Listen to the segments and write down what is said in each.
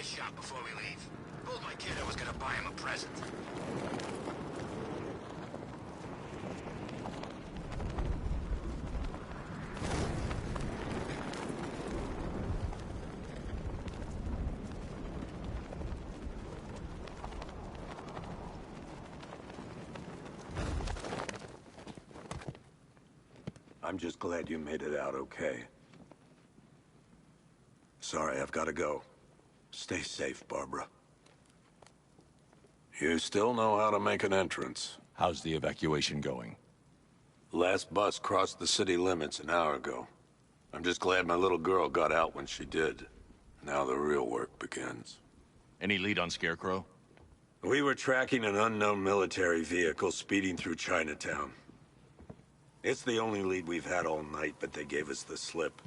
shop before we leave. Told my kid I was gonna buy him a present. I'm just glad you made it out okay. Sorry, I've got to go. Stay safe, Barbara. You still know how to make an entrance. How's the evacuation going? Last bus crossed the city limits an hour ago. I'm just glad my little girl got out when she did. Now the real work begins. Any lead on Scarecrow? We were tracking an unknown military vehicle speeding through Chinatown. It's the only lead we've had all night, but they gave us the slip.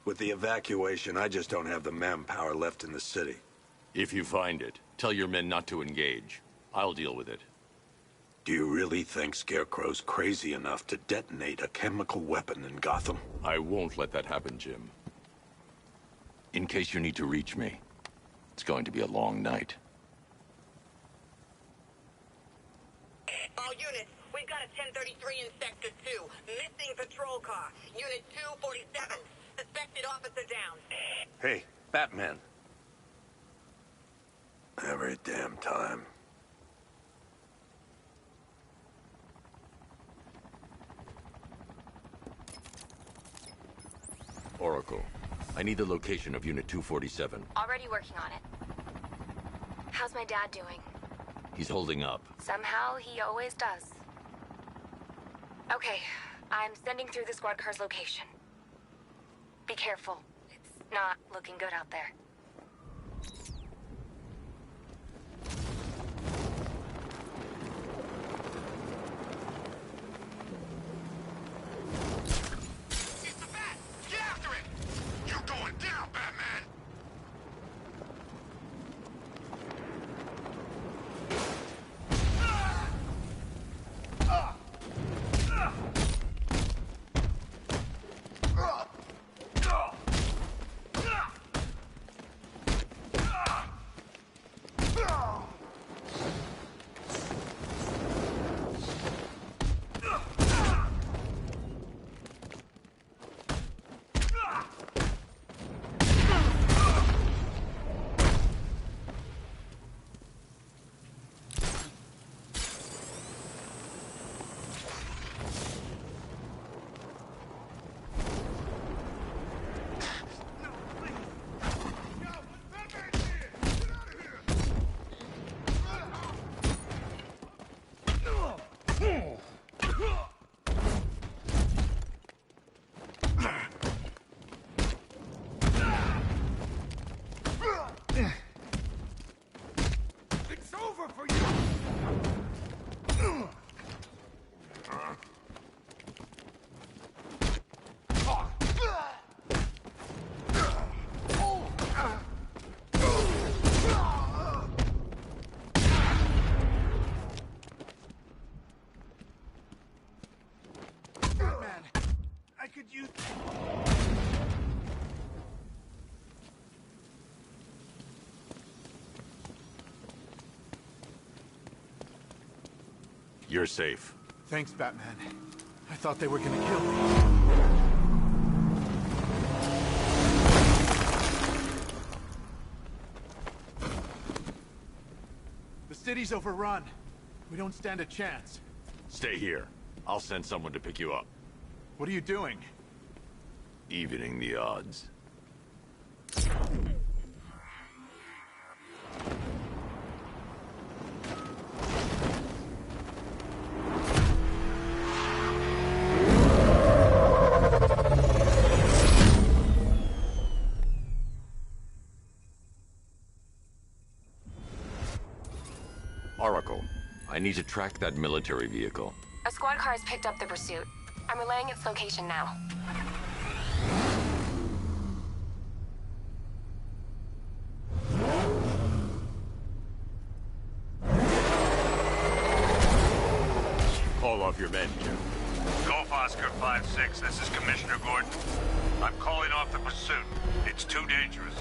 With the evacuation, I just don't have the manpower left in the city. If you find it, tell your men not to engage. I'll deal with it. Do you really think Scarecrow's crazy enough to detonate a chemical weapon in Gotham? I won't let that happen, Jim. In case you need to reach me, it's going to be a long night. All units, we've got a 1033 in Sector 2. Missing patrol car. Unit 247. Suspected officer down. Hey, Batman. Every damn time. Oracle, I need the location of Unit 247. Already working on it. How's my dad doing? He's holding up. Somehow, he always does. Okay, I'm sending through the squad car's location. Be careful. It's not looking good out there. It's the bat! Get after it! You're going down, Batman! It's over for you! Batman, I could use... You're safe. Thanks, Batman. I thought they were gonna kill me. The city's overrun. We don't stand a chance. Stay here. I'll send someone to pick you up. What are you doing? Evening the odds. Oracle, I need to track that military vehicle. A squad car has picked up the pursuit. I'm relaying its location now. Call off your men, Jim. Golf Oscar 5-6, this is Commissioner Gordon. I'm calling off the pursuit. It's too dangerous.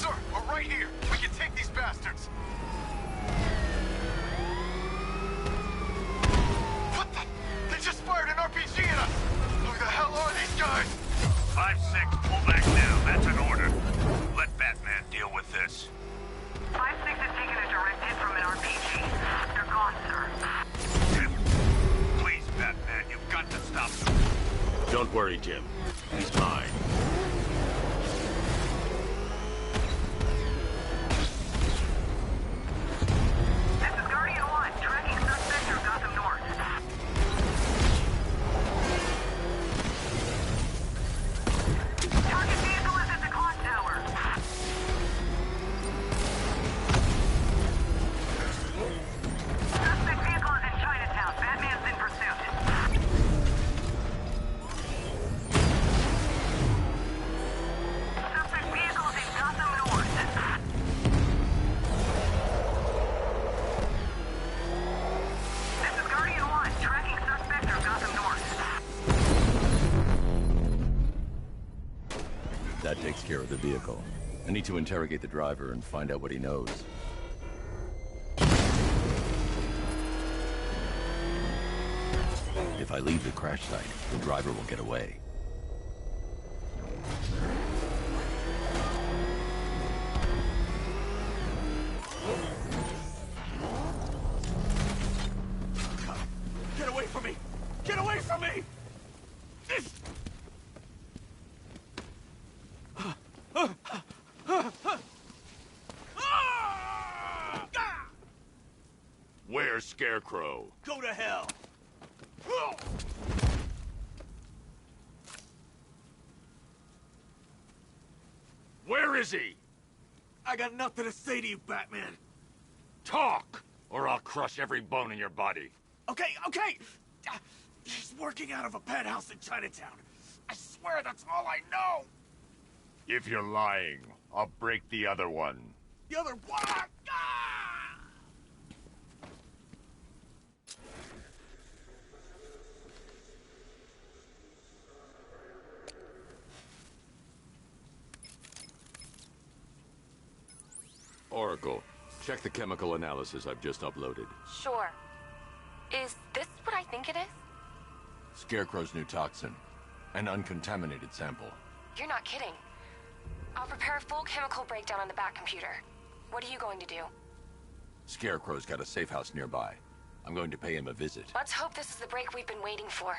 Sir, we're right here. We can take these bastards. What the? They just fired an RPG at us! Who the hell are these guys? 5-6, pull back now. That's an order. Let Batman deal with this. 5-6 has taken a direct hit from an RPG. They're gone, sir. Jim, please, Batman, you've got to stop them. Don't worry, Jim. He's mine. This is Guardian 1, tracking suspect through Gotham North. Target vehicle is at the clock tower. Suspect vehicle is in Chinatown. Batman's in pursuit. Suspect vehicle is in Gotham North. This is Guardian 1, tracking suspect through Gotham North. That takes care of the vehicle. I need to interrogate the driver and find out what he knows. If I leave the crash site, the driver will get away. Get away from me! Get away from me! Where's Scarecrow? Go to hell! Where is he? I got nothing to say to you, Batman. Talk, or I'll crush every bone in your body. Okay, okay! He's working out of a penthouse in Chinatown. I swear that's all I know! If you're lying, I'll break the other one. The other one! Ah! Oracle, check the chemical analysis I've just uploaded. Sure. Is this what I think it is? Scarecrow's new toxin. An uncontaminated sample. You're not kidding. I'll prepare a full chemical breakdown on the back computer. What are you going to do? Scarecrow's got a safe house nearby. I'm going to pay him a visit. Let's hope this is the break we've been waiting for.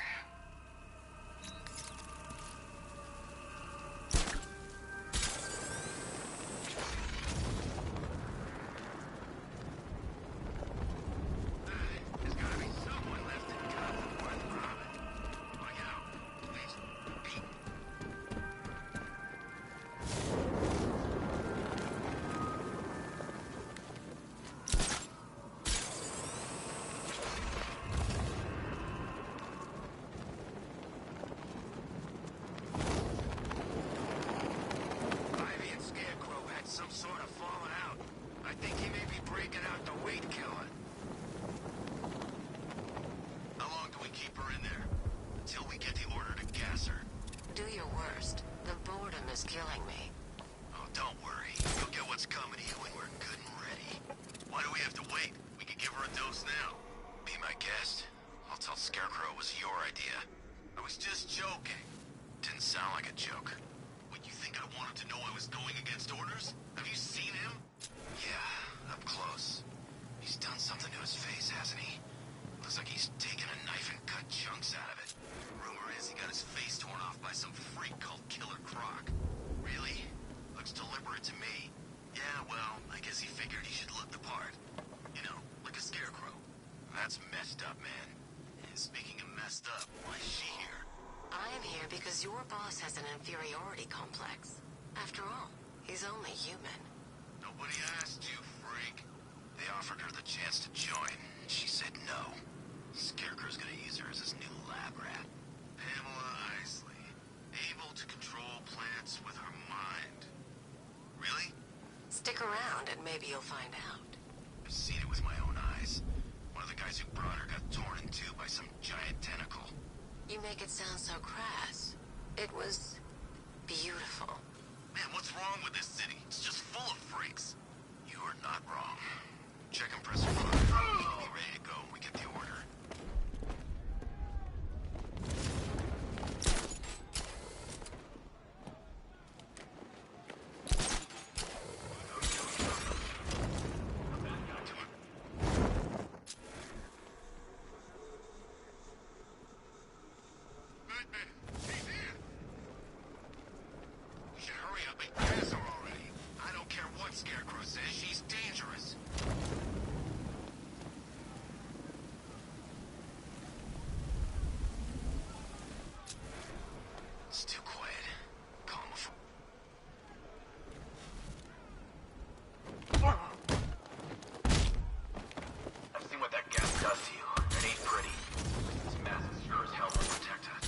There's gotta be someone left in Gotham worth robbing. Look out. Please. Pete. Ivy and Scarecrow had some sort of falling out. I think he may be breaking out the weed killer. How long do we keep her in there? Until we get the order to gas her. Do your worst. The boredom is killing me. Oh, don't worry. You'll get what's coming to you when we're good and ready. Why do we have to wait? We could give her a dose now. Be my guest. I'll tell Scarecrow it was your idea. I was just joking. Didn't sound like a joke. What, you think I wanted to know I was going against orders? Have you seen him? Yeah, up close. He's done something to his face, hasn't he? Looks like he's taken a knife and cut chunks out of it. Rumor is he got his face torn off by some freak called Killer Croc. Really? Looks deliberate to me. Yeah, well, I guess he figured he should look the part. You know, like a scarecrow. That's messed up, man. And speaking of messed up, why is she here? I am here because your boss has an inferiority complex. After all, he's only human. Nobody asked you, freak. They offered her the chance to join, and she said no. Scarecrow's gonna use her as his new lab rat. Pamela Isley, able to control plants with her mind. Really? Stick around and maybe you'll find out. I've seen it with my own eyes. One of the guys who brought her got torn in two by some giant tentacle. You make it sound so crass. It was beautiful. Man, what's wrong with this city? It's just full of freaks. You are not wrong. Check compressor fire. Be ready to go when we get the order. Batman, he's here! You should hurry up and pass her already. I don't care what Scarecrow says, she's dangerous. It's too quiet. Calm before. I've seen what that gas does to you. It ain't pretty. This mask sure as hell will protect us.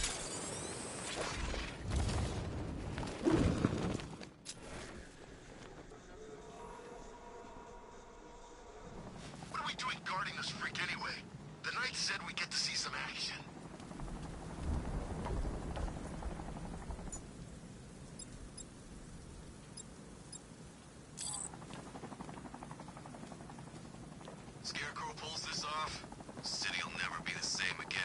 What are we doing guarding this freak anyway? The Knight said we get to see some action. Scarecrow pulls this off, city'll never be the same again.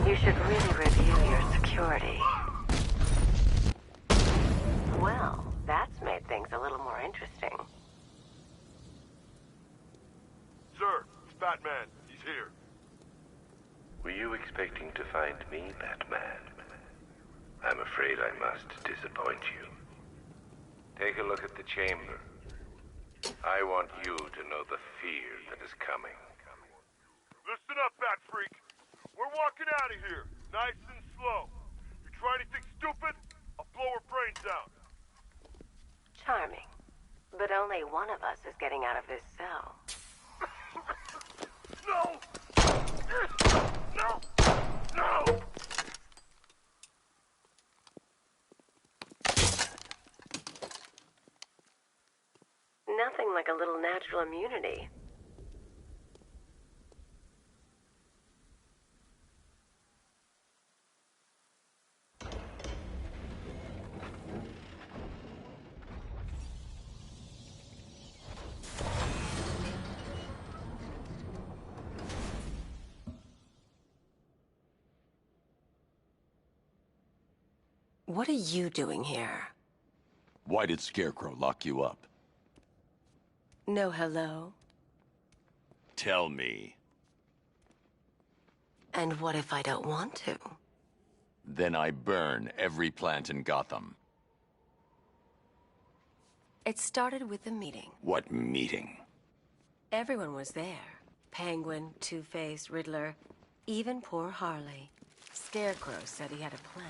You should really review your security. Well, that's made things a little more interesting. Sir, it's Batman. He's here. Were you expecting to find me, Batman? I'm afraid I must disappoint you. Take a look at the chamber. I want you to know the fear that is coming. Listen up, Batfreak. We're walking out of here, nice and slow. You try anything stupid, I'll blow her brains out. Charming. But only one of us is getting out of this cell. No! No! No! Nothing like a little natural immunity. What are you doing here? Why did Scarecrow lock you up? No hello? Tell me. And what if I don't want to? Then I burn every plant in Gotham. It started with a meeting. What meeting? Everyone was there. Penguin, Two-Face, Riddler, even poor Harley. Scarecrow said he had a plan.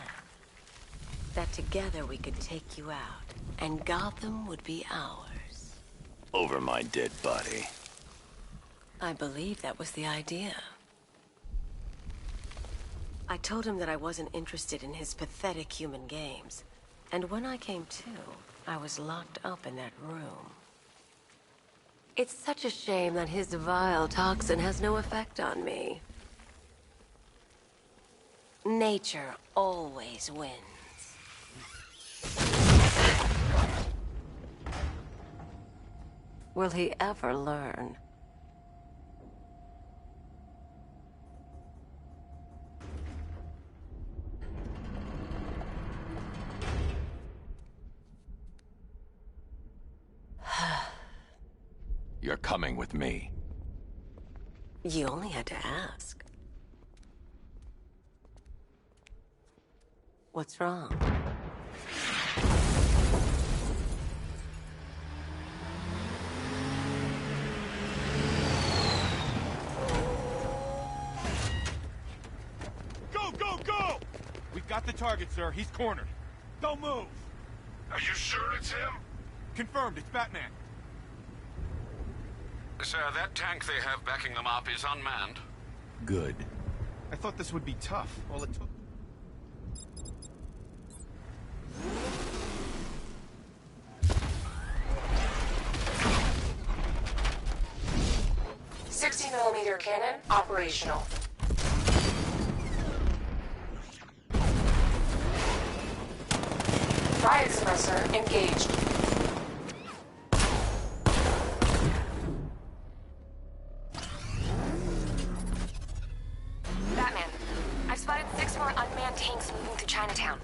That together we could take you out, and Gotham would be ours. Over my dead body. I believe that was the idea. I told him that I wasn't interested in his pathetic human games. And when I came to, I was locked up in that room. It's such a shame that his vile toxin has no effect on me. Nature always wins. Will he ever learn? You're coming with me. You only had to ask. What's wrong? Go, Got the target, sir. He's cornered. Don't move! Are you sure it's him? Confirmed, it's Batman. Sir, that tank they have backing them up is unmanned. Good. I thought this would be tough. All it took... 60mm cannon operational. Riot suppressor engaged. Batman, I've spotted 6 more unmanned tanks moving through Chinatown.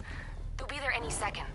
They'll be there any second.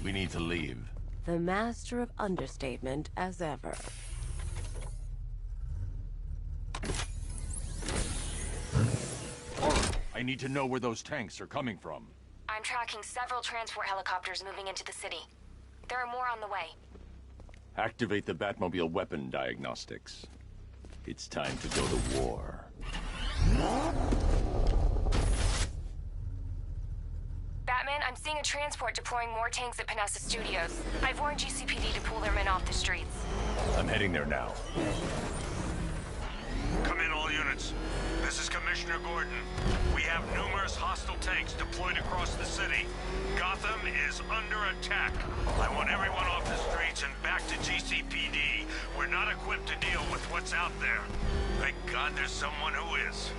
We need to leave. The master of understatement as ever. I need to know where those tanks are coming from. I'm tracking several transport helicopters moving into the city. There are more on the way. Activate the Batmobile weapon diagnostics. It's time to go to war. Batman, I'm seeing a transport deploying more tanks at Panessa Studios. I've warned GCPD to pull their men off the streets. I'm heading there now. Come in, all units. This is Commissioner Gordon. We have numerous hostile tanks deployed across the city. Gotham is under attack. I want everyone off the streets and back to GCPD. We're not equipped to deal with what's out there. Thank God there's someone who is.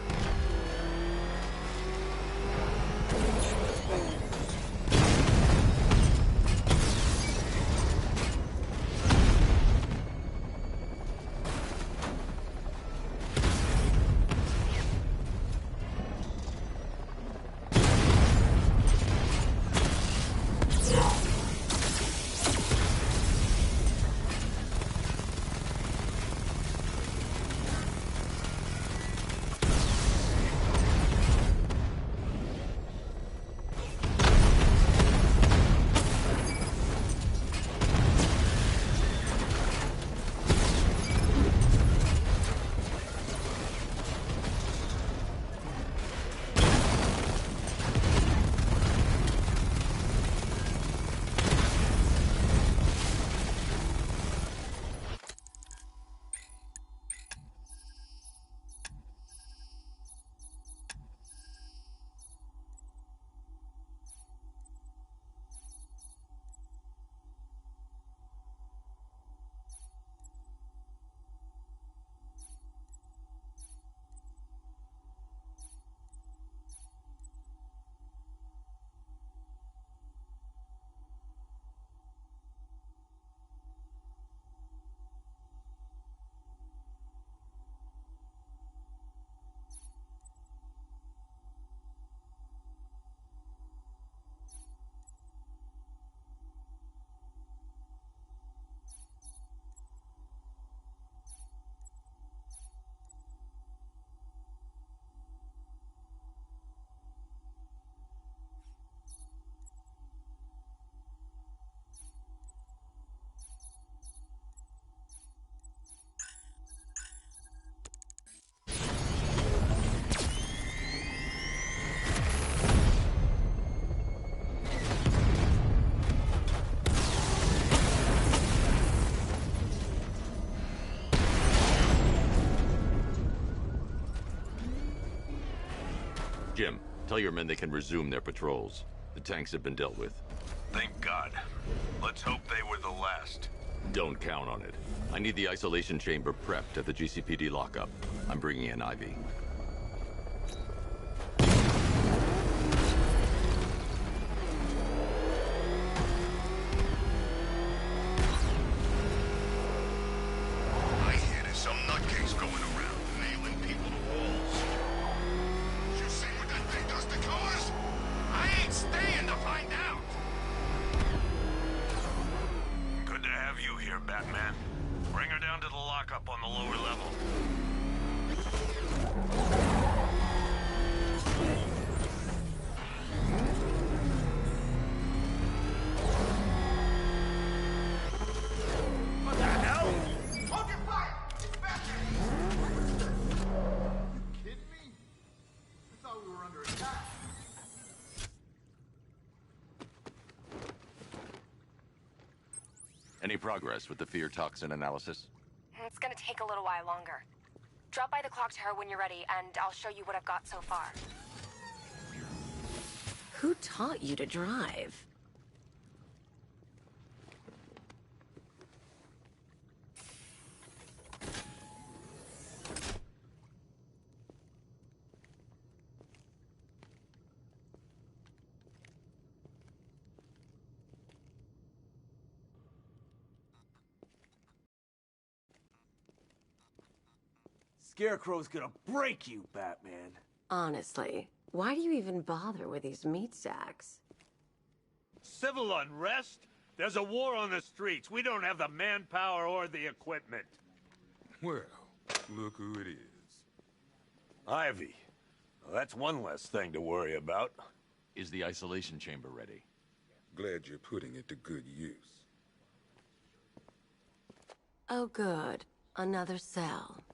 Tell your men they can resume their patrols. The tanks have been dealt with. Thank God. Let's hope they were the last. Don't count on it. I need the isolation chamber prepped at the GCPD lockup. I'm bringing in Ivy. I hear there's some nutcase going around, nailing people to walls. You see what that thing does to cars? I ain't staying to find out. Good to have you here, Batman. Bring her down to the lockup on the lower level. What the hell? Open fire! It's Batman! You kidding me? I thought we were under attack. Any progress with the fear toxin analysis? It's gonna take a little while longer. Drop by the clock tower when you're ready, and I'll show you what I've got so far. Who taught you to drive? Scarecrow's gonna break you, Batman. Honestly, why do you even bother with these meat sacks? Civil unrest? There's a war on the streets. We don't have the manpower or the equipment. Well, look who it is. Ivy. Well, that's one less thing to worry about. Is the isolation chamber ready? Glad you're putting it to good use. Oh, good. Another cell.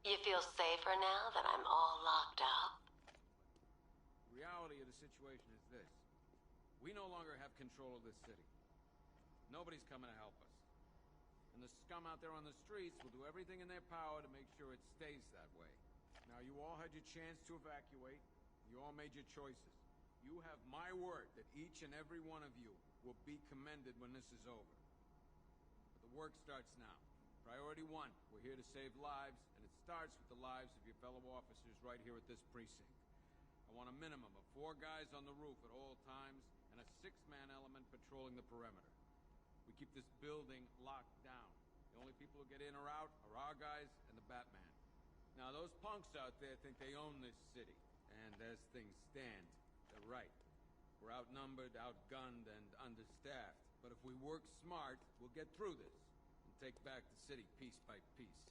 You feel safer now that I'm all locked up? Reality of the situation is this. We no longer have control of this city. Nobody's coming to help us. And the scum out there on the streets will do everything in their power to make sure it stays that way. Now, you all had your chance to evacuate. You all made your choices. You have my word that each and every one of you will be commended when this is over. But the work starts now. Priority one, we're here to save lives, and it starts with the lives of your fellow officers right here at this precinct. I want a minimum of 4 guys on the roof at all times, and a 6-man element patrolling the perimeter. We keep this building locked down. The only people who get in or out are our guys and the Batman. Now, those punks out there think they own this city, and as things stand, they're right. We're outnumbered, outgunned, and understaffed. But if we work smart, we'll get through this. Take back the city piece by piece.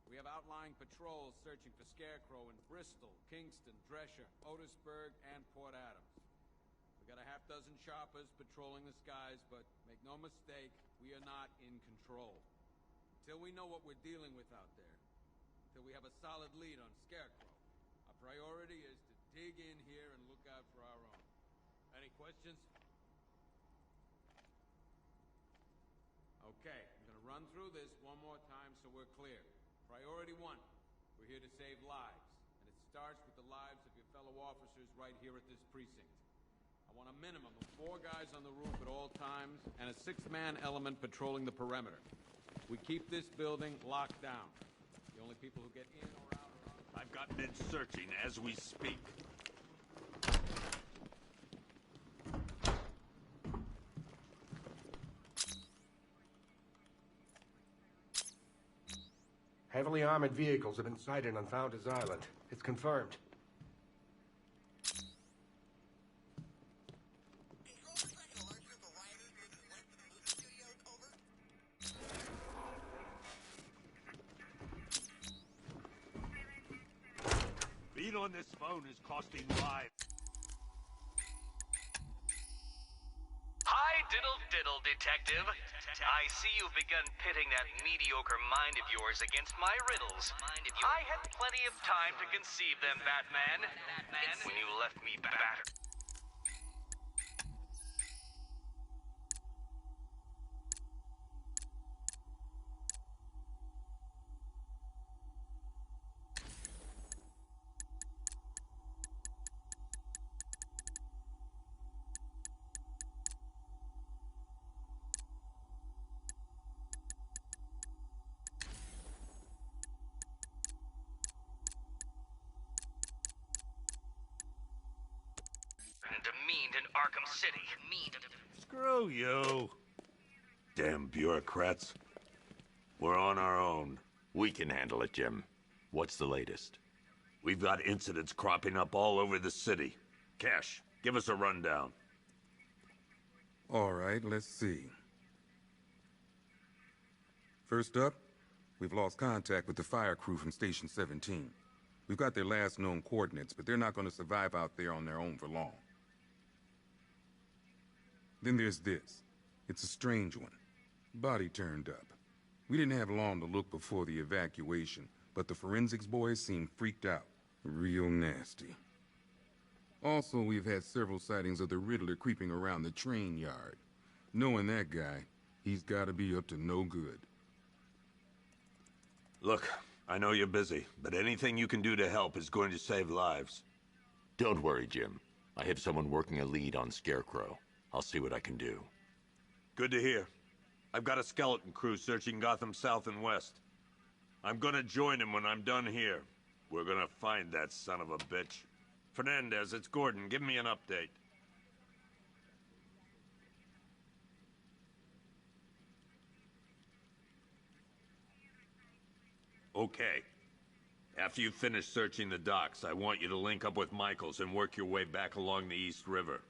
We have outlying patrols searching for Scarecrow in Bristol, Kingston, Drescher, Otisburg, and Port Adams. We got a half-dozen choppers patrolling the skies, but make no mistake, we are not in control. Until we know what we're dealing with out there, until we have a solid lead on Scarecrow, our priority is to dig in here and look out for our own. Any questions? Okay. Run through this one more time so we're clear. Priority one, we're here to save lives, and it starts with the lives of your fellow officers right here at this precinct. I want a minimum of 4 guys on the roof at all times, and a 6-man element patrolling the perimeter. We keep this building locked down. The only people who get in or out are on... I've got men searching as we speak. Heavily armored vehicles have been sighted on Founders Island. It's confirmed. Being on this phone is costing lives. Hi, diddle, detective. I see you've begun pitting that mediocre mind of yours against my riddles. I had plenty of time to conceive them, Batman. When you left me battered. Arkham City. Screw you. Damn bureaucrats. We're on our own. We can handle it, Jim. What's the latest? We've got incidents cropping up all over the city. Cash, give us a rundown. All right, let's see. First up, we've lost contact with the fire crew from Station 17. We've got their last known coordinates, but they're not going to survive out there on their own for long. Then there's this. It's a strange one. Body turned up. We didn't have long to look before the evacuation, but the forensics boys seemed freaked out. Real nasty. Also, we've had several sightings of the Riddler creeping around the train yard. Knowing that guy, he's got to be up to no good. Look, I know you're busy, but anything you can do to help is going to save lives. Don't worry, Jim. I have someone working a lead on Scarecrow. I'll see what I can do. Good to hear. I've got a skeleton crew searching Gotham South and West. I'm gonna join him when I'm done here. We're gonna find that son of a bitch. Fernandez, it's Gordon. Give me an update. Okay. After you finish searching the docks, I want you to link up with Michaels and work your way back along the East River.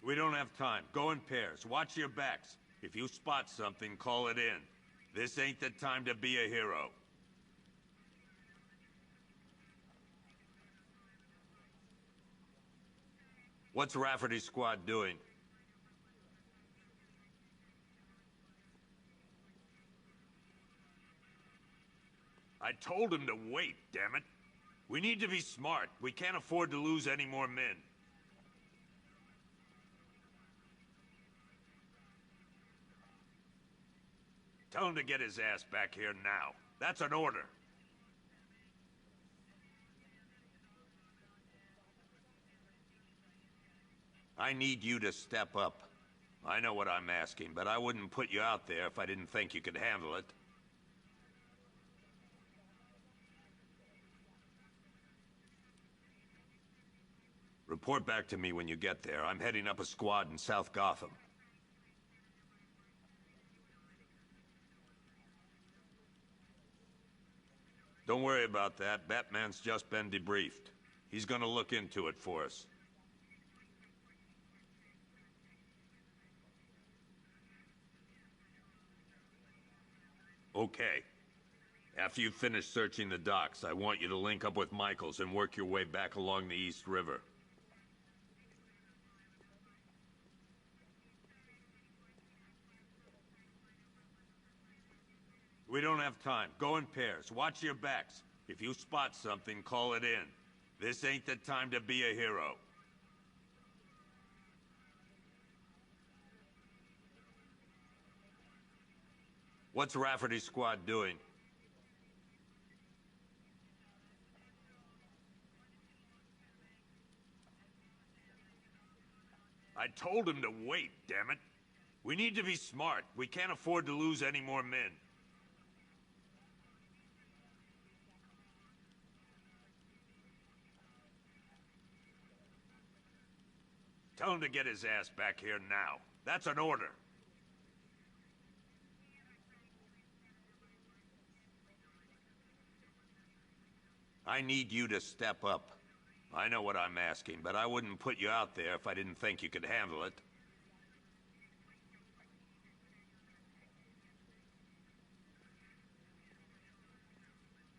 We don't have time. Go in pairs. Watch your backs. If you spot something, call it in. This ain't the time to be a hero. What's Rafferty's squad doing? I told him to wait, damn it. We need to be smart. We can't afford to lose any more men. Tell him to get his ass back here now. That's an order. I need you to step up. I know what I'm asking, but I wouldn't put you out there if I didn't think you could handle it. Report back to me when you get there. I'm heading up a squad in South Gotham. Don't worry about that. Batman's just been debriefed. He's gonna look into it for us. Okay. After you finish searching the docks, I want you to link up with Michaels and work your way back along the East River. We don't have time. Go in pairs. Watch your backs. If you spot something, call it in. This ain't the time to be a hero. What's Rafferty's squad doing? I told him to wait, damn it. We need to be smart. We can't afford to lose any more men. Tell him to get his ass back here now. That's an order. I need you to step up. I know what I'm asking, but I wouldn't put you out there if I didn't think you could handle it.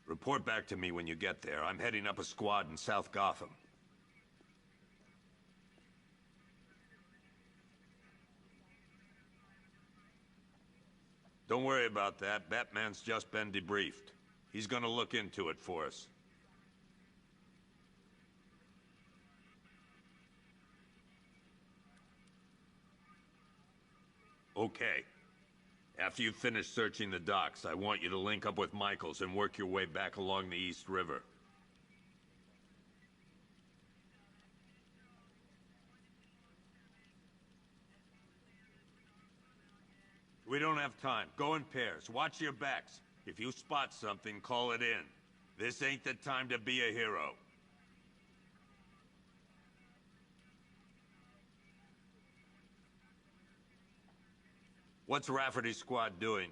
Report back to me when you get there. I'm heading up a squad in South Gotham. Don't worry about that. Batman's just been debriefed. He's gonna look into it for us. Okay. After you finish searching the docks, I want you to link up with Michaels and work your way back along the East River. We don't have time. Go in pairs. Watch your backs. If you spot something, call it in. This ain't the time to be a hero. What's Rafferty's squad doing?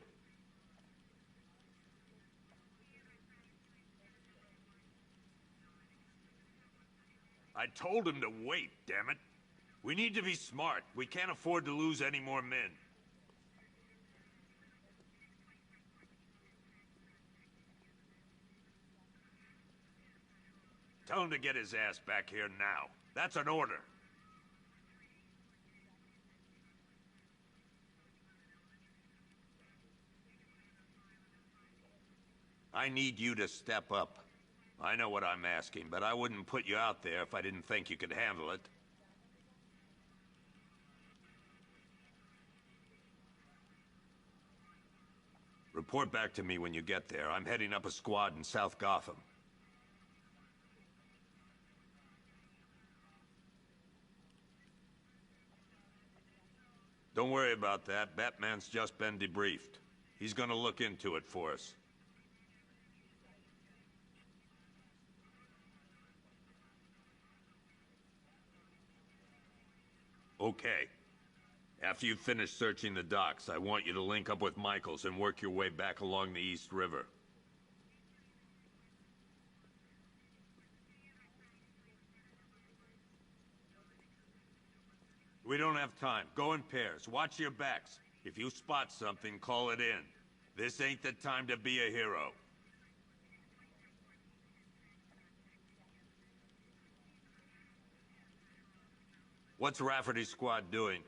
I told him to wait, damn it. We need to be smart. We can't afford to lose any more men. Tell him to get his ass back here now. That's an order. I need you to step up. I know what I'm asking, but I wouldn't put you out there if I didn't think you could handle it. Report back to me when you get there. I'm heading up a squad in South Gotham. Don't worry about that. Batman's just been debriefed. He's gonna look into it for us. Okay. After you've finished searching the docks, I want you to link up with Michaels and work your way back along the East River. We don't have time. Go in pairs. Watch your backs. If you spot something, call it in. This ain't the time to be a hero. What's Rafferty's squad doing?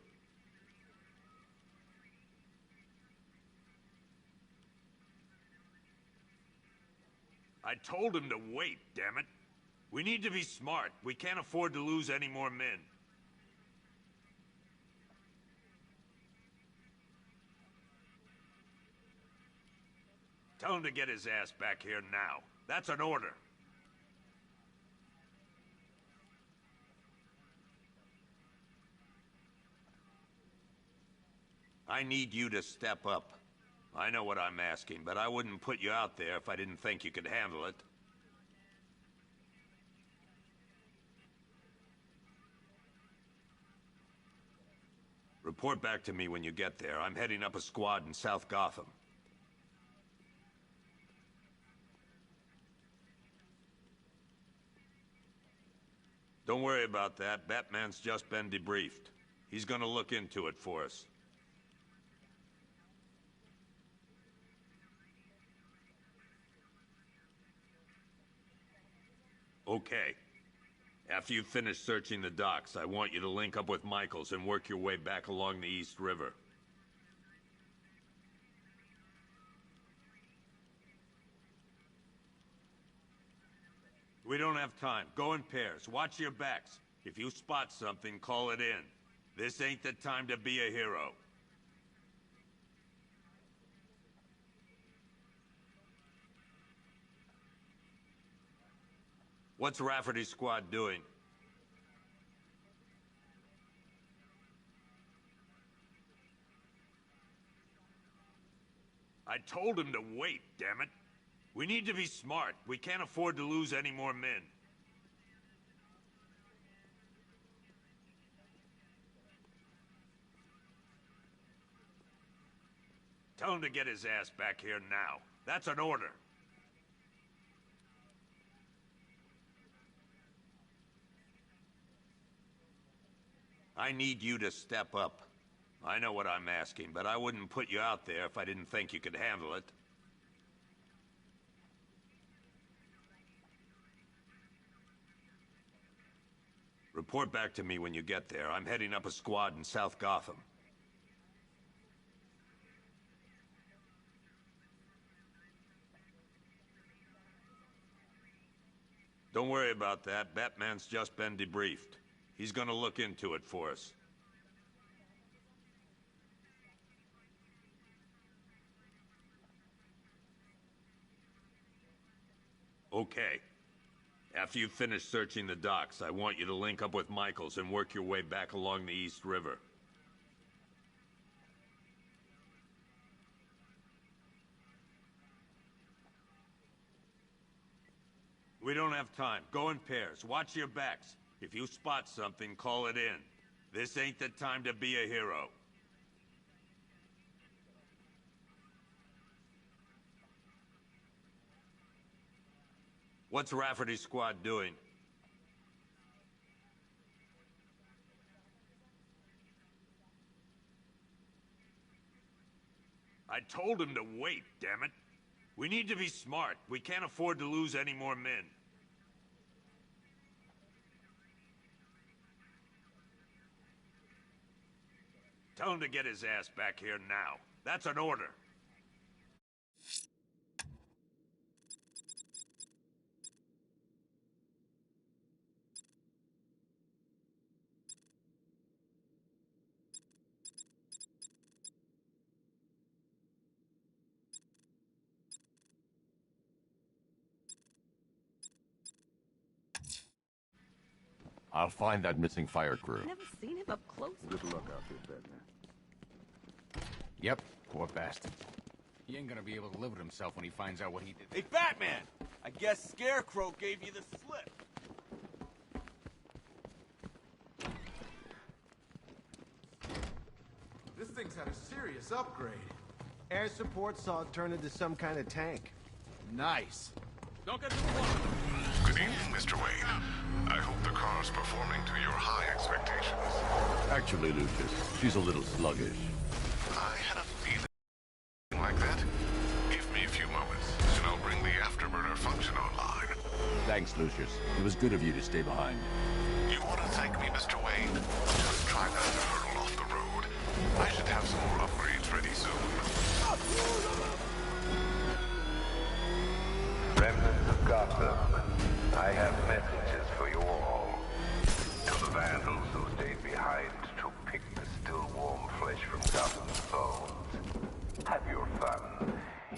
I told him to wait, damn it. We need to be smart. We can't afford to lose any more men. Tell him to get his ass back here now. That's an order. I need you to step up. I know what I'm asking, but I wouldn't put you out there if I didn't think you could handle it. Report back to me when you get there. I'm heading up a squad in South Gotham. Don't worry about that. Batman's just been debriefed. He's gonna look into it for us. Okay. After you've finished searching the docks, I want you to link up with Michaels and work your way back along the East River. We don't have time. Go in pairs. Watch your backs. If you spot something, call it in. This ain't the time to be a hero. What's Rafferty's squad doing? I told him to wait, damn it. We need to be smart. We can't afford to lose any more men. Tell him to get his ass back here now. That's an order. I need you to step up. I know what I'm asking, but I wouldn't put you out there if I didn't think you could handle it. Report back to me when you get there. I'm heading up a squad in South Gotham. Don't worry about that. Batman's just been debriefed. He's gonna look into it for us. Okay. After you've finished searching the docks, I want you to link up with Michaels and work your way back along the East River. We don't have time. Go in pairs. Watch your backs. If you spot something, call it in. This ain't the time to be a hero. What's Rafferty's squad doing? I told him to wait, damn it. We need to be smart. We can't afford to lose any more men. Tell him to get his ass back here now. That's an order. I'll find that missing fire crew. Never seen him up close. Good luck out there, Batman. Yep, poor bastard. He ain't gonna be able to live with himself when he finds out what he did. Hey, Batman! I guess Scarecrow gave you the slip. This thing's had a serious upgrade. Air support saw it turn into some kind of tank. Nice. Don't get too close. Good evening, Mr. Wayne. I hope the car's performing to your high expectations. Actually, Lucius, she's a little sluggish. I had a feeling like that. Give me a few moments, and I'll bring the afterburner function online. Thanks, Lucius. It was good of you to stay behind. You want to thank me, Mr. Wayne? Just try not to hurtle off the road. I should have some more upgrades ready soon. Remnants of Gotham, I have messages for you all. To the vandals who stayed behind to pick the still warm flesh from Gotham's bones. Have your fun.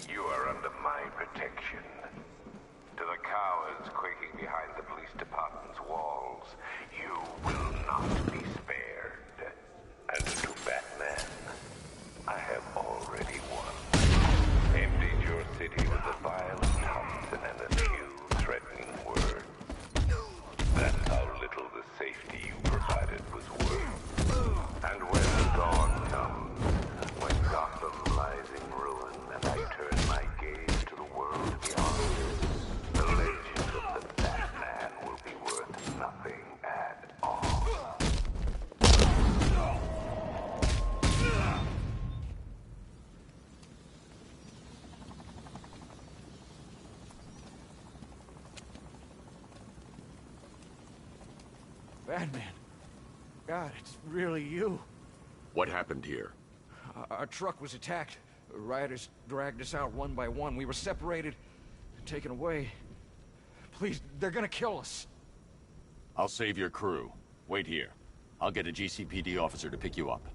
You are under my protection. To the cowards quaking behind the police department's walls, you will not be spared. And to Batman, I have already won. Emptied your city with a violent Thompson and a few threatening words. That's how little the safety you provided was worth. And when the dawn comes, when Gotham lies in ruin, and I turn my gaze to the world beyond, the legend of the Batman will be worth nothing at all. Batman. God, it's really you. What happened here? Our truck was attacked. Rioters dragged us out one by one. We were separated, taken away. Please, they're gonna kill us. I'll save your crew. Wait here. I'll get a GCPD officer to pick you up.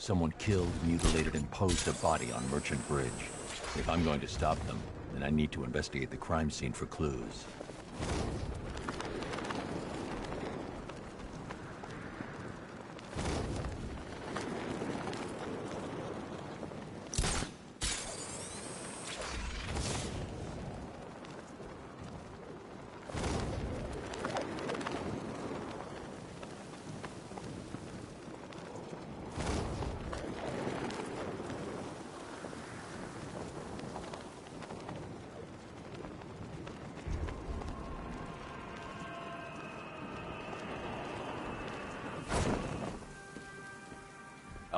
Someone killed, mutilated, and posed a body on Merchant Bridge. If I'm going to stop them, then I need to investigate the crime scene for clues.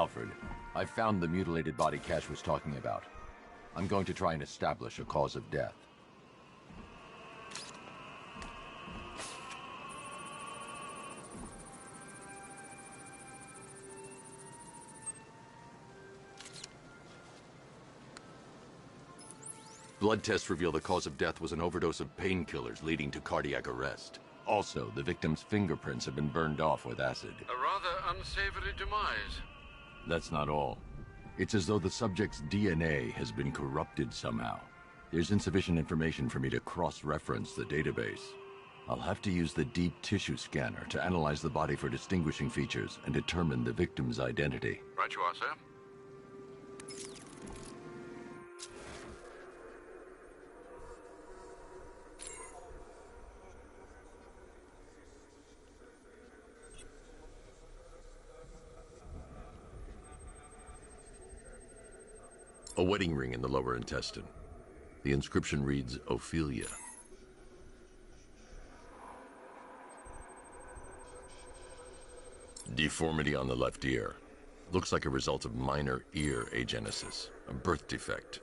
Alfred, I found the mutilated body Cash was talking about. I'm going to try and establish a cause of death. Blood tests reveal the cause of death was an overdose of painkillers leading to cardiac arrest. Also, the victim's fingerprints have been burned off with acid. A rather unsavory demise. That's not all. It's as though the subject's DNA has been corrupted somehow. There's insufficient information for me to cross-reference the database. I'll have to use the deep tissue scanner to analyze the body for distinguishing features and determine the victim's identity. Right you are, sir. A wedding ring in the lower intestine. The inscription reads, Ophelia. Deformity on the left ear. Looks like a result of minor ear agenesis, a birth defect.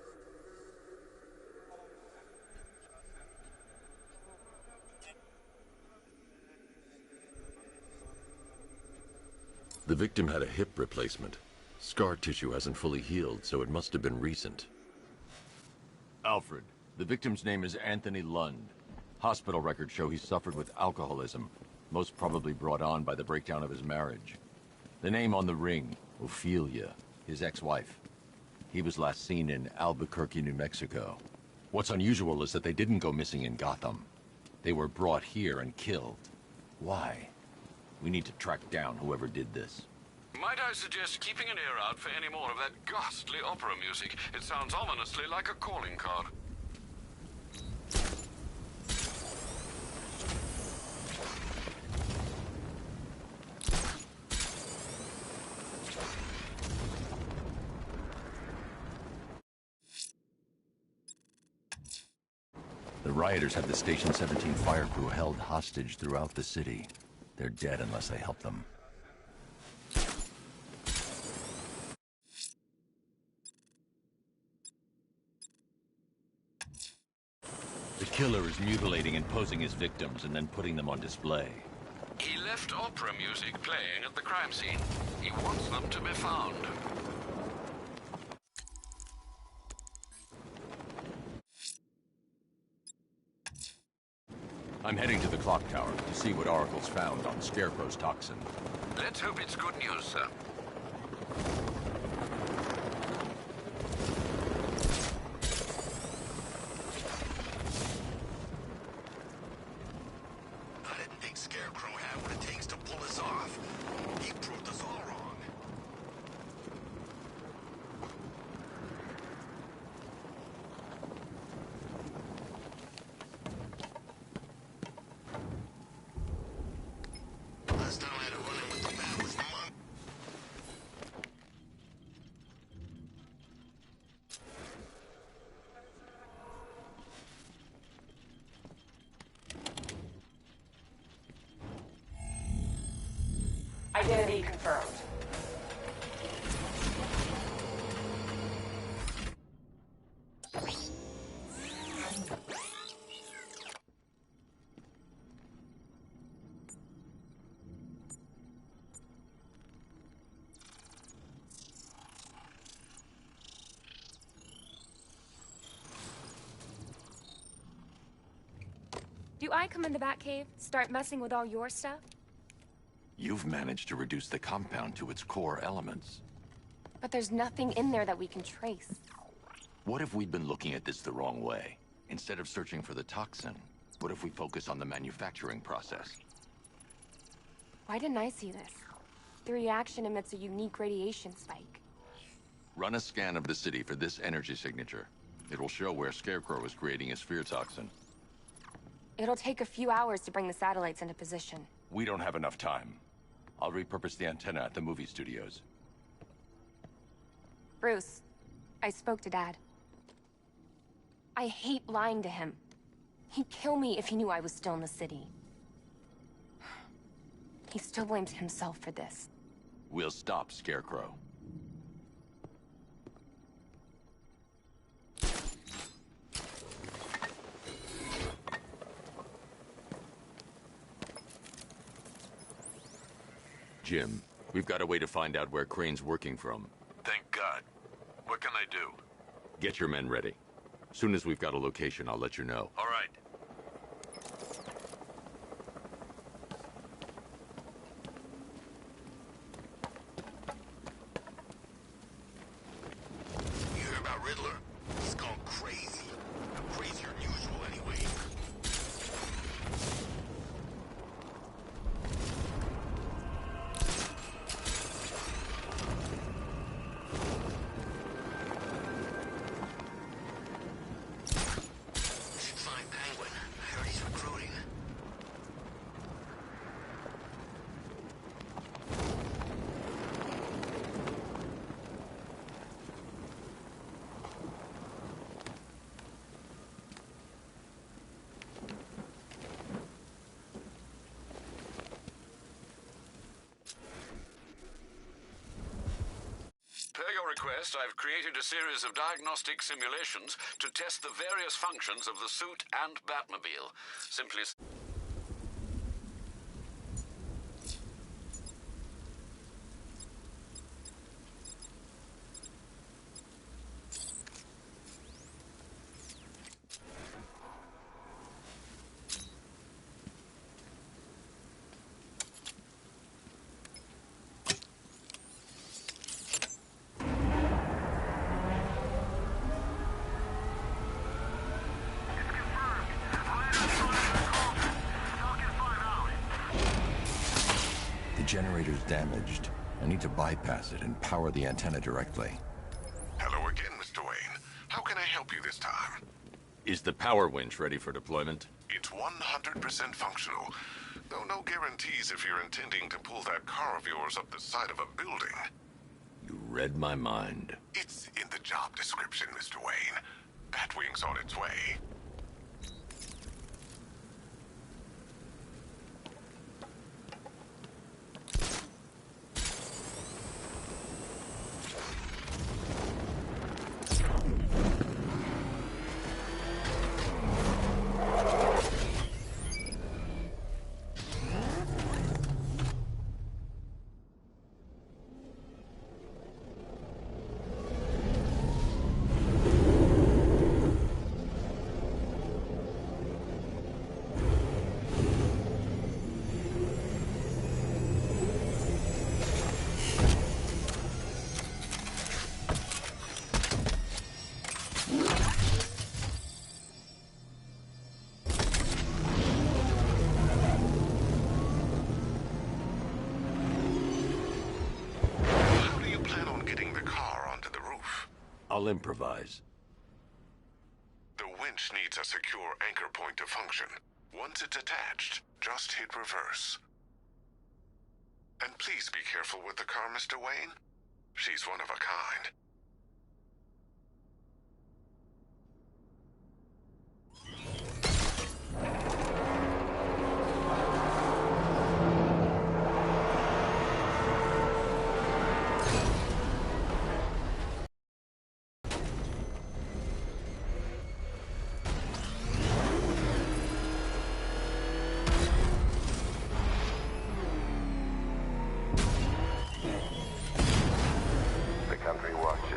The victim had a hip replacement. Scar tissue hasn't fully healed, so it must have been recent. Alfred, the victim's name is Anthony Lund. Hospital records show he suffered with alcoholism, most probably brought on by the breakdown of his marriage. The name on the ring, Ophelia, his ex-wife. He was last seen in Albuquerque, New Mexico. What's unusual is that they didn't go missing in Gotham. They were brought here and killed. Why? We need to track down whoever did this. Might I suggest keeping an ear out for any more of that ghastly opera music? It sounds ominously like a calling card. The rioters have the Station 17 fire crew held hostage throughout the city. They're dead unless I help them. The killer is mutilating and posing as victims and then putting them on display. He left opera music playing at the crime scene. He wants them to be found. I'm heading to the clock tower to see what Oracle's found on Scarecrow's toxin. Let's hope it's good news, sir. I didn't think Scarecrow had what it takes to pull us off. He proved us all wrong. Last time I had a run-in with the man was Monk. Identity confirmed. Do I come in the Batcave, start messing with all your stuff? You've managed to reduce the compound to its core elements. But there's nothing in there that we can trace. What if we've been looking at this the wrong way? Instead of searching for the toxin, what if we focus on the manufacturing process? Why didn't I see this? The reaction emits a unique radiation spike. Run a scan of the city for this energy signature. It will show where Scarecrow is creating his fear toxin. It'll take a few hours to bring the satellites into position. We don't have enough time. I'll repurpose the antenna at the movie studios. Bruce, I spoke to Dad. I hate lying to him. He'd kill me if he knew I was still in the city. He still blames himself for this. We'll stop Scarecrow. Jim, we've got a way to find out where Crane's working from. Thank God. What can I do? Get your men ready. Soon as we've got a location, I'll let you know. All right. You hear about Riddler? He's gone crazy. Crazier than usual, anyway. We should find Penguin. I heard he's recruiting. Per your request, I've created a series of diagnostic simulations to test the various functions of the suit and Batmobile. Simply... The generator's damaged. I need to bypass it and power the antenna directly. Hello again, Mr. Wayne. How can I help you this time? Is the power winch ready for deployment? It's 100% functional, though no guarantees if you're intending to pull that car of yours up the side of a building. You read my mind. It's in the job description, Mr. Wayne. Batwing's on its way. I'll improvise. The winch needs a secure anchor point to function. Once it's attached, just hit reverse. And please be careful with the car, Mr. Wayne. She's one of a kind. The country wants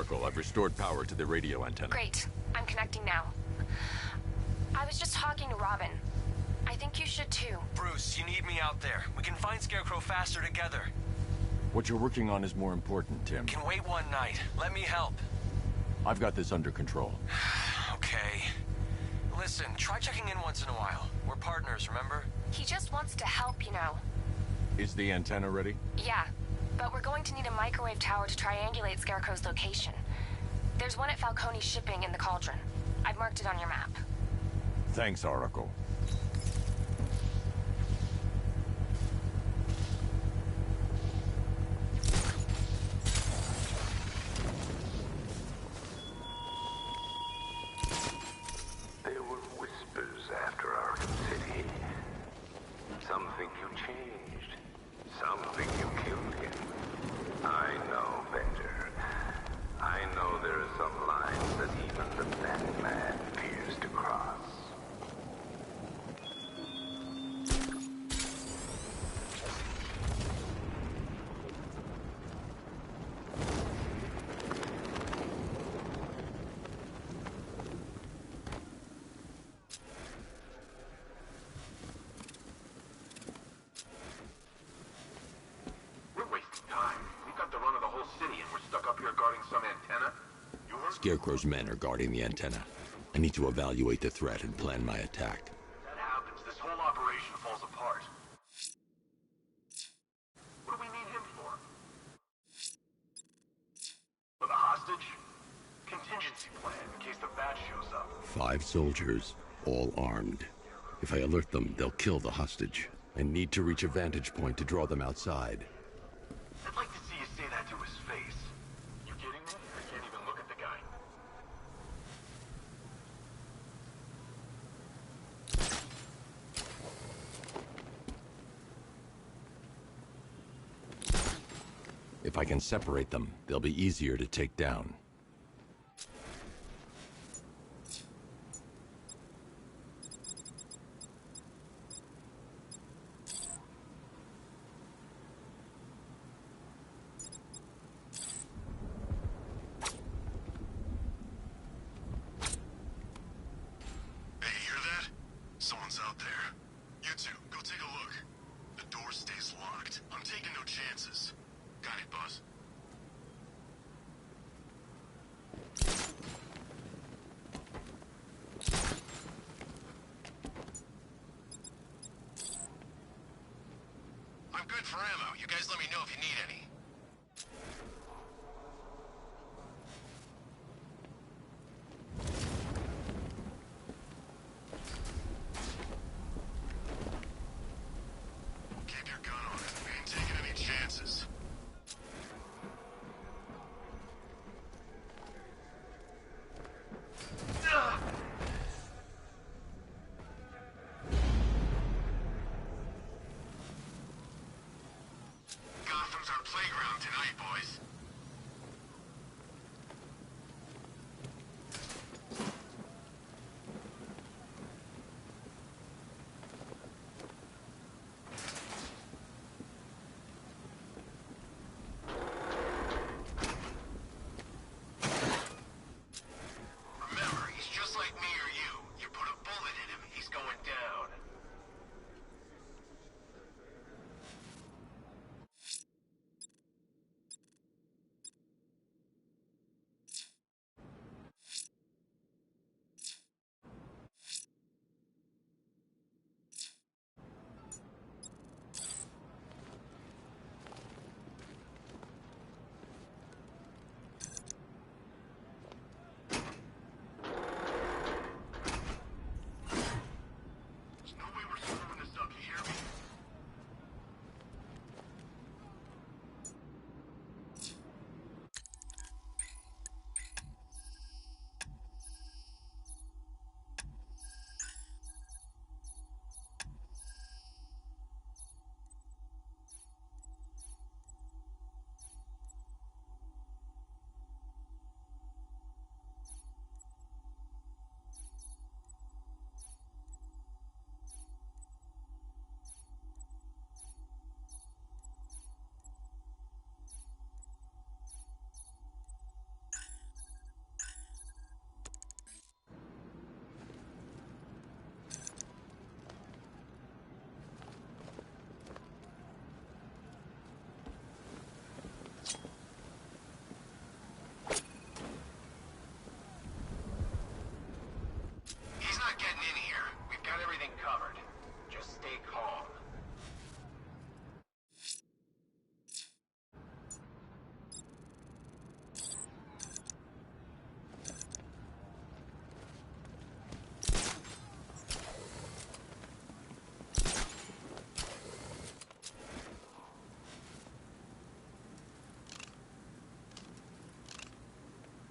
Oracle, I've restored power to the radio antenna. Great. I'm connecting now. I was just talking to Robin. I think you should too. Bruce, you need me out there. We can find Scarecrow faster together. What you're working on is more important, Tim. Can wait one night. Let me help. I've got this under control. Okay. Listen, try checking in once in a while. We're partners, remember? He just wants to help, you know. Is the antenna ready? Yeah, but we're going to need a microwave tower to triangulate Scarecrow's location. There's one at Falcone's shipping in the Cauldron. I've marked it on your map. Thanks, Oracle. There were whispers after Arkham City. Some think you changed. Some think you killed him. I know better. I know there are some lines that even the Batman fears to cross. Scarecrow's men are guarding the antenna. I need to evaluate the threat and plan my attack. That happens, this whole operation falls apart. What do we need him for? For the hostage? Contingency plan in case the bat shows up. 5 soldiers, all armed. If I alert them, they'll kill the hostage. I need to reach a vantage point to draw them outside. I'd like to see you say that to his face. You kidding me? I can't even look at the guy. If I can separate them, they'll be easier to take down. Someone's out there. You two, go take a look. The door stays locked. I'm taking no chances. Got it, boss. I'm good for ammo. You guys let me know if you need any. Keep your gun on it. We ain't taking any chances. Gotham's our playground.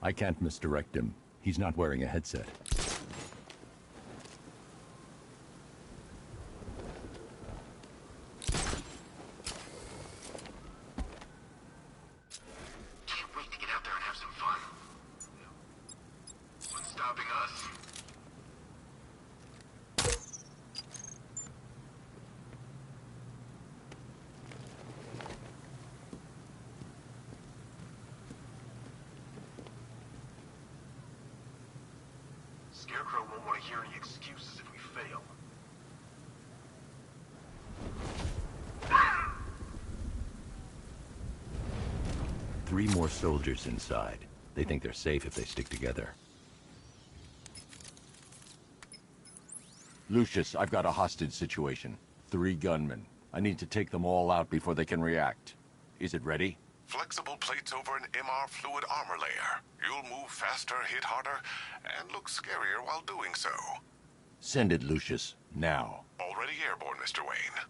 I can't misdirect him. He's not wearing a headset. Can't wait to get out there and have some fun. What's stopping us? Scarecrow won't want to hear any excuses if we fail. Three more soldiers inside. They think they're safe if they stick together. Lucius, I've got a hostage situation. 3 gunmen. I need to take them all out before they can react. Is it ready? Flexible plates over an MR fluid armor layer. You'll move faster, hit harder, and look scarier while doing so. Send it, Lucius. Now. Already airborne, Mr. Wayne.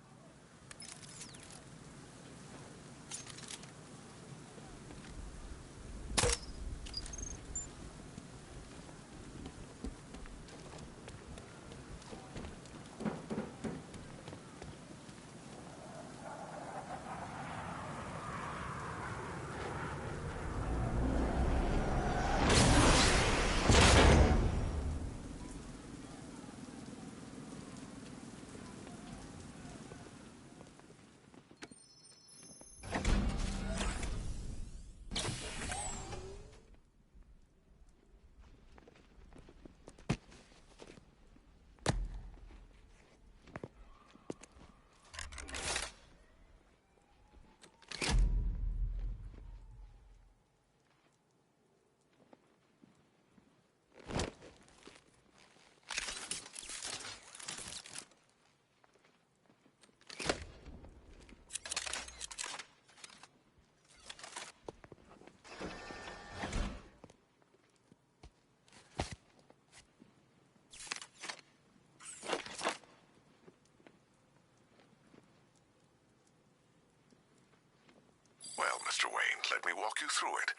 Well, Mr. Wayne, let me walk you through it.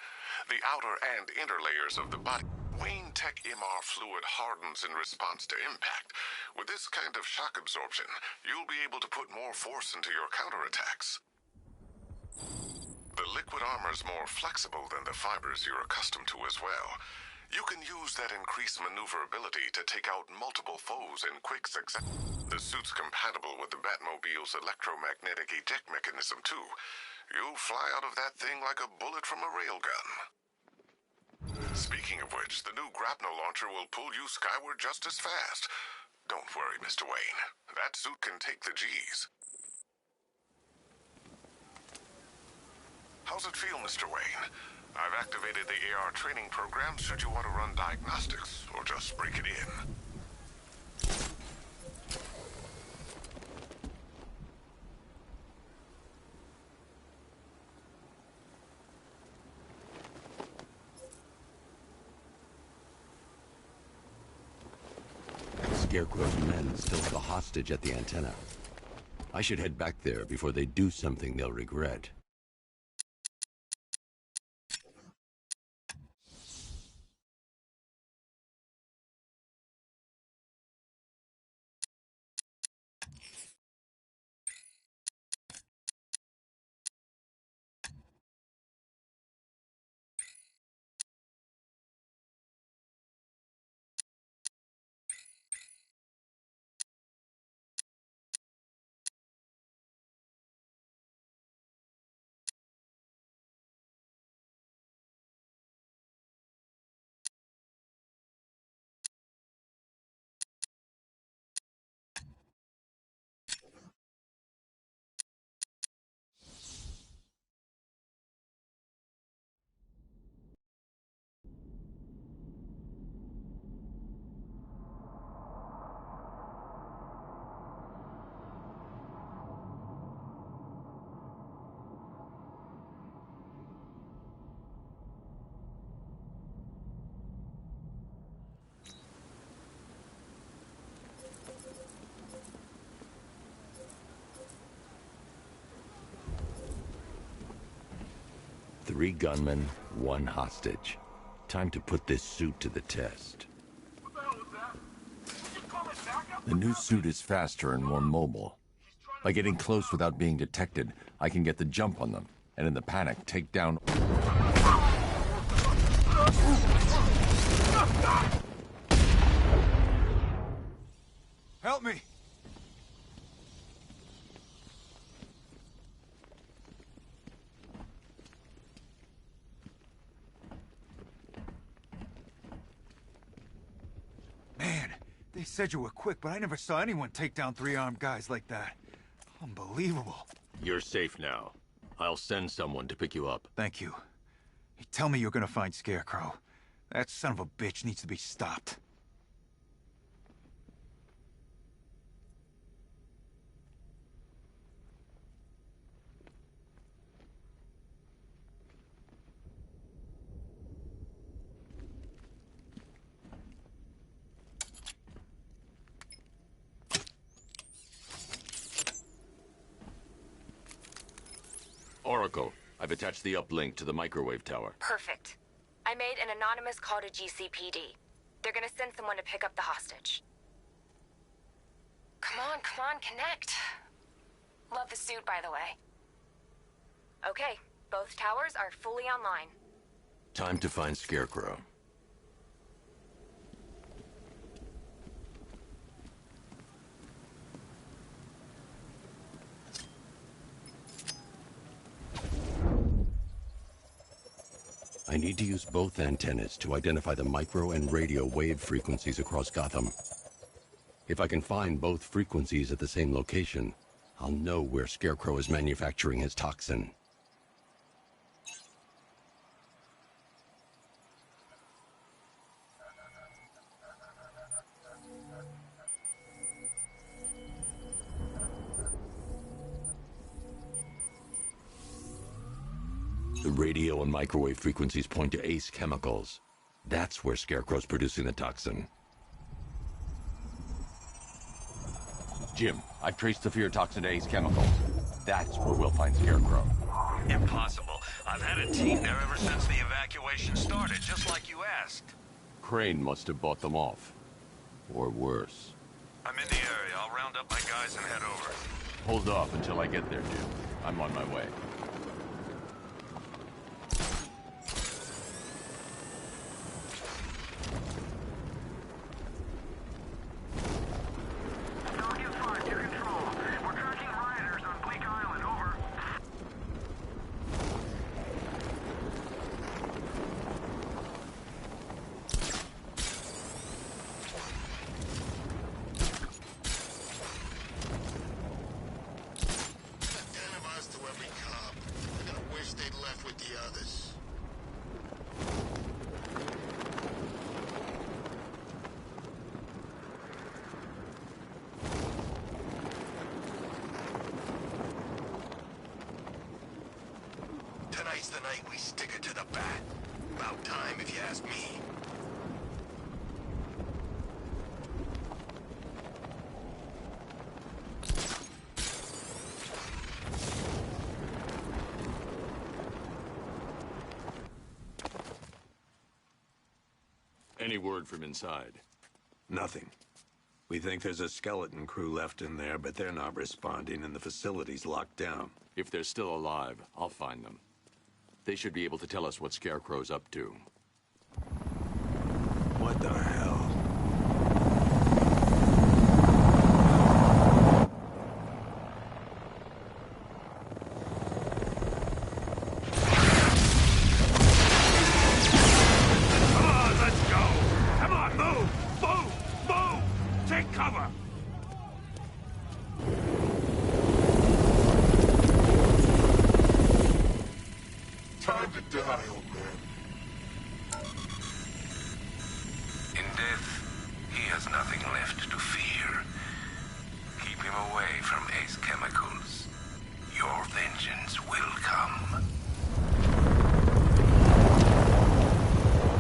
The outer and inner layers of the body. Wayne Tech MR fluid hardens in response to impact. With this kind of shock absorption, you'll be able to put more force into your counterattacks. The liquid armor's more flexible than the fibers you're accustomed to as well. You can use that increased maneuverability to take out multiple foes in quick succession. The suit's compatible with the Batmobile's electromagnetic eject mechanism, too. You'll fly out of that thing like a bullet from a railgun. Speaking of which, the new grapnel launcher will pull you skyward just as fast. Don't worry, Mr. Wayne. That suit can take the G's. How's it feel, Mr. Wayne? I've activated the AR training program should you want to run diagnostics, or just break it in. Scarecrow's men still have a hostage at the antenna. I should head back there before they do something they'll regret. Three gunmen, 1 hostage. Time to put this suit to the test. The new suit is faster and more mobile. By getting close without being detected, I can get the jump on them, and in the panic, take down... Help me! Man, they said you were quick, but I never saw anyone take down 3 armed guys like that. Unbelievable. You're safe now. I'll send someone to pick you up. Thank you. Hey, tell me you're gonna find Scarecrow. That son of a bitch needs to be stopped. Oracle, I've attached the uplink to the microwave tower. Perfect. I made an anonymous call to GCPD. They're gonna send someone to pick up the hostage. Come on, connect. Love the suit, by the way. Okay, both towers are fully online. Time to find Scarecrow. I need to use both antennas to identify the micro and radio wave frequencies across Gotham. If I can find both frequencies at the same location, I'll know where Scarecrow is manufacturing his toxin. The radio and microwave frequencies point to Ace Chemicals. That's where Scarecrow's producing the toxin. Jim, I've traced the fear toxin to Ace Chemicals. That's where we'll find Scarecrow. Impossible. I've had a team there ever since the evacuation started, just like you asked. Crane must have bought them off. Or worse. I'm in the area. I'll round up my guys and head over. Hold off until I get there, Jim. I'm on my way. Tonight's the night we stick it to the bat. About time, if you ask me. Any word from inside? Nothing. We think there's a skeleton crew left in there, but they're not responding and the facility's locked down. If they're still alive, I'll find them. They should be able to tell us what Scarecrow's up to. What the hell? Come on, let's go! Come on, move! Move! Move! Take cover! Time to die, old man. In death, he has nothing left to fear. Keep him away from Ace Chemicals. Your vengeance will come.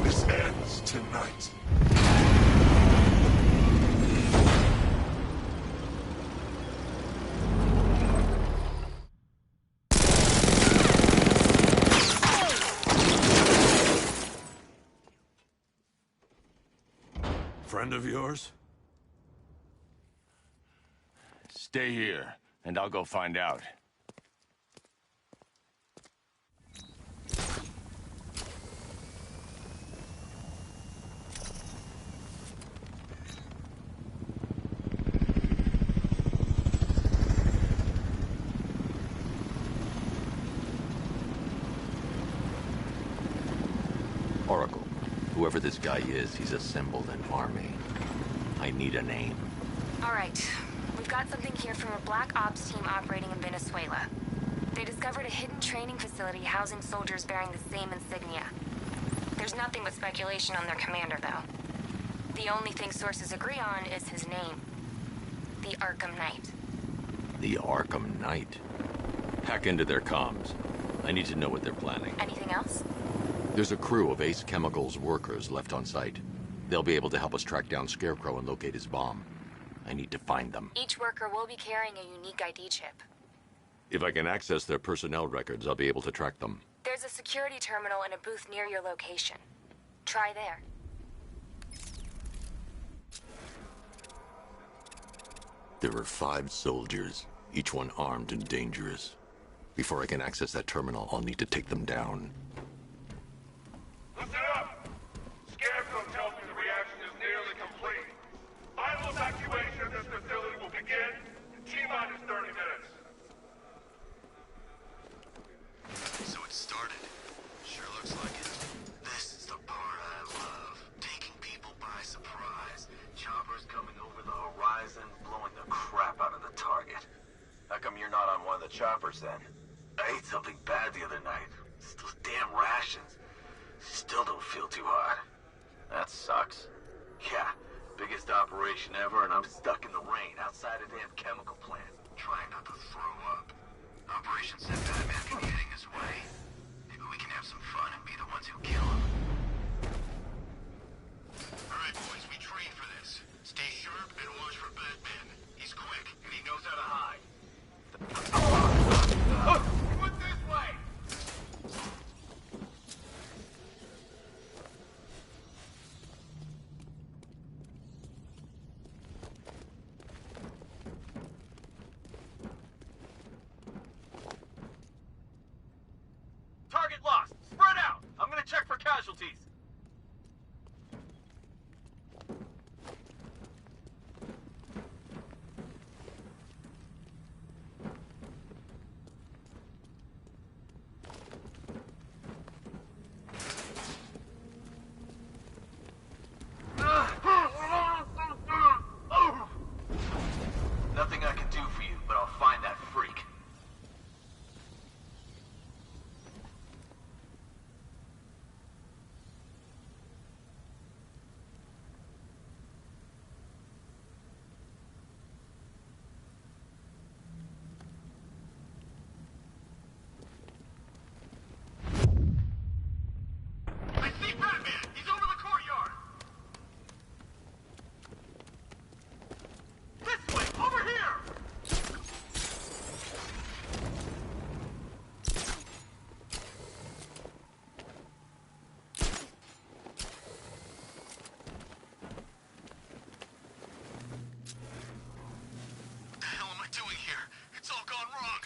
This ends tonight. friend of yours? Stay here, and I'll go find out. Oracle, whoever this guy is, he's assembled an army. I need a name. All right. We've got something here from a Black Ops team operating in Venezuela. They discovered a hidden training facility housing soldiers bearing the same insignia. There's nothing but speculation on their commander, though. The only thing sources agree on is his name. The Arkham Knight. The Arkham Knight? Hack into their comms. I need to know what they're planning. Anything else? There's a crew of Ace Chemicals workers left on site. They'll be able to help us track down Scarecrow and locate his bomb. I need to find them. Each worker will be carrying a unique ID chip. If I can access their personnel records, I'll be able to track them. There's a security terminal in a booth near your location. Try there. There are 5 soldiers, each one armed and dangerous. Before I can access that terminal, I'll need to take them down. Listen up! Scarecrow tells me the reaction is nearly complete. Final evacuation of this facility will begin in T-minus 30 minutes. So it started. Sure looks like it. This is the part I love. Taking people by surprise. Choppers coming over the horizon, blowing the crap out of the target. How come you're not on one of the choppers then? I ate something bad the other night. It's those damn rations. Still don't feel too hot. That sucks. Yeah, biggest operation ever, and I'm stuck in the rain outside a damn chemical plant, trying not to throw up. Operation said Batman could be heading this way. Maybe we can have some fun and be the ones who kill him. Alright, boys, we trained for this. Stay sharp and watch for Batman. He's quick, and he knows how to hide. Put this way! Target lost! Spread out! I'm gonna check for casualties. Nothing I can do for you, but I'll find that freak. I see Batman! He's over the courtyard! This way! Over here! What the hell am I doing here? It's all gone wrong!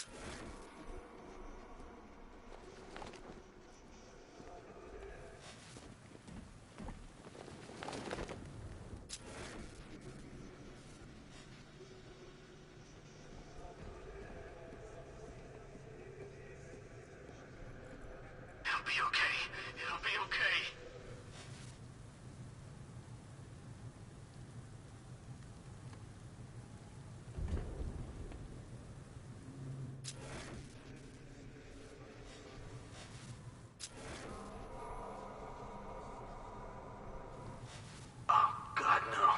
It'll be okay. It'll be okay. Oh, God, no.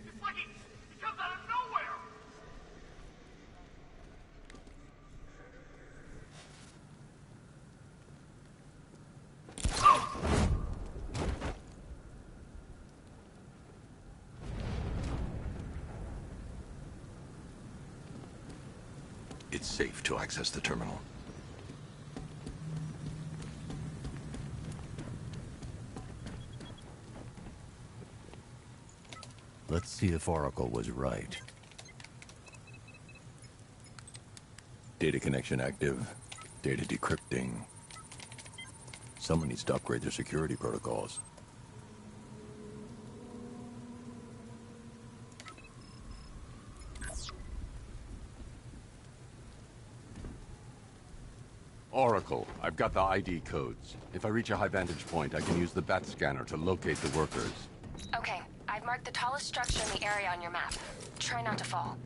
It's like he comes out of nowhere! It's safe to access the terminal. Let's see if Oracle was right. Data connection active. Data decrypting. Someone needs to upgrade their security protocols. Oracle, I've got the ID codes. If I reach a high vantage point, I can use the bat scanner to locate the workers. Okay, I've marked the tallest structure in the area on your map. Try not to fall.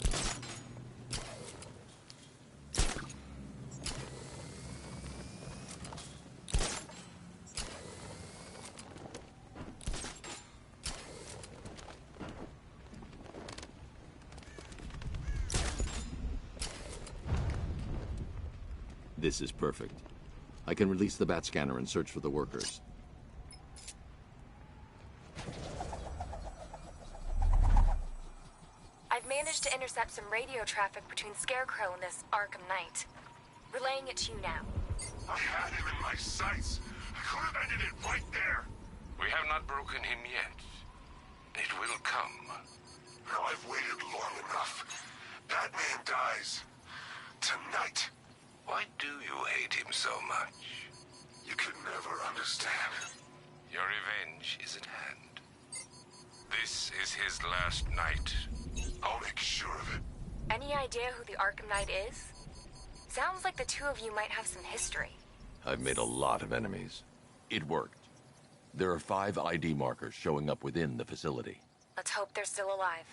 This is perfect. I can release the bat scanner and search for the workers. I've managed to intercept some radio traffic between Scarecrow and this Arkham Knight. Relaying it to you now. I had him in my sights. I could have ended it right there. We have not broken him yet. It will come. Now I've waited long enough. Batman dies. Tonight. Why do you hate him so much? You can never understand. Your revenge is at hand. This is his last night. I'll make sure of it. Any idea who the Arkham Knight is? Sounds like the two of you might have some history. I've made a lot of enemies. It worked. There are 5 ID markers showing up within the facility. Let's hope they're still alive.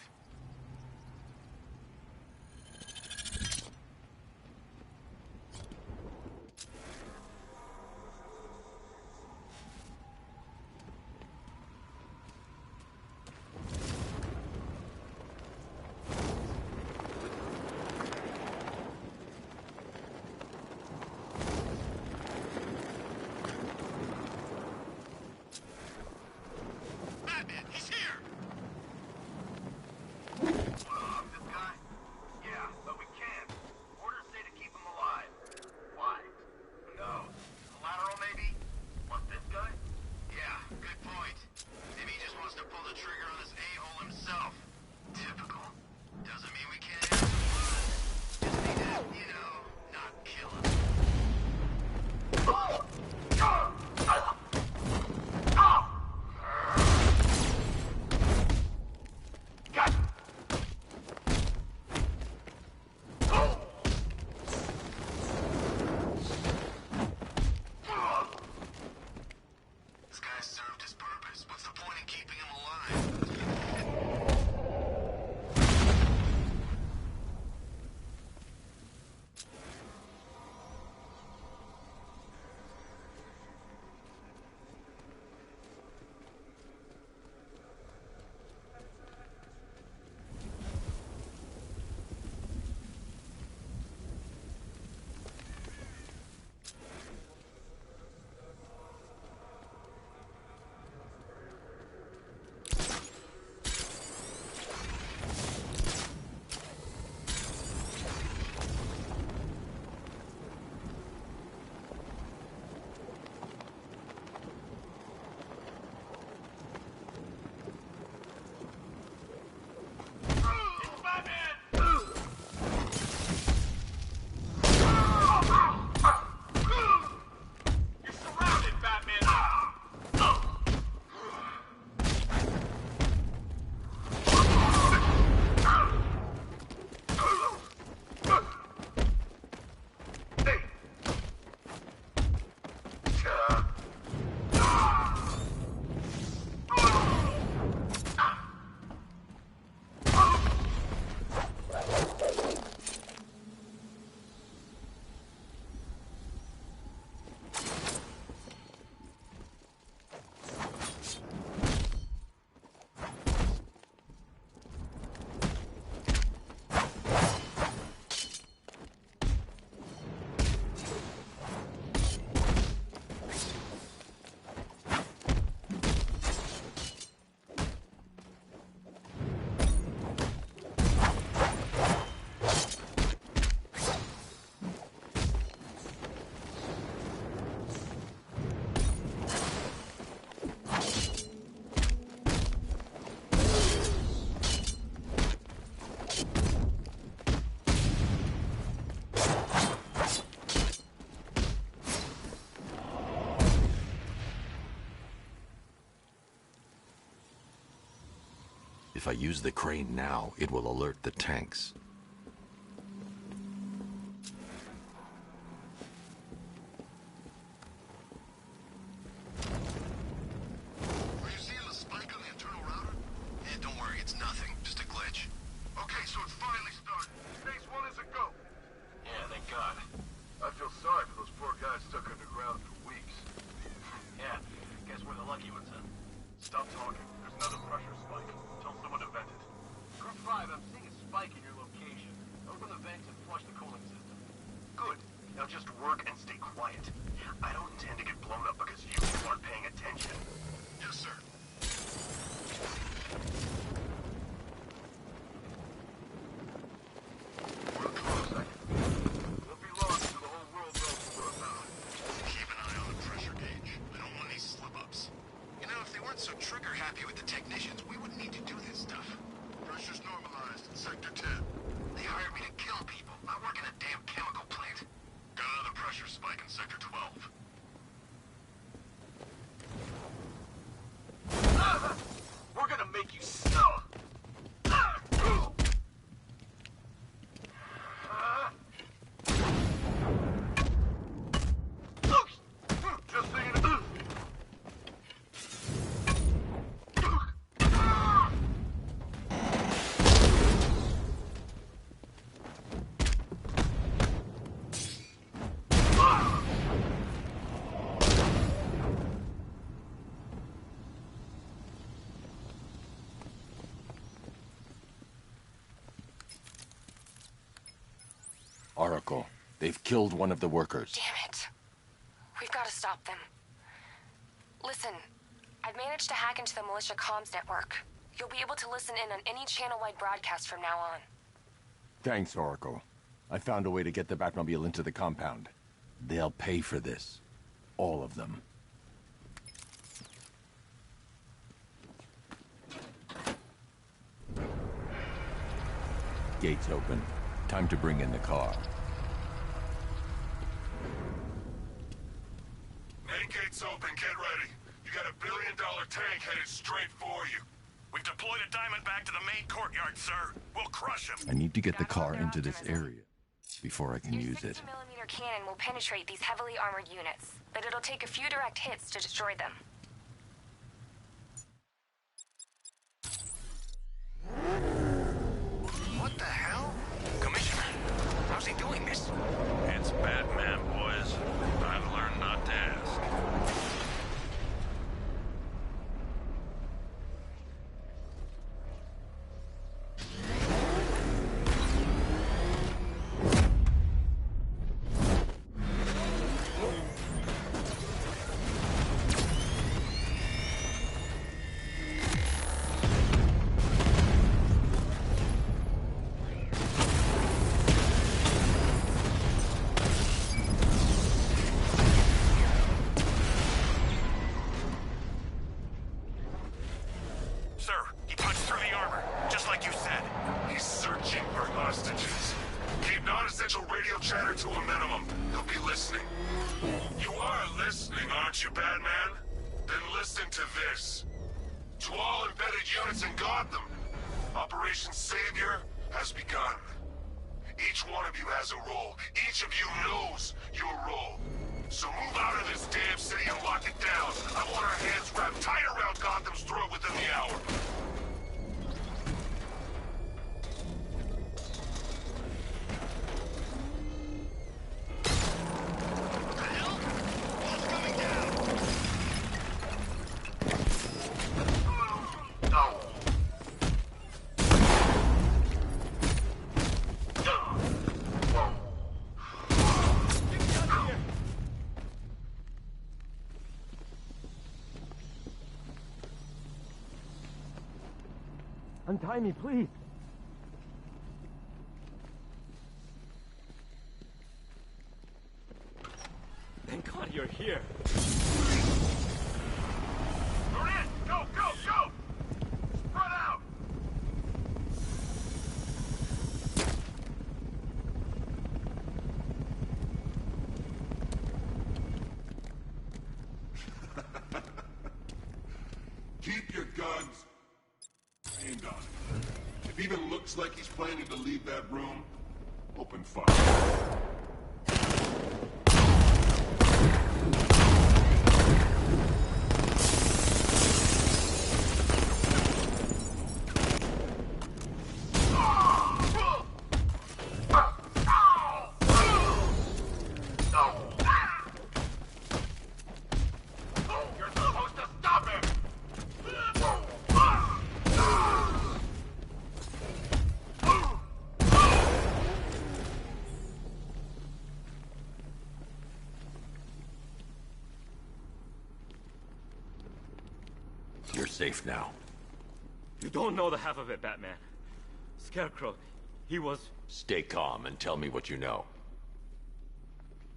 If I use the crane now, it will alert the tanks. Are you seeing the spike on the internal router? Yeah, don't worry, it's nothing. Just a glitch. Okay, so it's finally started. Phase 1 is a go. Yeah, thank God. I feel sorry for those poor guys stuck underground for weeks. Yeah, guess we're the lucky ones, huh? Stop talking. There's another pressure spike. Tell someone to vent it. Group 5, I'm seeing a spike in your location. Open the vents and flush the cooling system. Good. Now just work and stay quiet. I don't intend to get blown up because you aren't paying attention. Yes, sir. We're close, won't be long until the whole world knows what we're about. Keep an eye on the pressure gauge. I don't want any slip-ups. You know, if they weren't so trigger-happy with the technicians, we wouldn't need to do this stuff. Pressure's normalized in Sector 10. They hired me to kill people. I work in a damn chemical plant. Got another pressure spike in Sector 12. We're gonna make you snow. Just thinking. Oracle, they've killed one of the workers. Damn it. We've got to stop them. Listen, I've managed to hack into the militia comms network. You'll be able to listen in on any channel-wide broadcast from now on. Thanks, Oracle. I found a way to get the Batmobile into the compound. They'll pay for this. All of them. Gates open. Time to bring in the car. Main gate's open, get ready. You got $1 billion tank headed straight for you. We've deployed a Diamondback to the main courtyard, sir. We'll crush him. I need to get the car into this area before I can use it. 60mm cannon will penetrate these heavily armored units, but it'll take a few direct hits to destroy them. What the hell? Commissioner, how's he doing this? It's Batman, boys. I've learned not to ask. to a minimum. He'll be listening. You are listening, aren't you, Batman? Then listen to this. To all embedded units in Gotham, Operation Savior has begun. Each one of you has a role. Each of you knows your role. So move out of this damn city and lock it down. I want our hands wrapped tight around Gotham's throat within the hour. Untie me, please. Thank God you're here. We're in! Go, go, go! Spread out! Keep your guns aimed on it. looks like he's planning to leave that room, open fire. You're safe now. You don't know the half of it, Batman. Scarecrow, he was... Stay calm and tell me what you know.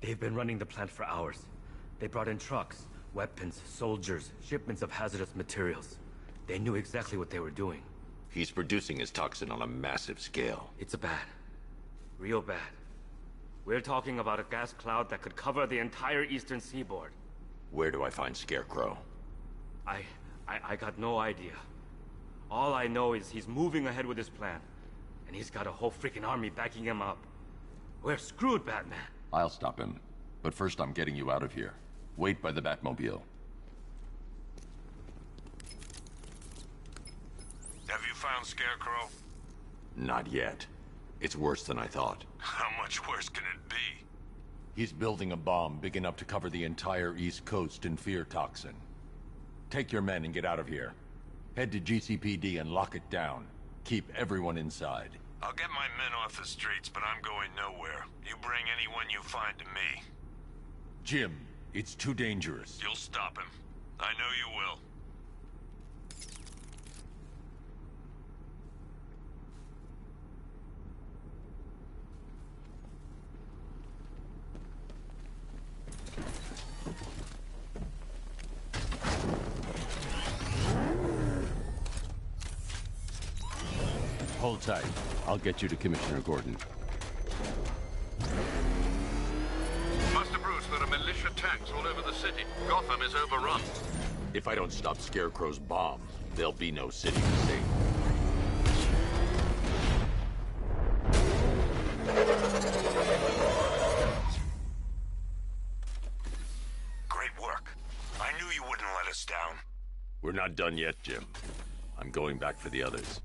They've been running the plant for hours. They brought in trucks, weapons, soldiers, shipments of hazardous materials. They knew exactly what they were doing. He's producing his toxin on a massive scale. It's bad. Real bad. We're talking about a gas cloud that could cover the entire eastern seaboard. Where do I find Scarecrow? I got no idea. All I know is he's moving ahead with his plan. And he's got a whole freaking army backing him up. We're screwed, Batman. I'll stop him. But first I'm getting you out of here. Wait by the Batmobile. Have you found Scarecrow? Not yet. It's worse than I thought. How much worse can it be? He's building a bomb big enough to cover the entire East Coast in fear toxin. Take your men and get out of here. Head to GCPD and lock it down. Keep everyone inside. I'll get my men off the streets, but I'm going nowhere. You bring anyone you find to me. Jim, it's too dangerous. You'll stop him. I know you will. Hold tight. I'll get you to Commissioner Gordon. Master Bruce, there are militia tanks all over the city. Gotham is overrun. If I don't stop Scarecrow's bomb, there'll be no city to save. Great work. I knew you wouldn't let us down. We're not done yet, Jim. I'm going back for the others.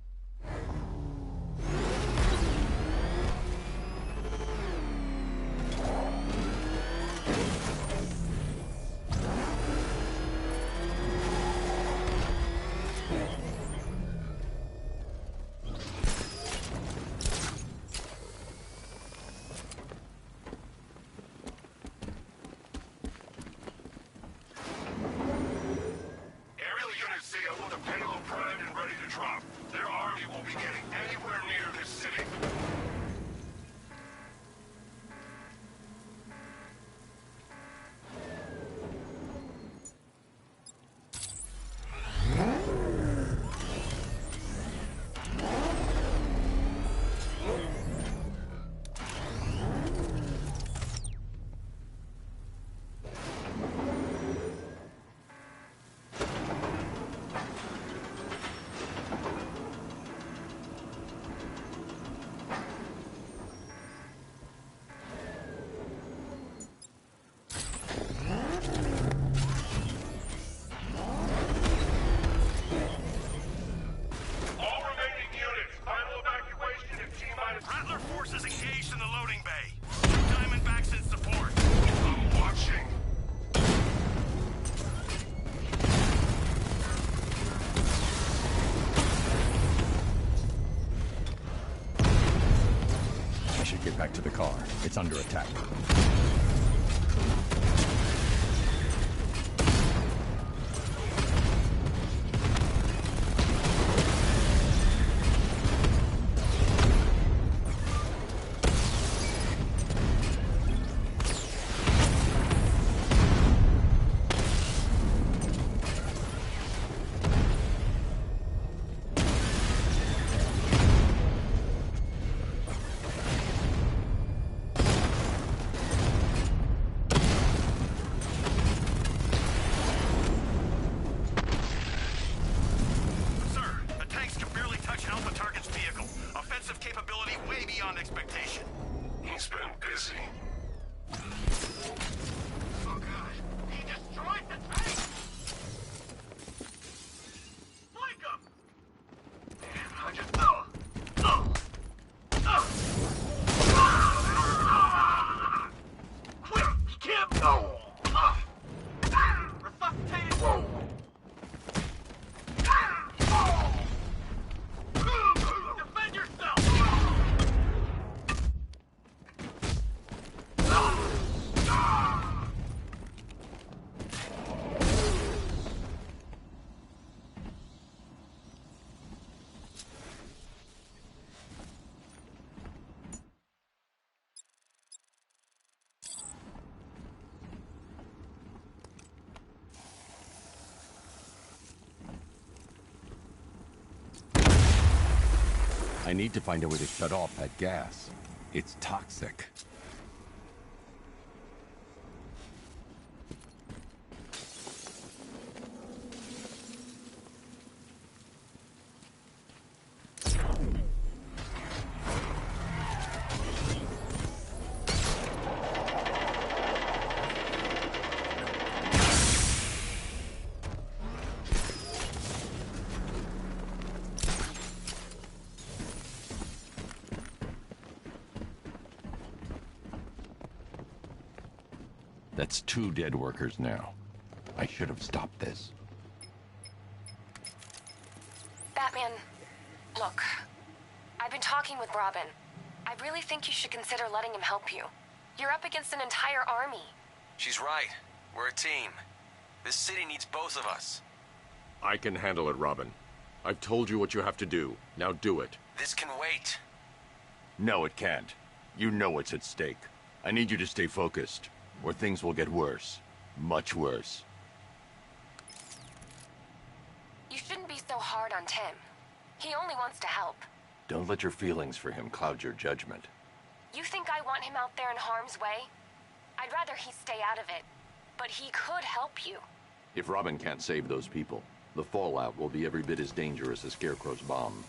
Back to the car. It's under attack. Defend yourself! I need to find a way to shut off that gas. It's toxic. That's 2 dead workers now. I should have stopped this. Batman, look. I've been talking with Robin. I really think you should consider letting him help you. You're up against an entire army. She's right. We're a team. This city needs both of us. I can handle it, Robin. I've told you what you have to do. Now do it. This can wait. No, it can't. You know what's at stake. I need you to stay focused, or things will get worse. Much worse. You shouldn't be so hard on Tim. He only wants to help. Don't let your feelings for him cloud your judgment. You think I want him out there in harm's way? I'd rather he stay out of it. But he could help you. If Robin can't save those people, the fallout will be every bit as dangerous as Scarecrow's bomb.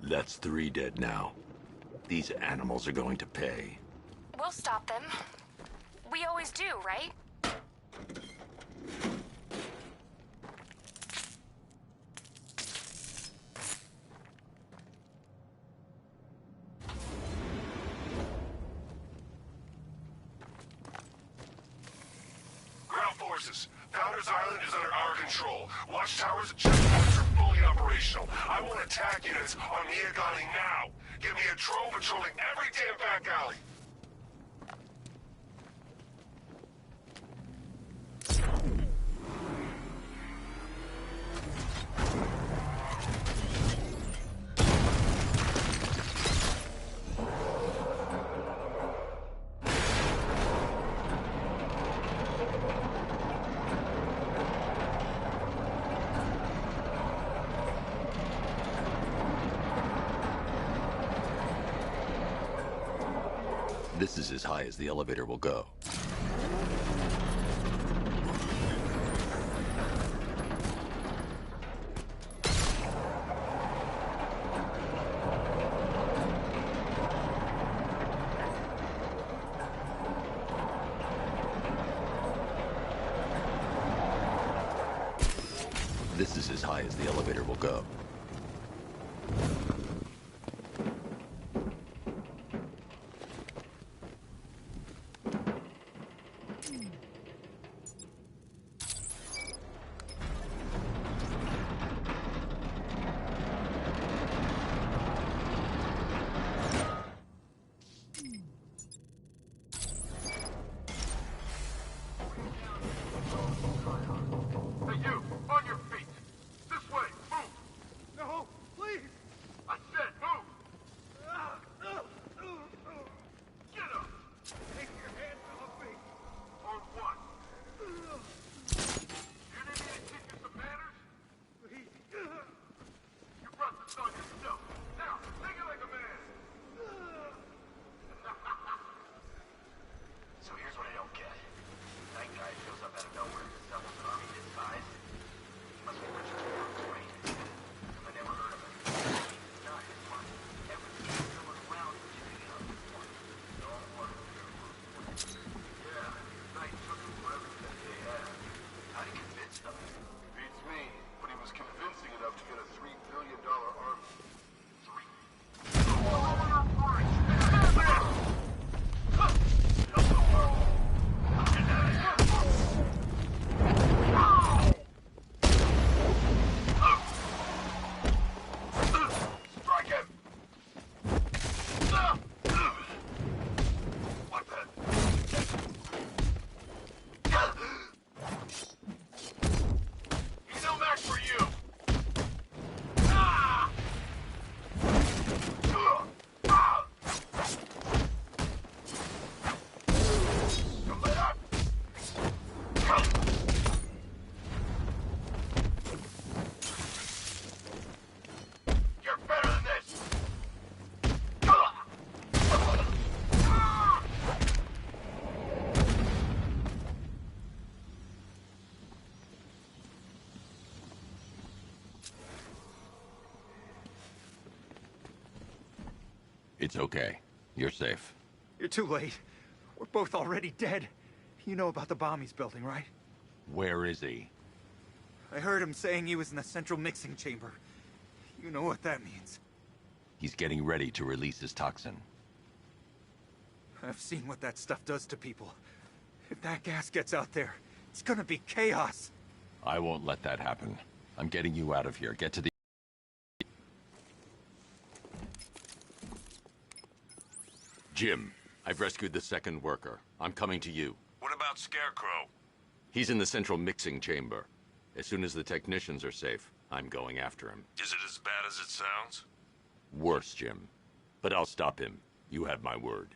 That's 3 dead now. These animals are going to pay. We'll stop them. We always do, right? Ground forces, Founders Island is under our control. Watchtowers and checkpoints are fully operational. I want attack units on Miagani now. Give me a drone patrolling every damn back alley. This is as high as the elevator will go. This is as high as the elevator will go. It's okay. You're safe. You're too late. We're both already dead. You know about the bomb he's building, right? Where is he? I heard him saying he was in the central mixing chamber. You know what that means. He's getting ready to release his toxin. I've seen what that stuff does to people. If that gas gets out there, it's gonna be chaos. I won't let that happen. I'm getting you out of here. Get to the... Jim, I've rescued the second worker. I'm coming to you. What about Scarecrow? He's in the central mixing chamber. As soon as the technicians are safe, I'm going after him. Is it as bad as it sounds? Worse, Jim. But I'll stop him. You have my word.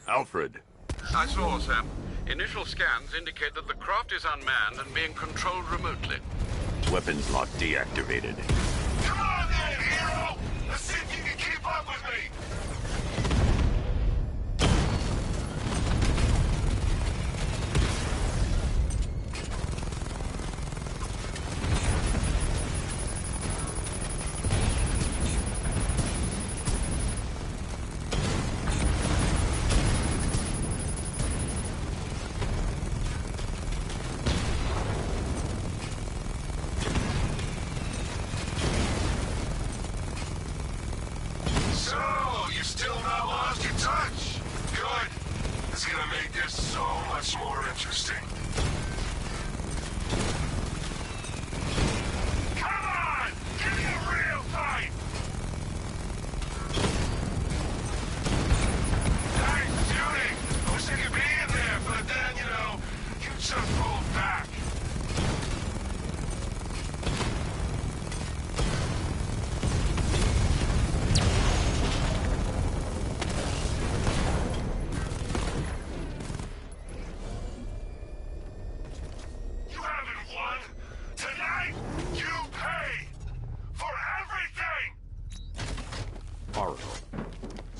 Alfred. I saw, Sam. Initial scans indicate that the craft is unmanned and being controlled remotely. Weapons lock deactivated. Come on then, hero! Let's see if you can keep up with me!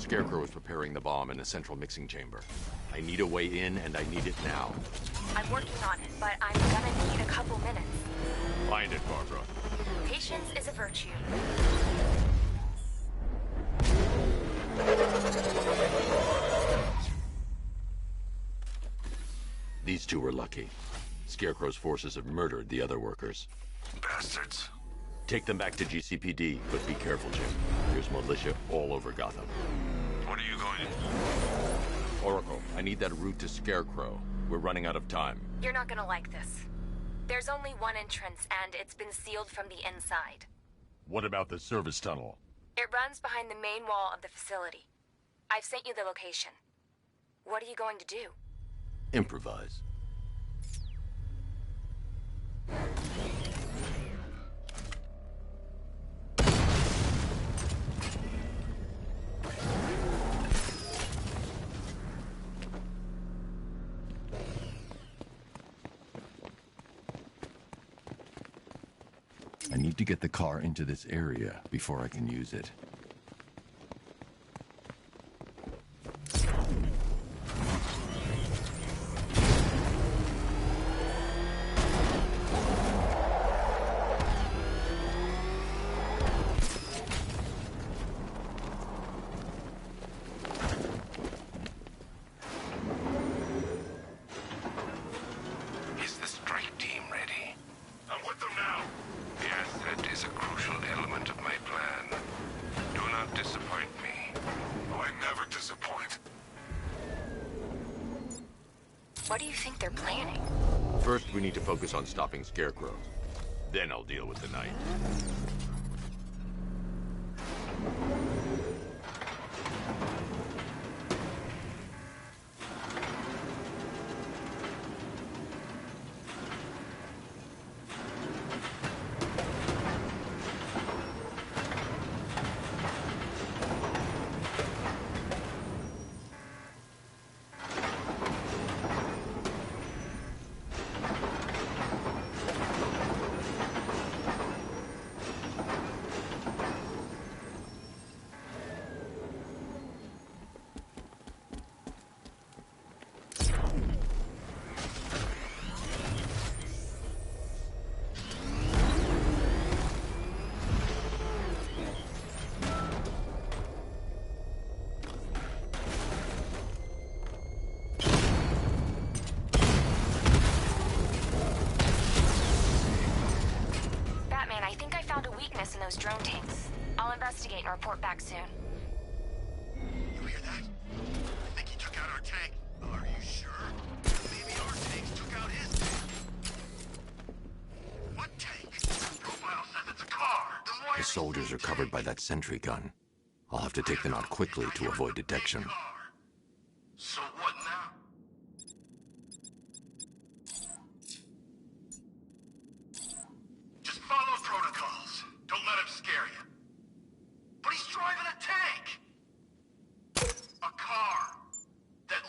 Scarecrow is preparing the bomb in the central mixing chamber. I need a way in, and I need it now. I'm working on it, but I'm gonna need a couple minutes. Find it, Barbara. Patience is a virtue. These two were lucky. Scarecrow's forces have murdered the other workers. Bastards. Take them back to GCPD, but be careful, Jim. There's militia all over Gotham. What are you going to... Oracle, I need that route to Scarecrow. We're running out of time. You're not gonna like this. There's only one entrance, and it's been sealed from the inside. What about the service tunnel? It runs behind the main wall of the facility. I've sent you the location. What are you going to do? Improvise. I need to get the car into this area before I can use it. What do you think they're planning? First, we need to focus on stopping Scarecrow. Then I'll deal with the night. In those drone tanks. I'll investigate and report back soon. You hear that? I think he took out our tank. Are you sure? Maybe our tanks took out his tank. What tank? Profile says it's a car. Then why The soldiers are covered by that sentry gun. I'll have to take them out quickly to avoid detection. So what now? Just follow protocols. Don't let him scare you. But he's driving a tank! A car that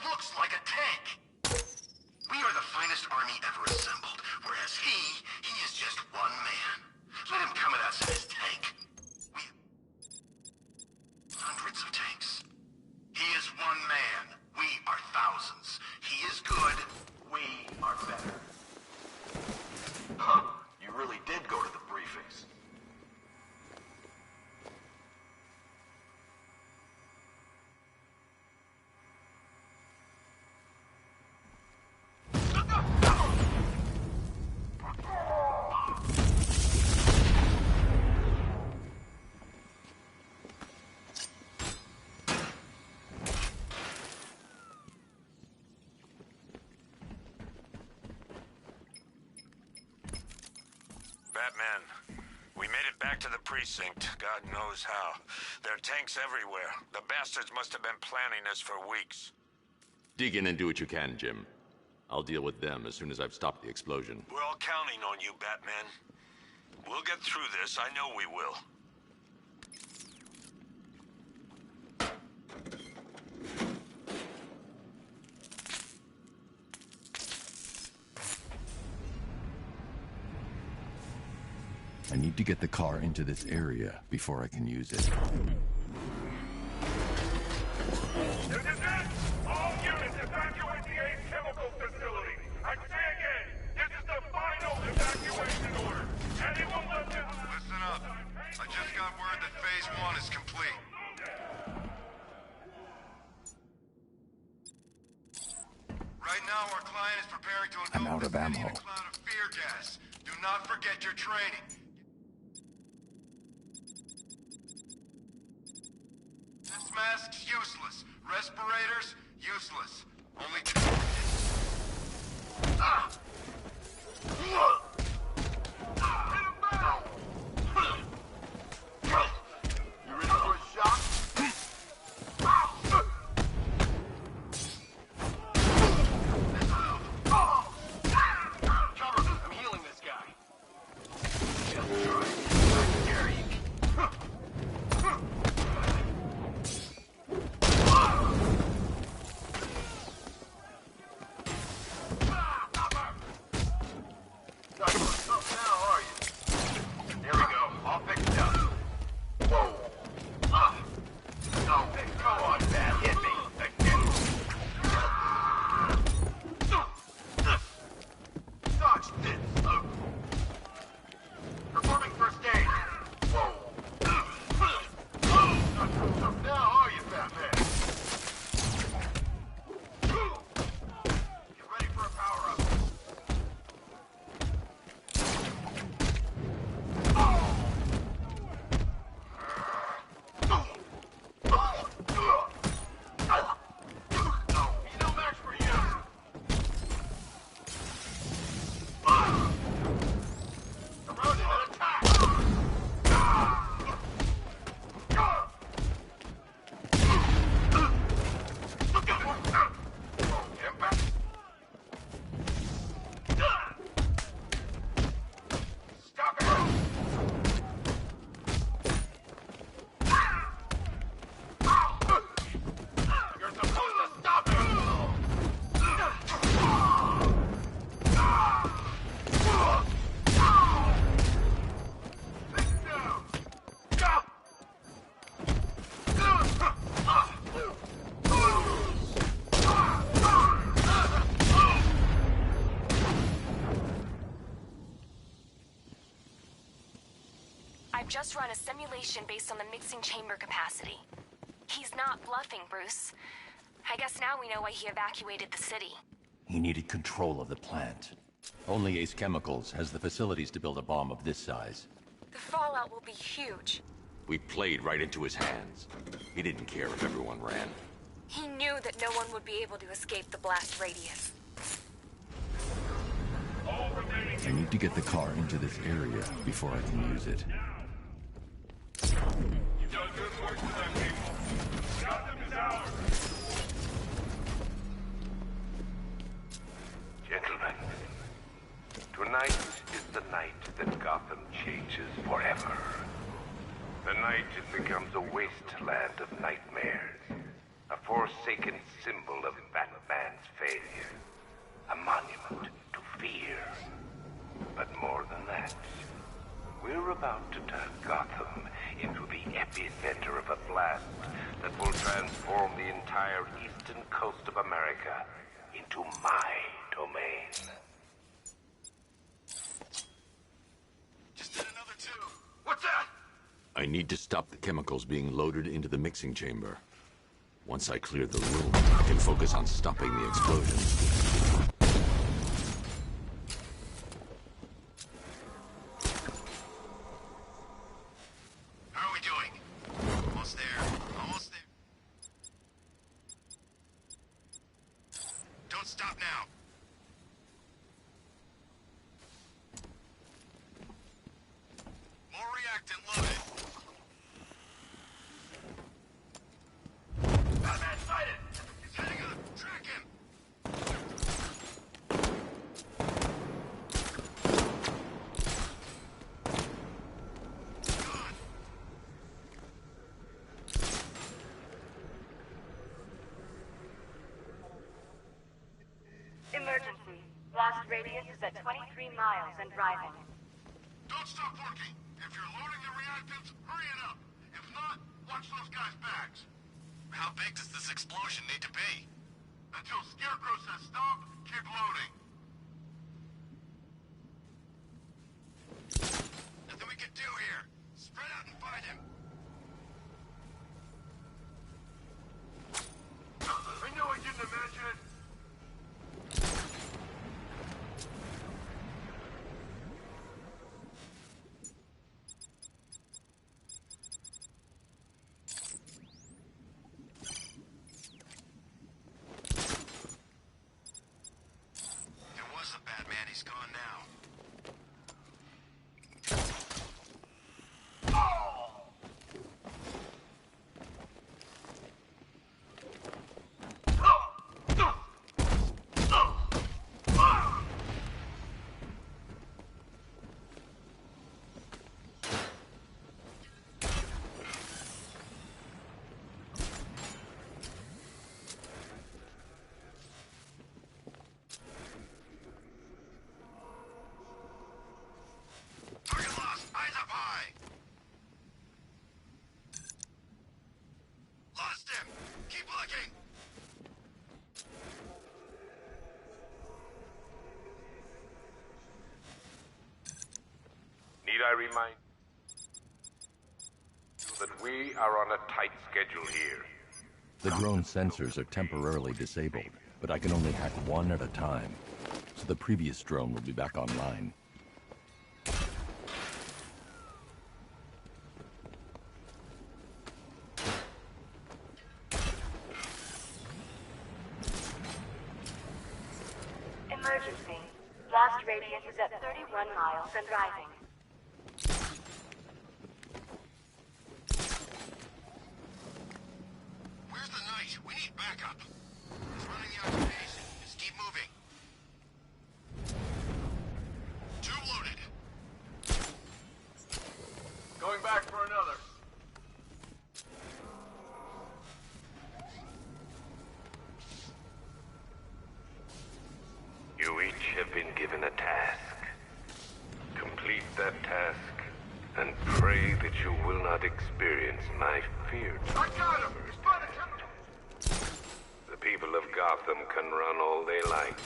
men. We made it back to the precinct, God knows how. There are tanks everywhere. The bastards must have been planning this for weeks. Dig in and do what you can, Jim. I'll deal with them as soon as I've stopped the explosion. We're all counting on you, Batman. We'll get through this, I know we will. I need to get the car into this area before I can use it. All units evacuate the Ace Chemical Facility. I say again, this is the final evacuation order. Anyone Listen up. I just got word that Phase 1 is complete. Right now, our client is preparing to I'm out of ammo. a cloud of fear gas. Do not forget your training. Gas masks, useless. Respirators, useless. Only... Ah! You ready for a shot? Cover me. I'm healing this guy. Just right. I dare you. I've just run a simulation based on the mixing chamber capacity. He's not bluffing, Bruce. I guess now we know why he evacuated the city. He needed control of the plant. Only Ace Chemicals has the facilities to build a bomb of this size. The fallout will be huge. We played right into his hands. He didn't care if everyone ran. He knew that no one would be able to escape the blast radius. I need to get the car into this area before I can use it. You've done good work with them people. Gotham is ours. Gentlemen, tonight is the night that Gotham changes forever. The night it becomes a wasteland of nightmares, a forsaken symbol of Batman's failure, a monument to fear. But more than that, we're about to turn Gotham into the epicenter of a blast that will transform the entire eastern coast of America into my domain. Just did another two. What's that? I need to stop the chemicals being loaded into the mixing chamber. Once I clear the room, I can focus on stopping the explosion. How are we doing? Almost there. Almost there. Don't stop now. radius is at 23 miles and rising. Don't stop working. If you're loading the reactants, hurry it up. If not, watch those guys' backs. How big does this explosion need to be? Until Scarecrow says stop, keep loading. Nothing we can do here. Spread out and find him. I know I didn't imagine it. There was a bad man. He's gone now. Target lost. Eyes up high. Lost him. Keep looking. Need I remind you that we are on a tight schedule here? The drone sensors are temporarily disabled, but I can only hack one at a time. So the previous drone will be back online. Emergency. Blast radius is at 31 miles and rising. Where's the knight? We need backup. He's running the occupation. Just keep moving. Tube loaded. Going back for another. You each have been given a task. Complete that task, and pray that you will not experience my fear. I got him! He's by the chemical! The people of Gotham can run all they like,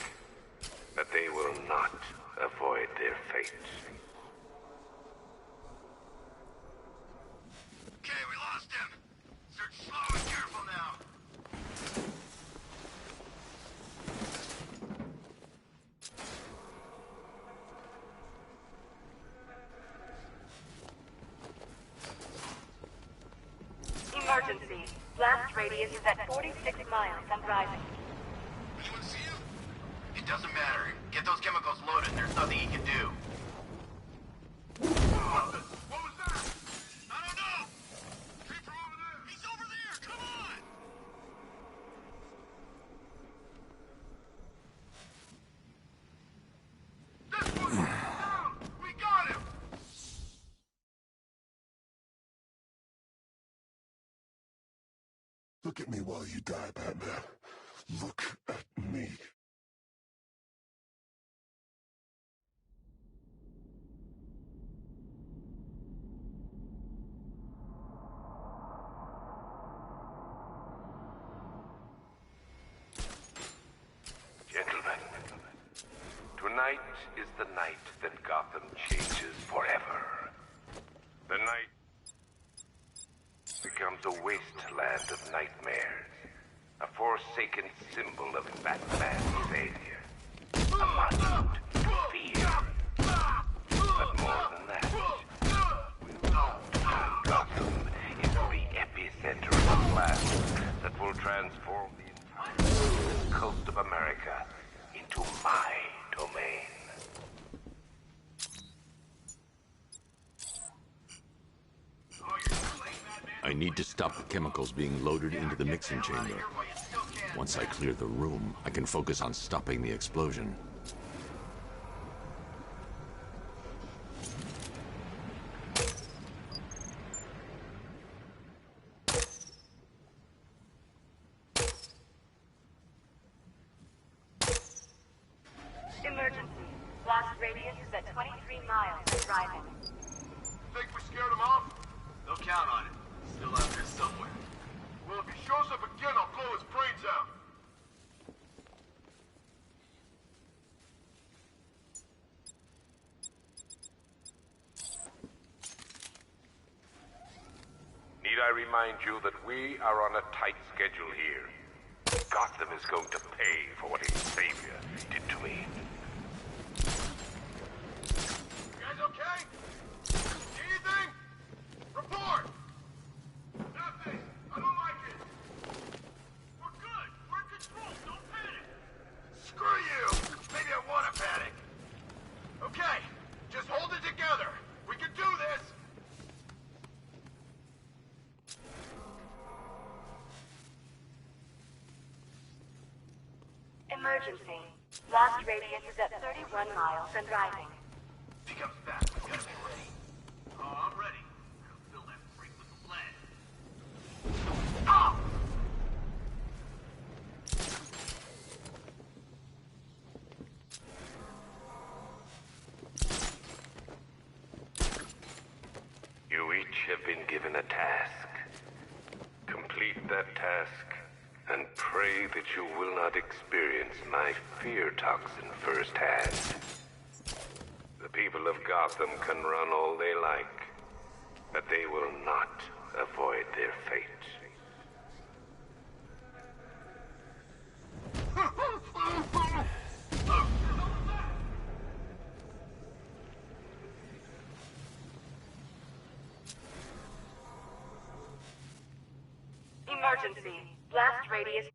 but they will not avoid their fate. Okay, we lost him. Search slow and careful now. Emergency. Blast radius is at 46 miles and rising. Anyone see him? It doesn't matter. Get those chemicals loaded. There's nothing he can do. What was that? I don't know. Came from over there. He's over there. Come on. This one's down! We got him! Look at me while you die, Batman. Look at me. Gentlemen, tonight is the night that Gotham changes forever. The night becomes a wasteland of nightmares, a forsaken symbol of Batman's failure, a monument to fear. But more than that, Gotham is the epicenter of a blast that will transform the entire coast of America into my domain. I need to stop the chemicals being loaded into the mixing chamber. Once I clear the room, I can focus on stopping the explosion. Emergency. radius is at 23 miles and rising. Think we scared him off? Don't count on it. He's still out there somewhere. Well, if he shows up again, I'll blow his brains out. Need I remind you that we are on a tight schedule here? Gotham is going to pay for what his savior did to me. You guys okay? Anything? Report! Nothing! I don't like it! We're good! We're in control! Don't panic! Screw you! Maybe I want to panic! Okay, just hold it together! We can do this! Emergency. Blast radius is at 31 miles and rising. If he comes back, we gotta be ready. Oh, I'm ready. Fill that freak with the lead. Oh! You each have been given a task. Complete that task, and pray that you will not experience my fear toxin firsthand. The people of Gotham can run all they like, but they will not avoid their fate. Emergency. Blast radius.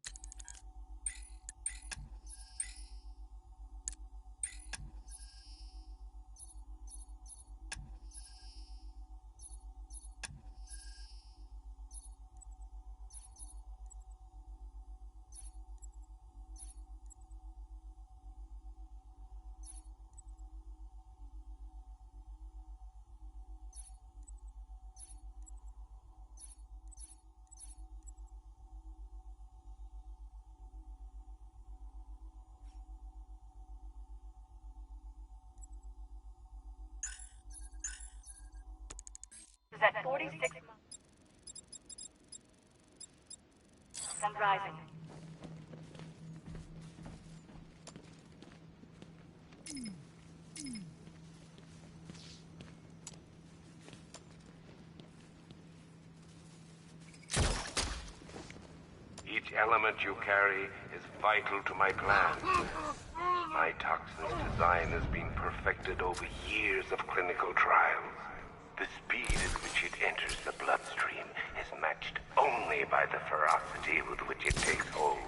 Is at 46 miles and rising. Each element you carry is vital to my plan. My toxin's design has been perfected over years of clinical trials. The speed at which it enters the bloodstream is matched only by the ferocity with which it takes hold.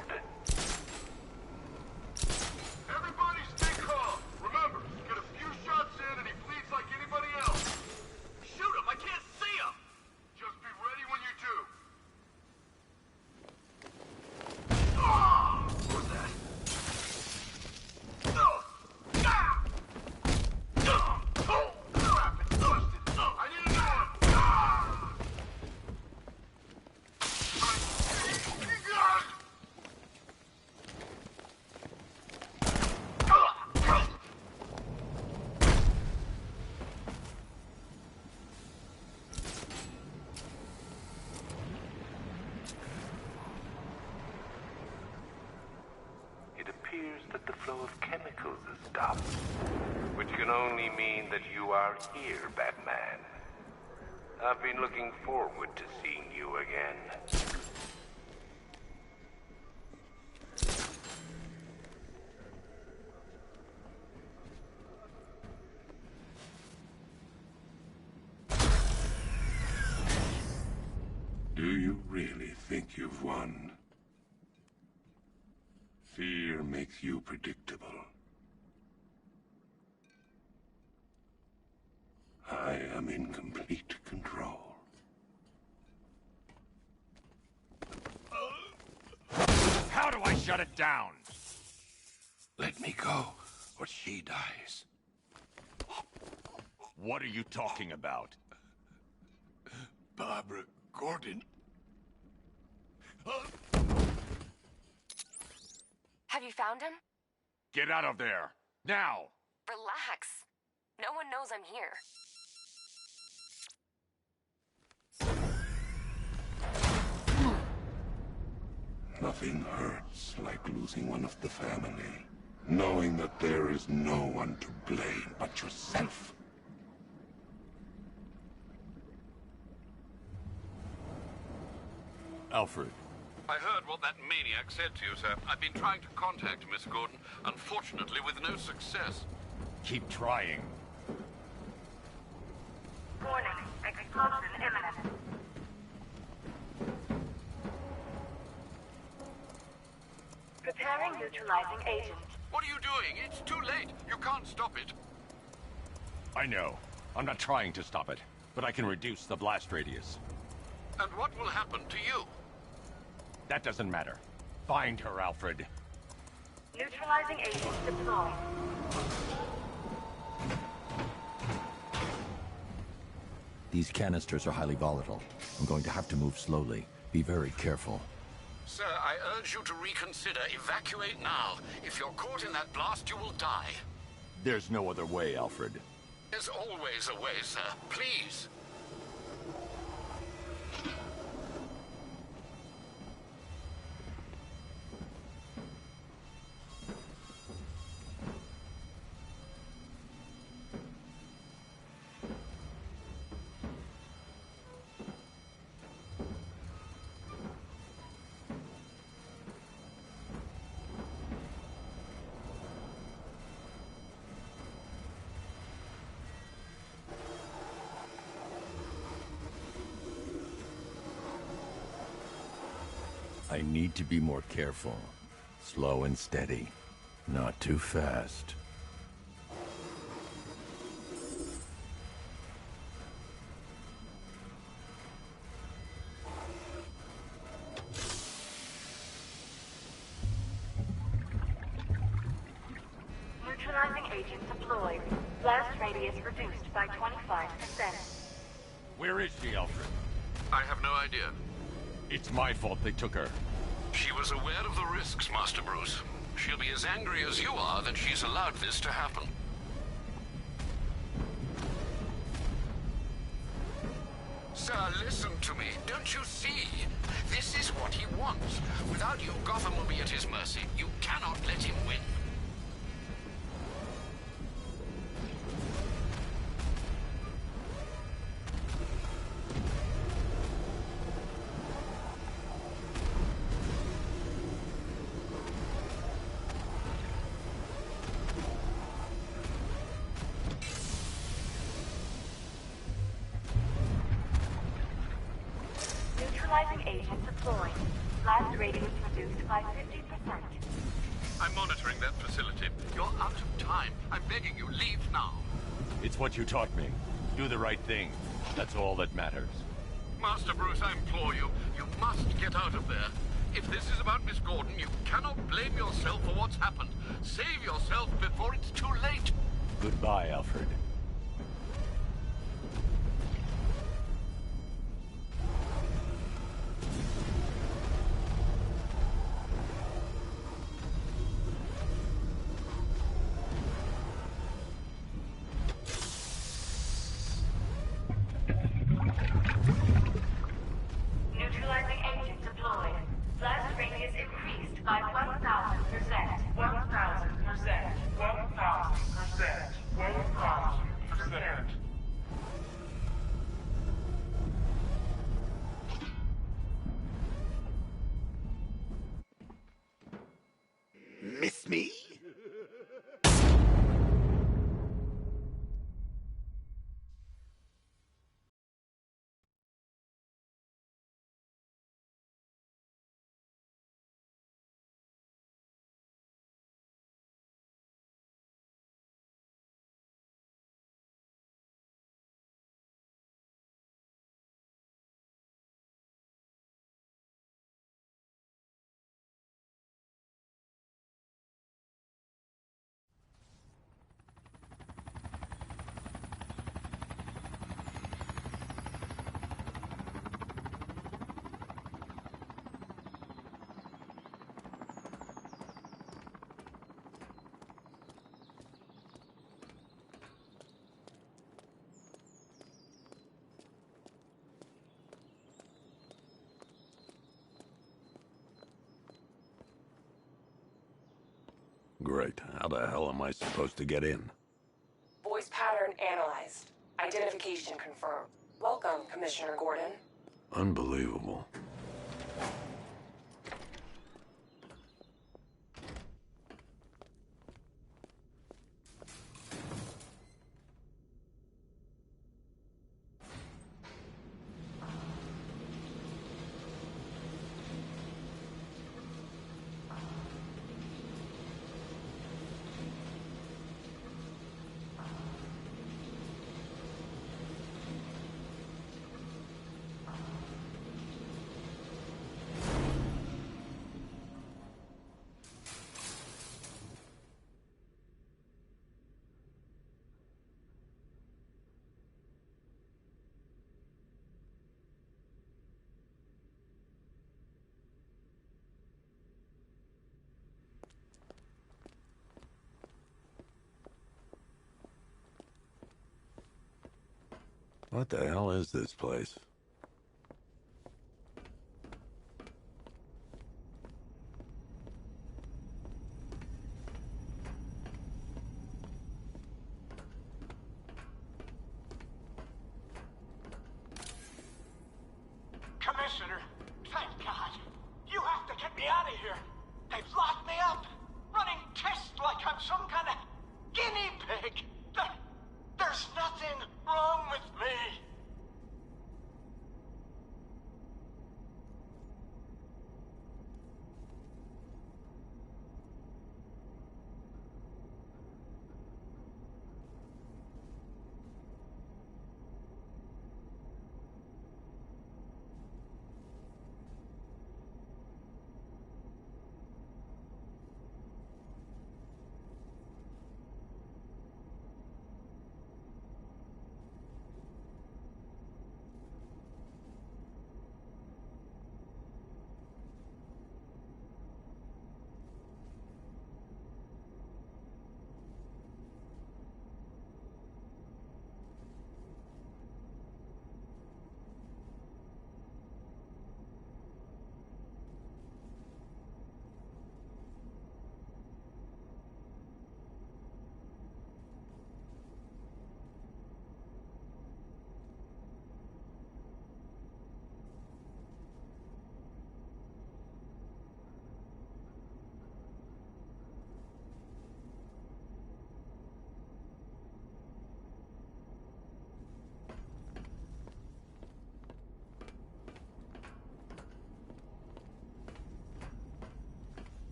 Everybody stay calm! Remember, get a few shots in and he bleeds like anybody else! Shoot him! I can't see him! Just be ready when you do! What was that? It appears that the flow of chemicals has stopped, which can only mean that you are here, Batman. I've been looking forward to seeing you again. Do you really think you've won? Fear makes you predictable. I am in complete control. How do I shut it down? Let me go, or she dies. What are you talking about? Barbara Gordon. Have you found him? Get out of there! Now! Relax. No one knows I'm here. Nothing hurts like losing one of the family. Knowing that there is no one to blame but yourself. Alfred. I heard what that maniac said to you, sir. I've been trying to contact Miss Gordon, unfortunately with no success. Keep trying. Warning, explosion imminent. Preparing neutralizing agent. What are you doing? It's too late. You can't stop it. I know. I'm not trying to stop it, but I can reduce the blast radius. And what will happen to you? That doesn't matter. Find her, Alfred. Neutralizing agent deployed. These canisters are highly volatile. I'm going to have to move slowly. Be very careful. Sir, I urge you to reconsider. Evacuate now. If you're caught in that blast, you will die. There's no other way, Alfred. There's always a way, sir. Please. I need to be more careful. Slow and steady. Not too fast. Neutralizing agent deployed. Blast radius reduced by 25%. Where is she, Alfred? I have no idea. It's my fault they took her. She was aware of the risks, Master Bruce. She'll be as angry as you are that she's allowed this to happen. Sir, listen to me. Don't you see? This is what he wants. Without you, Gotham will be at his mercy. You cannot let him win. Neutralizing agent deployed. Blast radius reduced by 50%. I'm monitoring that facility. You're out of time. I'm begging you, leave now. It's what you taught me. Do the right thing. That's all that matters. Master Bruce, I implore you, you must get out of there. If this is about Miss Gordon, you cannot blame yourself for what's happened. Save yourself before it's too late. Goodbye, Alfred. Neutralizing agent deployed. Blast radius increased by 1,000%. 1,000%. 1,000%. 1,000%. Miss me? Great. How the hell am I supposed to get in? Voice pattern analyzed. Identification confirmed. Welcome, Commissioner Gordon. Unbelievable. What the hell is this place? Commissioner, thank God. You have to get me out of here. They've locked me up, running tests like I'm some kind of guinea pig. There's nothing wrong with me.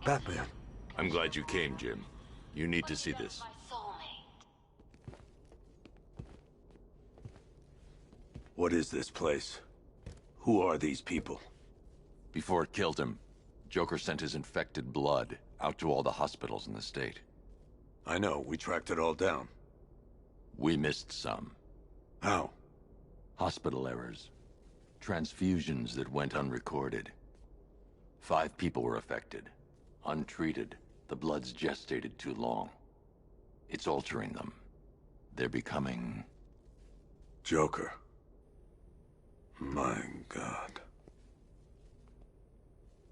Batman. I'm glad you came, Jim. You need to see this. What is this place? Who are these people? Before it killed him, Joker sent his infected blood out to all the hospitals in the state. I know, we tracked it all down. We missed some. How? Hospital errors. Transfusions that went unrecorded. 5 people were affected. Untreated, the blood's gestated too long. It's altering them. They're becoming... Joker. My God.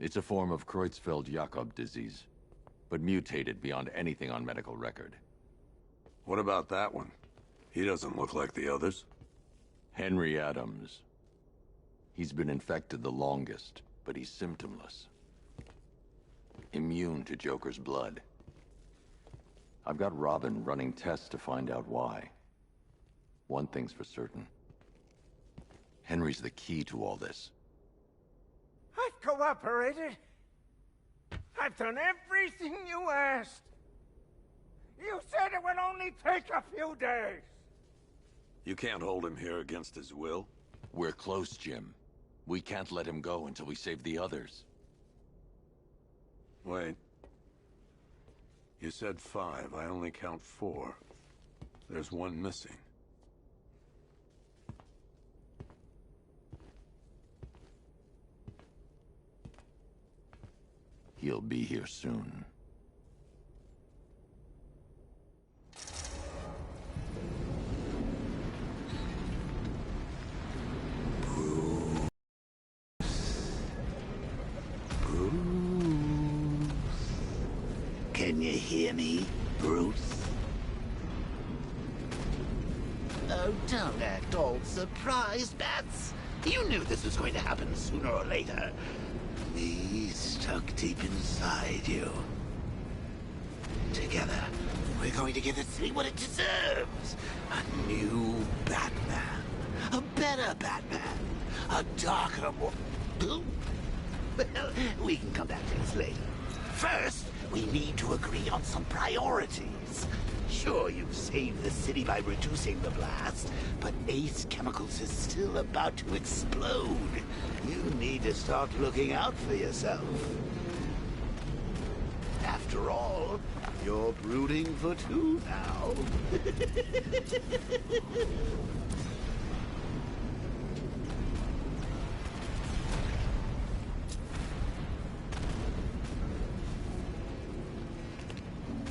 It's a form of Creutzfeldt-Jakob disease, but mutated beyond anything on medical record. What about that one? He doesn't look like the others. Henry Adams. He's been infected the longest, but he's symptomless. Immune to Joker's blood. I've got Robin running tests to find out why. One thing's for certain. Henry's the key to all this. I've cooperated. I've done everything you asked. You said it would only take a few days. You can't hold him here against his will? We're close, Jim. We can't let him go until we save the others. Wait. You said 5. I only count 4. There's one missing. He'll be here soon. Bruce Can you hear me, Bruce? Oh, don't act all surprised, Bats. You knew this was going to happen sooner or later. Me stuck deep inside you. Together, we're going to give the city what it deserves. A new Batman. A better Batman. A darker one. Well, we can come back to this later. First, we need to agree on some priorities. Sure, you've saved the city by reducing the blast, but Ace Chemicals is still about to explode. You need to start looking out for yourself. After all, you're brooding for two now.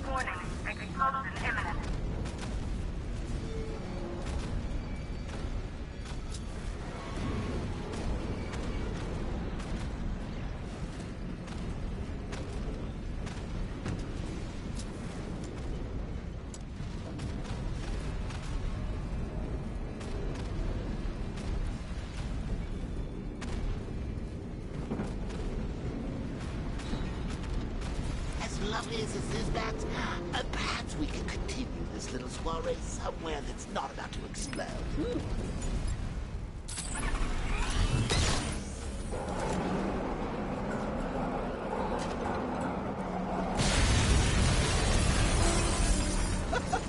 Warning, explosion imminent. Lovely as this is, Bats, perhaps we can continue this little soiree somewhere that's not about to explode.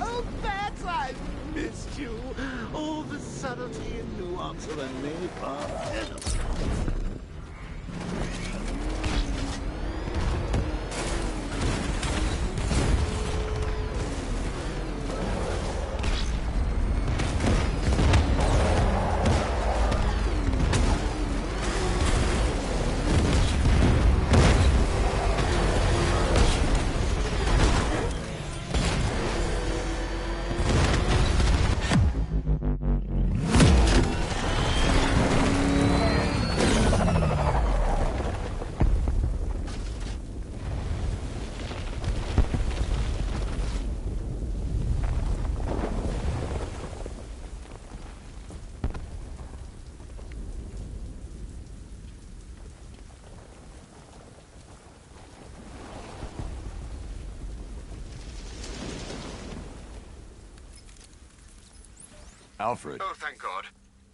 Oh, Bats, I missed you. All the subtlety and nuance of a napalm. Alfred. Oh, thank God.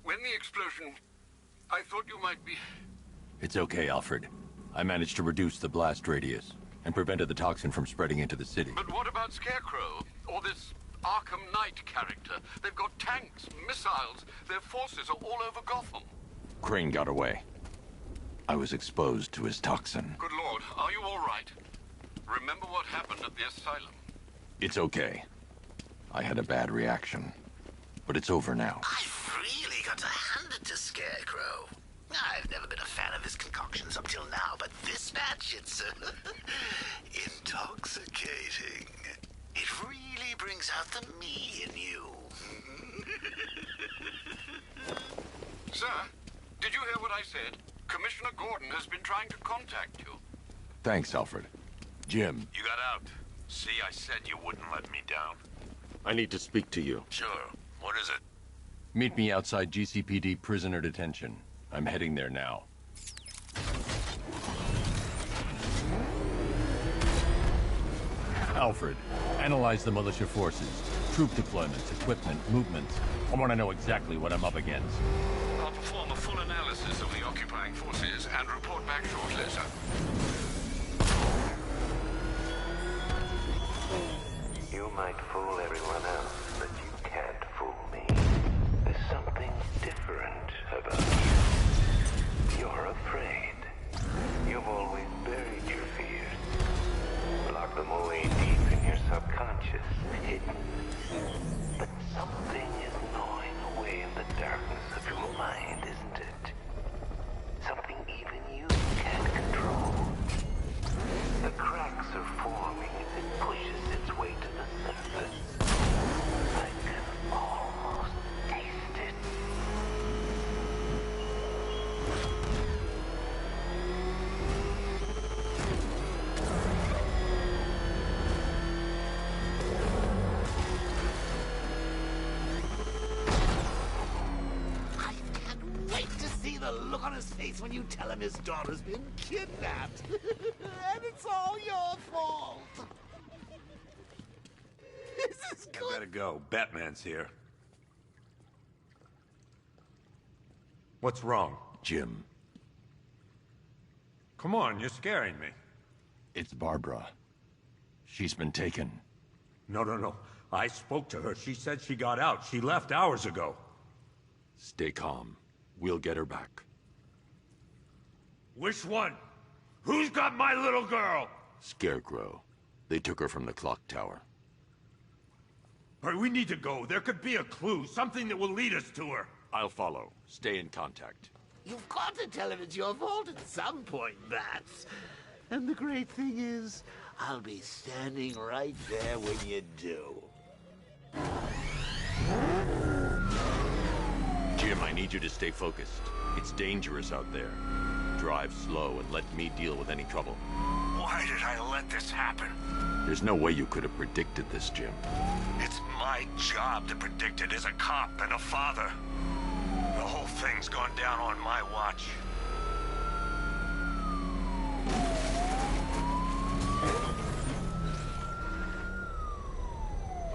When the explosion... I thought you might be... It's okay, Alfred. I managed to reduce the blast radius and prevented the toxin from spreading into the city. But what about Scarecrow? Or this Arkham Knight character? They've got tanks, missiles. Their forces are all over Gotham. Crane got away. I was exposed to his toxin. Good Lord, are you all right? Remember what happened at the asylum? It's okay. I had a bad reaction. But it's over now. I've really got to hand it to Scarecrow. I've never been a fan of his concoctions up till now, but this match, it's intoxicating. It really brings out the me in you. Sir, did you hear what I said? Commissioner Gordon has been trying to contact you. Thanks, Alfred. Jim. You got out. See, I said you wouldn't let me down. I need to speak to you. Sure. What is it? Meet me outside GCPD prisoner detention. I'm heading there now. Alfred, analyze the militia forces, troop deployments, equipment, movements. I want to know exactly what I'm up against. I'll perform a full analysis of the occupying forces and report back shortly, sir. You might fool everyone else, but you can't fool me. There's something different about you. You're afraid. You've always buried your fears. Locked them away deep in your subconscious, hidden. But something is gnawing away in the darkness of your mind, isn't it? Something even you can't control. The cracks are forming as it pushes its way to the surface. I can almost taste it. see the look on his face when you tell him his daughter's been kidnapped. And it's all your fault. This is good. I better go. Batman's here. What's wrong? Jim. Come on, you're scaring me. It's Barbara. She's been taken. No. I spoke to her. She said she got out. She left hours ago. Stay calm. We'll get her back. Which one? Who's got my little girl? Scarecrow. They took her from the clock tower. All right, we need to go. There could be a clue, something that will lead us to her. I'll follow. Stay in contact. You've got to tell him it's your fault at some point, Bats. And the great thing is, I'll be standing right there when you do. Jim, I need you to stay focused. It's dangerous out there. Drive slow and let me deal with any trouble. Why did I let this happen? There's no way you could have predicted this, Jim. It's my job to predict it as a cop and a father. The whole thing's gone down on my watch.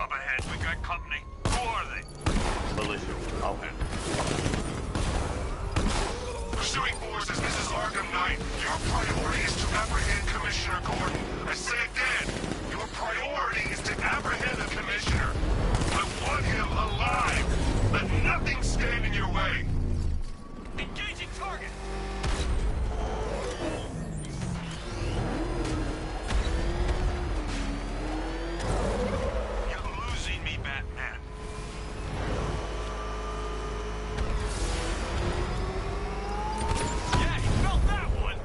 Up ahead, we got company. Who are they? Militia. I'll handle it. Pursuing forces, this is Arkham Knight. Your priority is to apprehend Commissioner Gordon. I say again, your priority is to apprehend the Commissioner. I want him alive. Let nothing stand in your way. Engaging target! You're losing me, Batman. Yeah, you felt that one!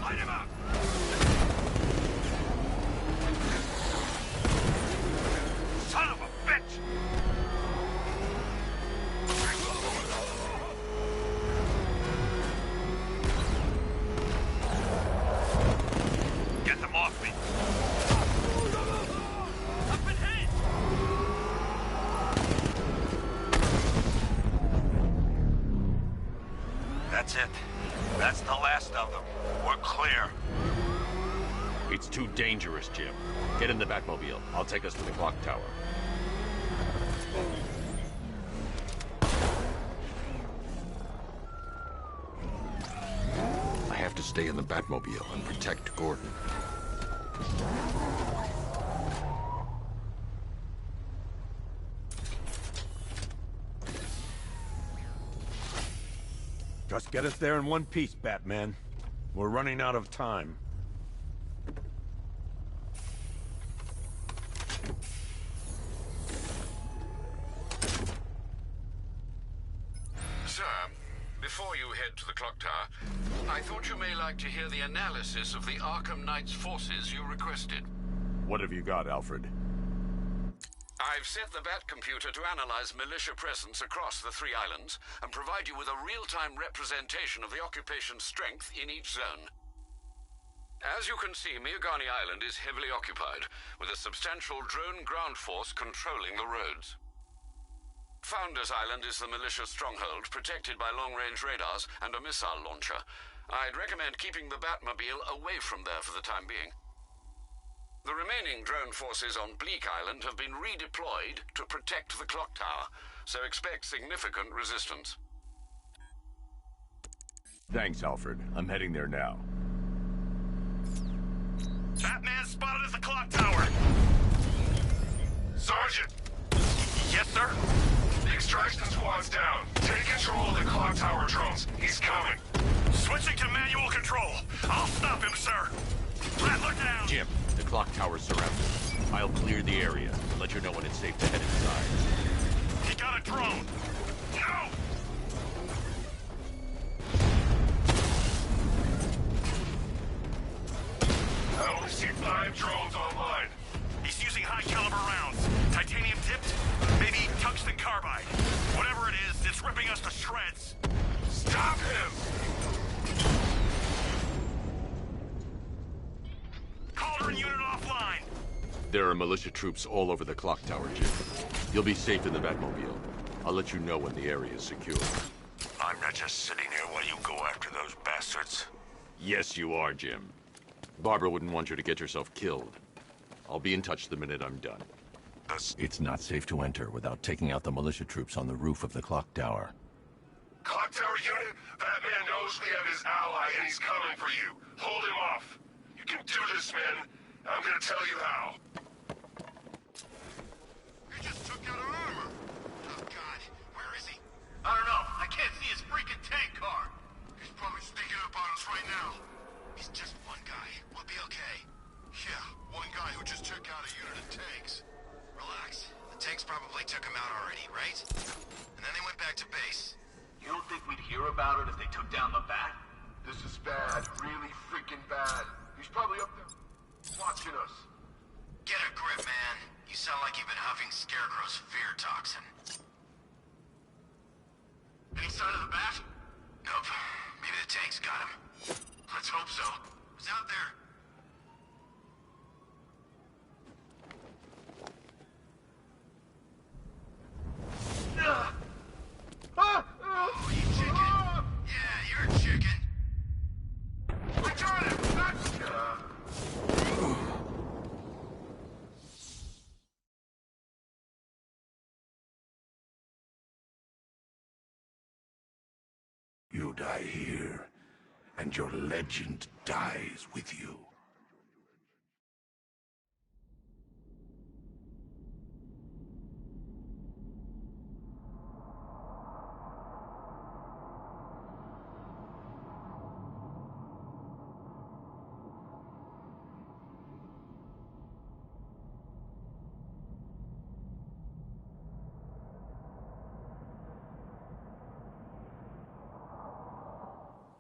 Light him up! Son of a bitch! Get them off me! Up ahead! That's it. That's the last of them. We're clear. It's too dangerous, Jim. Get in the Batmobile. I'll take us to the clock tower. I have to stay in the Batmobile and protect Gordon. Just get us there in one piece, Batman. We're running out of time. Sir, before you head to the clock tower, I thought you may like to hear the analysis of the Arkham Knight's forces you requested. What have you got, Alfred? I've set the Bat computer to analyze militia presence across the 3 islands and provide you with a real-time representation of the occupation's strength in each zone. As you can see, Miagani Island is heavily occupied, with a substantial drone ground force controlling the roads. Founders Island is the militia stronghold, protected by long-range radars and a missile launcher. I'd recommend keeping the Batmobile away from there for the time being. The remaining drone forces on Bleak Island have been redeployed to protect the clock tower, so expect significant resistance. Thanks, Alfred. I'm heading there now. Batman spotted at the clock tower! Sergeant! Yes, sir? The extraction squad's down. Take control of the clock tower drones. He's coming. Switching to manual control. I'll stop him, sir. Flat, look down! Jim, the clock tower's surrounded. I'll clear the area and let you know when it's safe to head inside. He got a drone! No! I only see 5 drones online. He's using high-caliber rounds. Titanium tipped? Maybe tungsten carbide. Whatever it is, it's ripping us to shreds. Stop him! Cauldron unit offline. There are militia troops all over the clock tower, Jim. You'll be safe in the Batmobile. I'll let you know when the area is secure. I'm not just sitting here while you go after those bastards. Yes, you are, Jim. Barbara wouldn't want you to get yourself killed. I'll be in touch the minute I'm done. It's not safe to enter without taking out the militia troops on the roof of the clock tower. Clock tower unit, Batman knows we have his ally and he's coming for you. Hold him off. You can do this, man. I'm gonna tell you how. You just took out our armor. Oh, God. Where is he? I don't know. I can't see his freaking tank car. He's probably sneaking up on us right now. He's just one guy. We'll be okay. Yeah, one guy who just took out a unit of tanks. Relax. The tanks probably took him out already, right? And then they went back to base. You don't think we'd hear about it if they took down the Bat? This is bad. Really freaking bad. He's probably up there watching us. Get a grip, man. You sound like you've been huffing Scarecrow's fear toxin. Any sign of the Bat? Nope. Maybe the tanks got him. Let's hope so. Who's out there? Oh, you chicken. Yeah, you're a chicken. I got him! You die here, and your legend dies with you.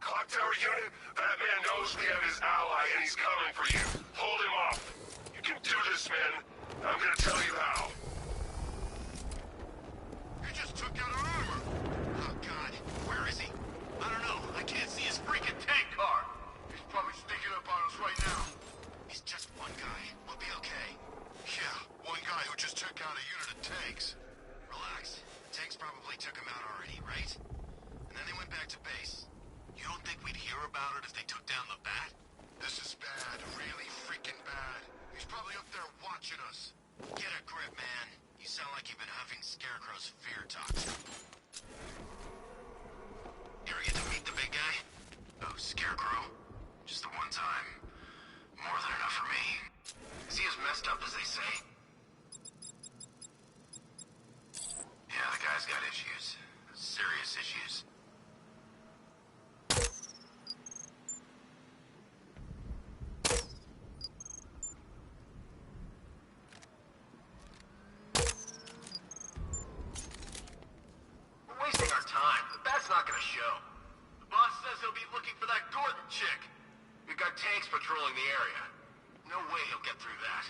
Clock tower unit, Batman knows we have his ally and he's coming for you. Hold him off. You can do this, man. I'm gonna tell you how. You just took out our armor. Oh, God. Where is he? I don't know. I can't see his freaking tank car. He's probably sneaking up on us right now. He's just one guy. We'll be okay. Yeah, one guy who just took out a unit of tanks. Relax. The tanks probably took him out already, right? And then they went back to base. You don't think we'd hear about it if they took down the Bat? This is bad. Really freaking bad. He's probably up there watching us. Get a grip, man. You sound like you've been huffing Scarecrow's fear toxin. You ever get to meet the big guy? Oh, Scarecrow. Just the one time. More than enough for me. Is he as messed up as they say? Yeah, the guy's got issues. Serious issues. Wasting our time. The Bat's not gonna show. The boss says he'll be looking for that Gordon chick. We've got tanks patrolling the area. No way he'll get through that.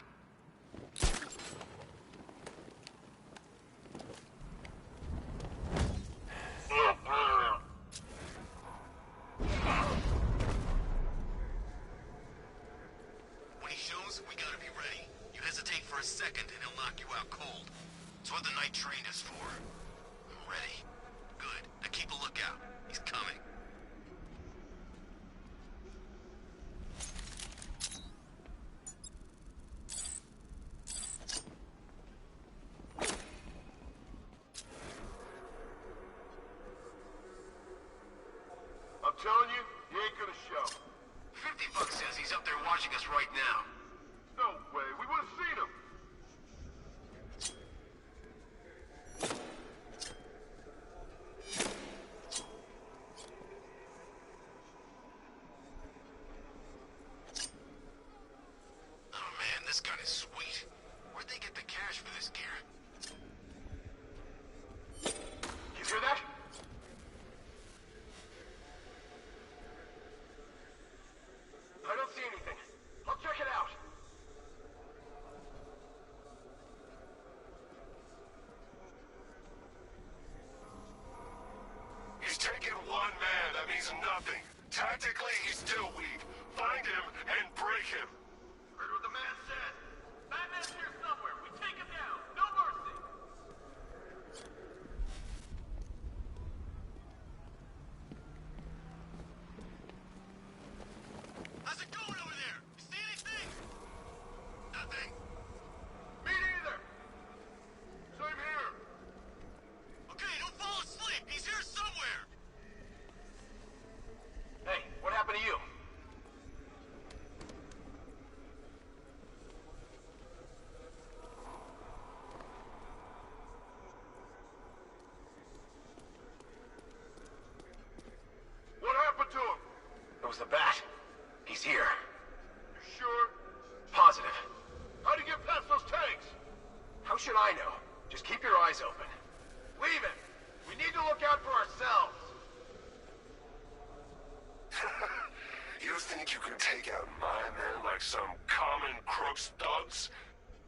When he shows, we gotta be ready. You hesitate for a second and he'll knock you out cold. It's what the night trained us for. I'm ready. Good. Now keep a lookout. He's coming. I'm telling you, he ain't gonna show. 50 Bucks says he's up there watching us right now. No way. We would have seen him. Oh man, this gun is sweet. Where'd they get the cash for this gear? You hear that? I don't see anything. I'll check it out. He's taken one man. That means nothing. Tactically, he's still weak. Find him and break him. Heard what the man said. Batman's should I know? Just keep your eyes open. Leave it! We need to look out for ourselves! You think you can take out my men like some common crooks thugs?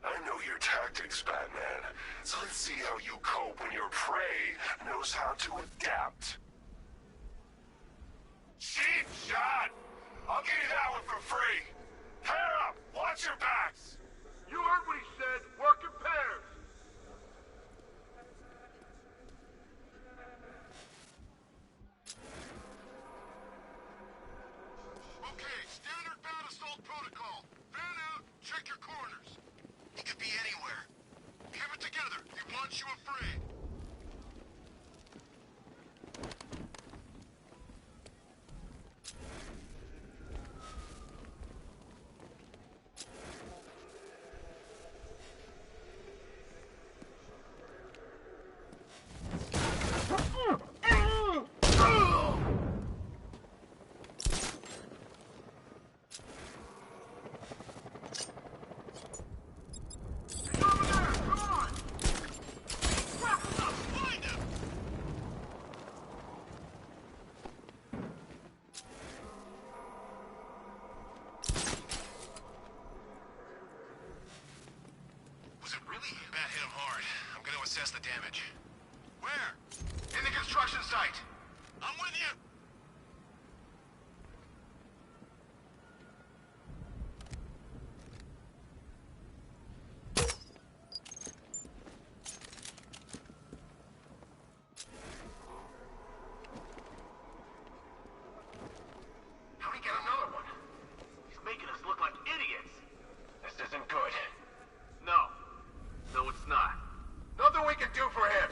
I know your tactics, Batman. So let's see how you cope when your prey knows how to adapt. Cheap shot! I'll give you that one for free. Pair up! Watch your backs! You heard what he said. Work in pairs. Okay, standard bat assault protocol. Fan out, check your corners. He could be anywhere. Keep it together. He wants you afraid. Assess the damage. Where? In the construction site. I'm with you. How'd he get another one? He's making us look like idiots. This isn't good. No. No, it's not. Nothing we can do for him.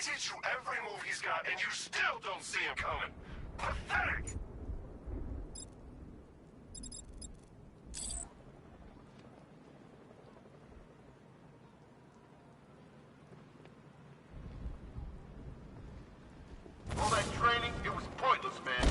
Teach you every move he's got, and you still don't see him coming. Pathetic! All that training, it was pointless, man.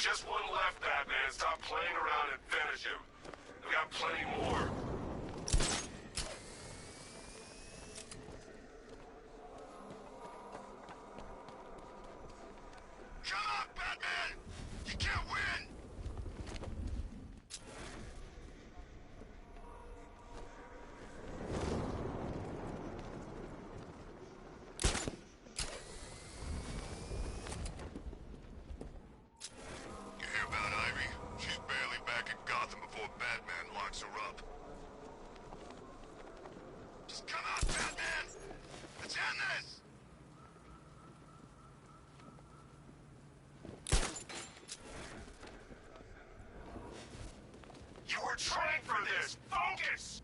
Just one left, Batman. Stop playing around and finish him. We got plenty more. Shut up, Batman! You can't win! You hear about Ivy? She's barely back back in Gotham before Batman locks her up. Just come out, Batman! Let's end this! You were trained for this! Focus!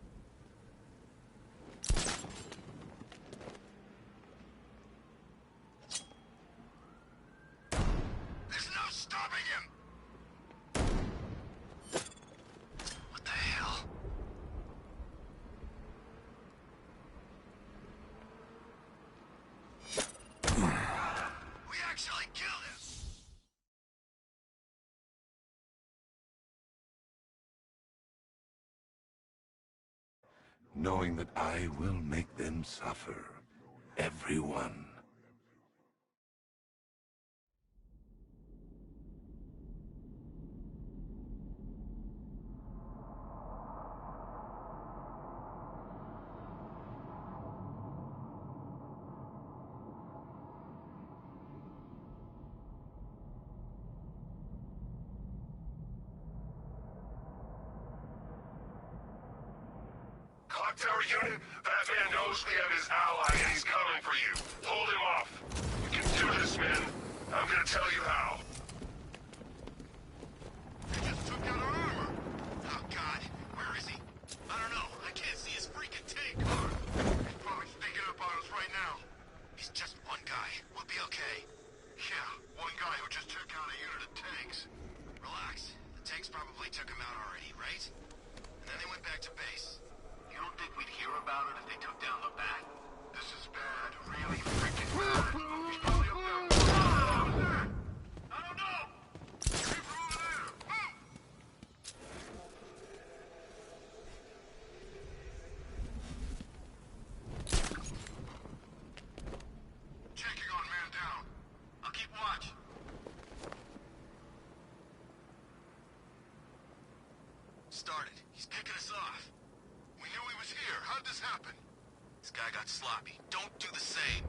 There's no stopping him! What the hell? We actually killed him! Knowing that I will make them suffer. Everyone. Clock Tower unit, Batman knows we have his ally and he's coming for you. Hold him off. You can do this, man. I'm gonna tell you how. They just took out our armor. Oh, God. Where is he? I don't know. I can't see his freaking tank car. He's probably sneaking up on us right now. He's just one guy. We'll be okay. Yeah, one guy who just took out a unit of tanks. Relax. The tanks probably took him out already, right? And then they went back to base. You don't think we'd hear about it if they took down the Bat? This is bad. Really freaking bad. He's probably up there. What was that? I don't know. People over there. Move! Checking on man down. I'll keep watch. Started. He's picking us off. We knew he was here. How'd this happen? This guy got sloppy. Don't do the same.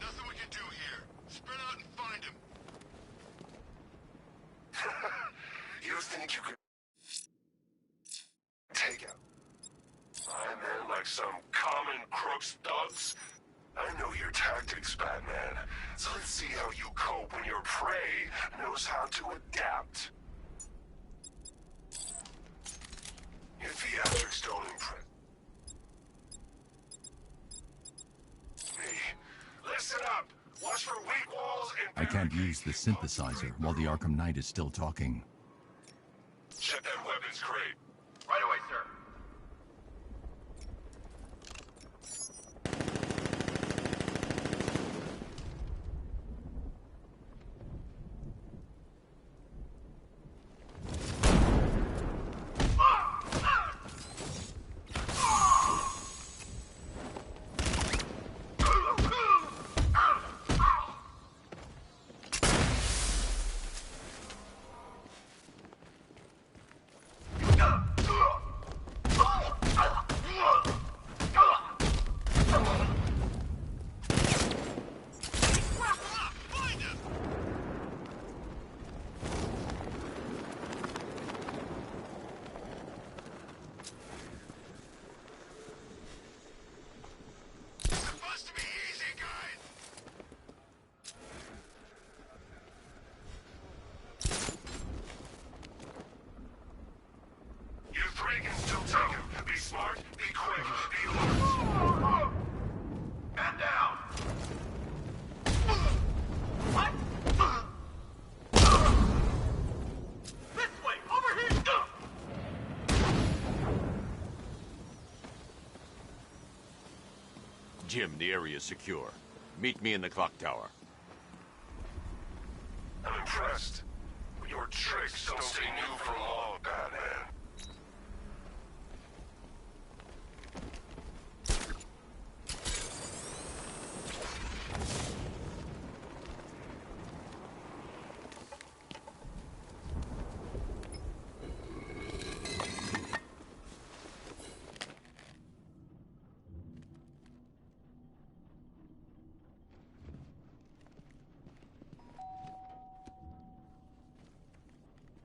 Nothing we can do here. Spread out and find him. You think you could take out my men like some common crooks thugs? I know your tactics, Batman. So let's see how you cope when your prey knows how to adapt. Your theatrics don't impress me. Listen up! Watch for weak walls and I can't use the synthesizer while the Arkham Knight is still talking. check that weapons crate. Right away, sir. Jim, the area is secure. Meet me in the clock tower. I'm impressed. But your tricks don't stay new for long, Batman.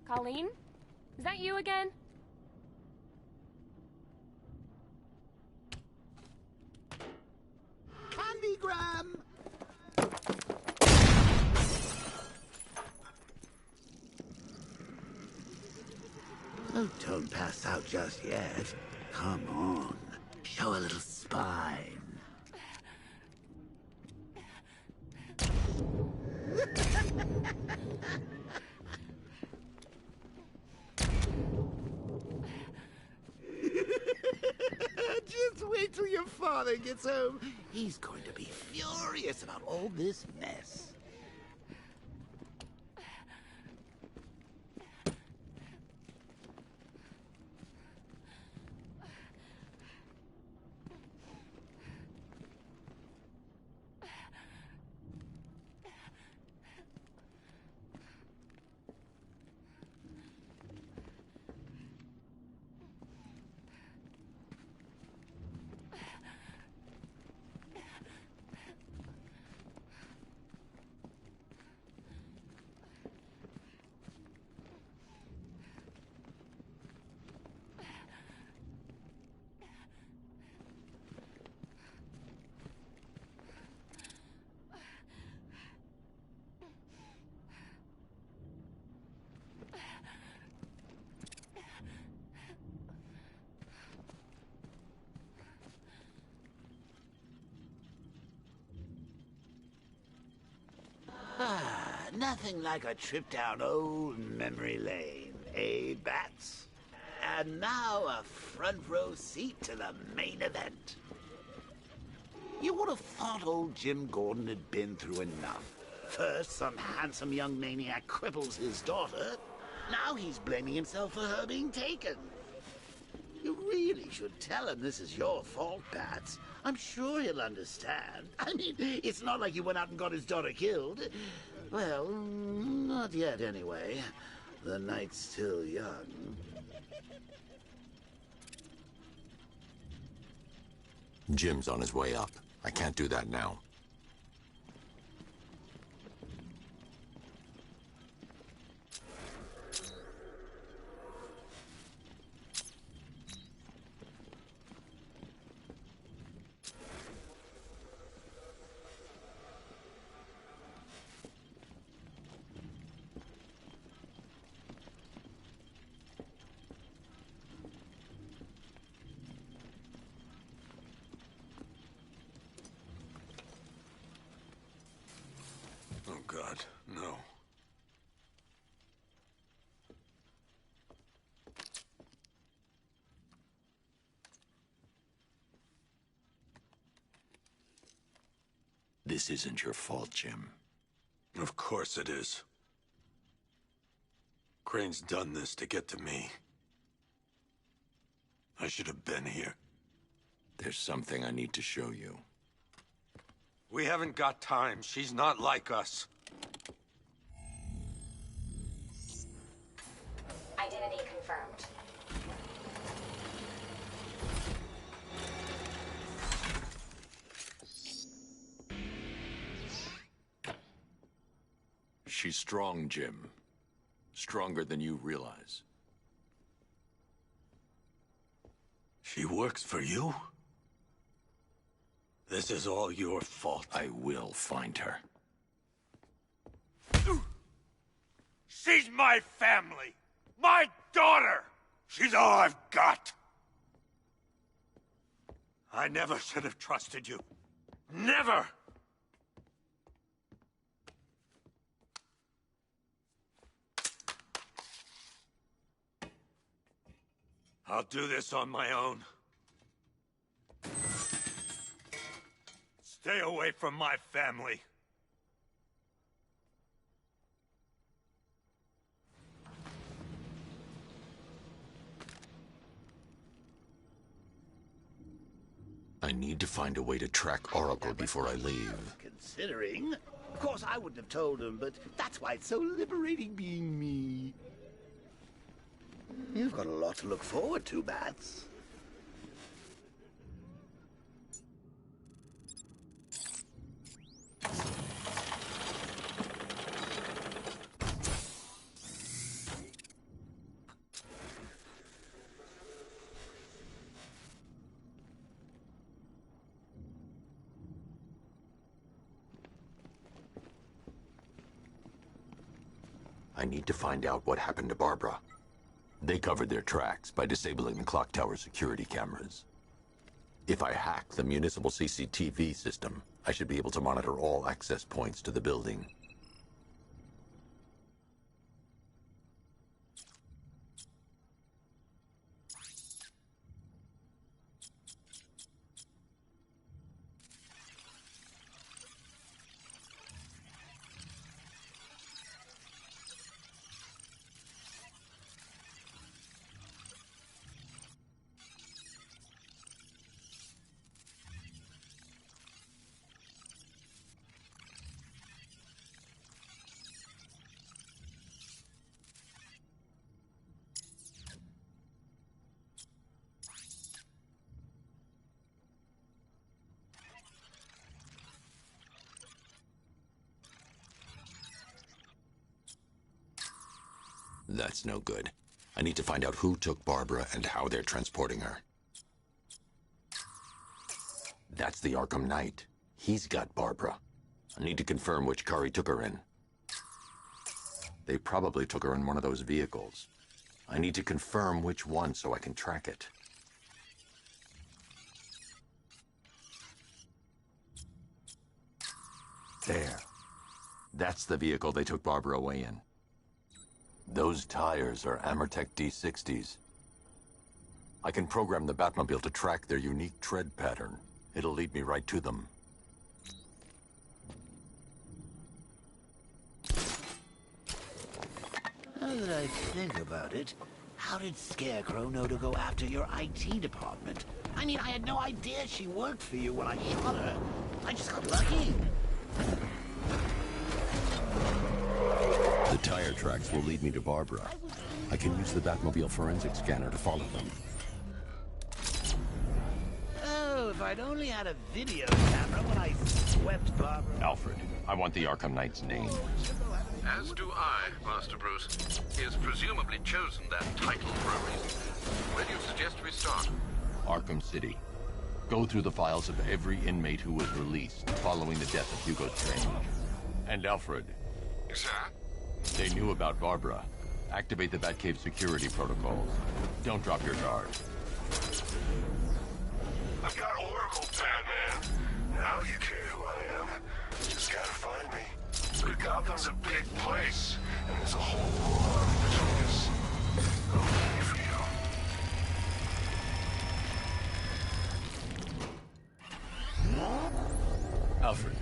Colleen? Is that you again? Candygram! Oh, don't pass out just yet. Come on. Show a little spine. Just wait till your father gets home. He's going to be furious about all this mess. Nothing like a trip down old memory lane, eh, Bats? And now a front row seat to the main event. You would have thought old Jim Gordon had been through enough. First, some handsome young maniac cripples his daughter. Now he's blaming himself for her being taken. You really should tell him this is your fault, Bats. I'm sure he'll understand. I mean, it's not like you went out and got his daughter killed. Well, not yet anyway. The night's still young. Jim's on his way up. I can't do that now. Oh, God, no. This isn't your fault, Jim. Of course it is. Crane's done this to get to me. I should have been here. There's something I need to show you. We haven't got time. She's not like us. Identity confirmed. She's strong, Jim. Stronger than you realize. She works for you? This is all your fault. I will find her. She's my family! My daughter! She's all I've got! I never should have trusted you. Never! I'll do this on my own. Stay away from my family. I need to find a way to track Oracle before I leave. Considering. Of course, I wouldn't have told him, but that's why it's so liberating being me. You've got a lot to look forward to, Bats. I need to find out what happened to Barbara. They covered their tracks by disabling the clock tower security cameras. If I hack the municipal CCTV system, I should be able to monitor all access points to the building. That's no good. I need to find out who took Barbara and how they're transporting her. That's the Arkham Knight. He's got Barbara. I need to confirm which car he took her in. They probably took her in one of those vehicles. I need to confirm which one so I can track it. There. That's the vehicle they took Barbara away in. Those tires are Amertech D60s. I can program the Batmobile to track their unique tread pattern. It'll lead me right to them. Now that I think about it, how did Scarecrow know to go after your IT department? I mean, I had no idea she worked for you when I shot her. I just got lucky. The tire tracks will lead me to Barbara. I can use the Batmobile forensic scanner to follow them. Oh, if I'd only had a video camera when I swept Barbara. Alfred, I want the Arkham Knight's name. As do I, Master Bruce. He has presumably chosen that title for a reason. Where do you suggest we start? Arkham City. Go through the files of every inmate who was released following the death of Hugo Strange. And Alfred. Sir? They knew about Barbara. Activate the Batcave security protocols. Don't drop your guard. I've got Oracle, Batman. Now you care who I am. Just gotta find me. But Gotham's a big place, and there's a whole lot between us. I'm ready for you. Alfred,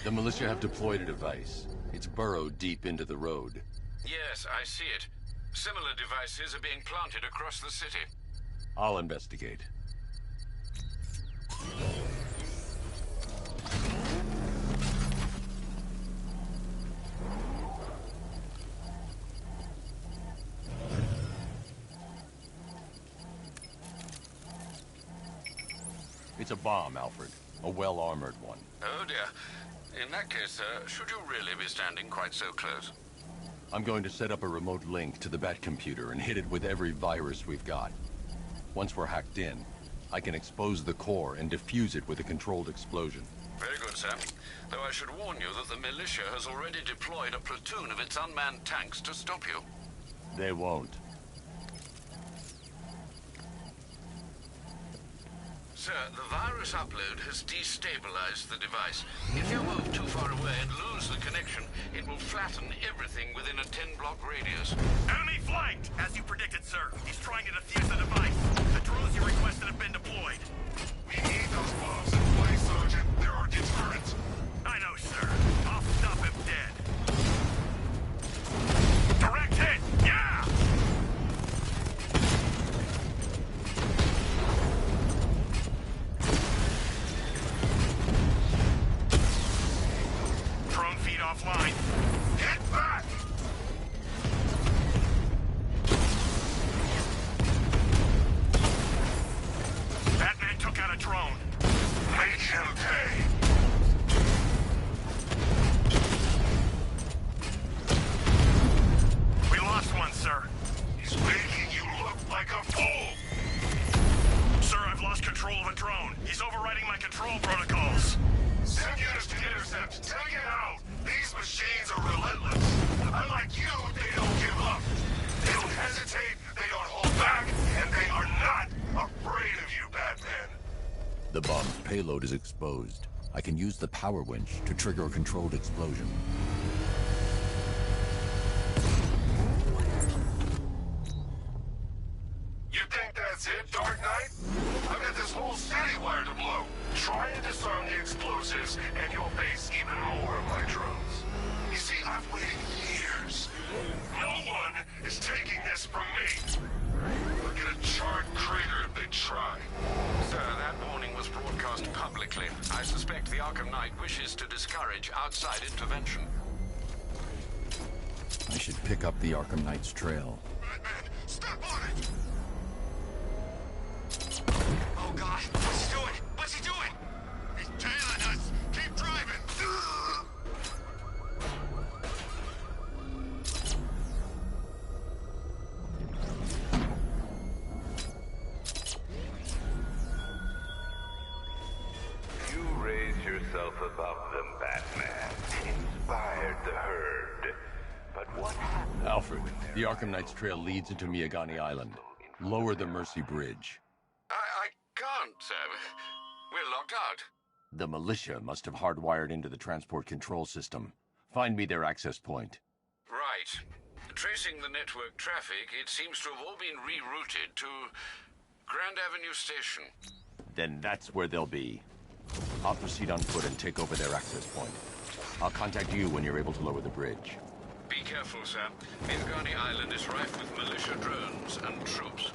the militia have deployed a device. It's burrowed deep into the road. Yes, I see it. Similar devices are being planted across the city. I'll investigate. It's a bomb, Alfred. A well-armored one. Oh dear. In that case, should you really be standing quite so close? I'm going to set up a remote link to the Batcomputer and hit it with every virus we've got. Once we're hacked in, I can expose the core and defuse it with a controlled explosion. Very good, sir. Though I should warn you that the militia has already deployed a platoon of its unmanned tanks to stop you. They won't. Sir, the virus upload has destabilized the device. If you move too far away and lose the connection, it will flatten everything within a 10-block radius. Enemy flanked! As you predicted, sir. He's trying to defuse the device. The drones you requested have been deployed. We need those bombs in place, Sergeant. There are deterrents. I know, sir. I'll stop him dead. Direct hit! Yeah! Drone feed offline. Get back! Batman took out a drone. Make him pay. We lost one, sir. He's making you look like a fool. Sir, I've lost control of a drone. He's overriding my control protocols. Send units to intercept. Take it out. These machines are relentless. Unlike you, they don't The bomb's payload is exposed. I can use the power winch to trigger a controlled explosion. You think that's it, Dark Knight? I've got this whole city wired to blow. Try and disarm the explosives, and you'll face even more of my drones. You see, I've waited years. No one is taking this from me. Look at a charred crater if they try. Sir, that warning was broadcast publicly. I suspect the Arkham Knight wishes to discourage outside intervention. I should pick up the Arkham Knight's trail. Batman, step on it! Oh God, what's he doing? What's he doing? He's tailing us. Keep driving. You raised yourself above them, Batman. Inspired the herd. But what happened? Alfred, the Arkham Knight's trail leads into Miagani Island. Lower the Mercy Bridge. I can't, sir. We're locked out. The militia must have hardwired into the transport control system. Find me their access point. Right. Tracing the network traffic, it seems to have all been rerouted to Grand Avenue Station. Then that's where they'll be. I'll proceed on foot and take over their access point. I'll contact you when you're able to lower the bridge. Be careful, sir. Miagani Island is rife with militia drones and troops.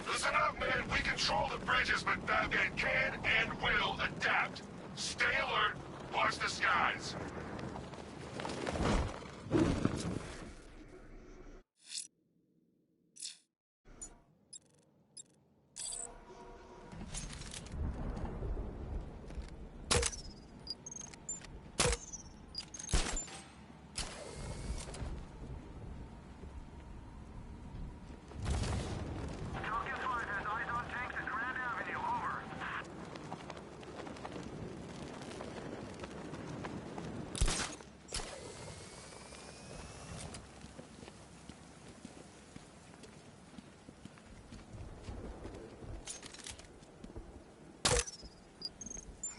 Listen up, man. We control the bridges, but Batman can and will adapt. Stay alert. Watch the skies.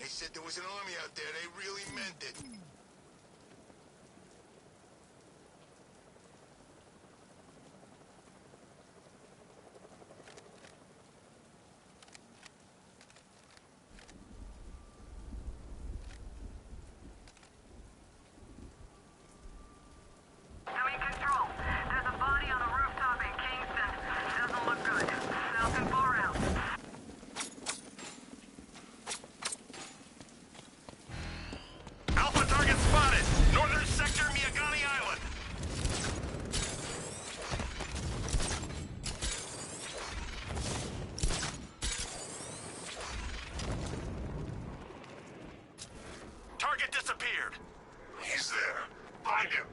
Said there was an army out there. They really meant it. I'm in control. There's a body on a rooftop in Kingston. Doesn't look good. Falcon 4 out. Alpha target spotted! Northern sector, Miagani Island! Target disappeared! He's there. Find him.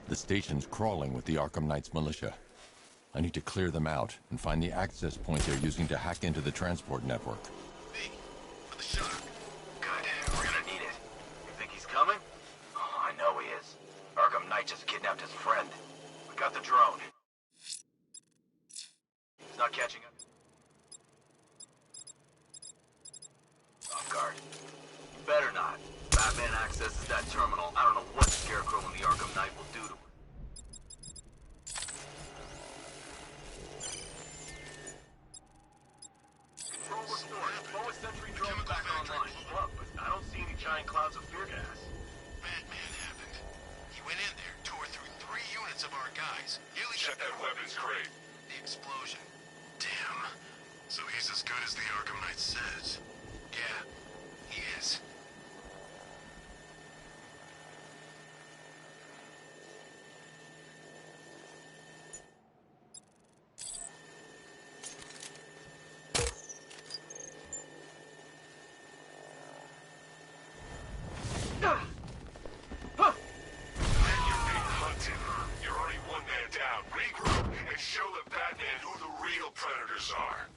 The station's crawling with the Arkham Knight's militia. I need to clear them out and find the access point they're using to hack into the transport network. For the shock. Good. We're gonna need it. You think he's coming? Oh, I know he is. Arkham Knight just kidnapped his friend. We got the drone. He's not catching up. Off guard. Better not. Batman accesses that terminal. I don't know what Scarecrow and the Arkham Knight will do to him. Control restored. Forward sentry drone back online. Look, but I don't see any giant clouds of fear gas. Batman happened. He went in there, tore through 3 units of our guys. Nearly Check that weapons crate. the explosion. Damn. So he's as good as the Arkham Knight says. Yeah, he is. You're already one man down. Regroup and show the Batman who the real predators are.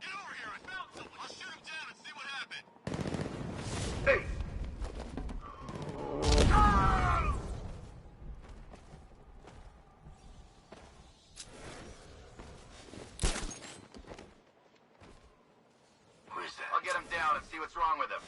Get over here! I found someone! I'll shoot him down and see what happened! Hey! what's wrong with him.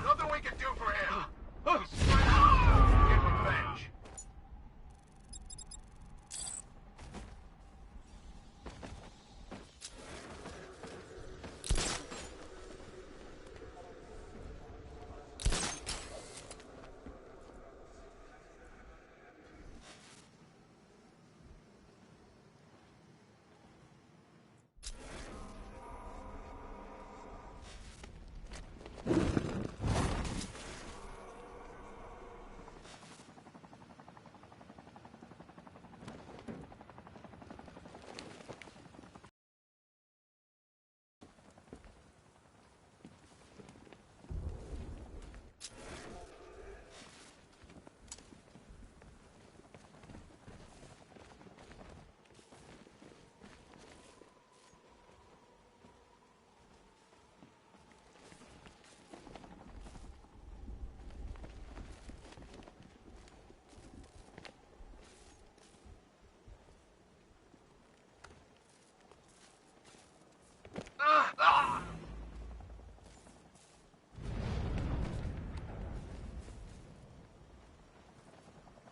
Nothing we can do for him. He's trying to get revenge.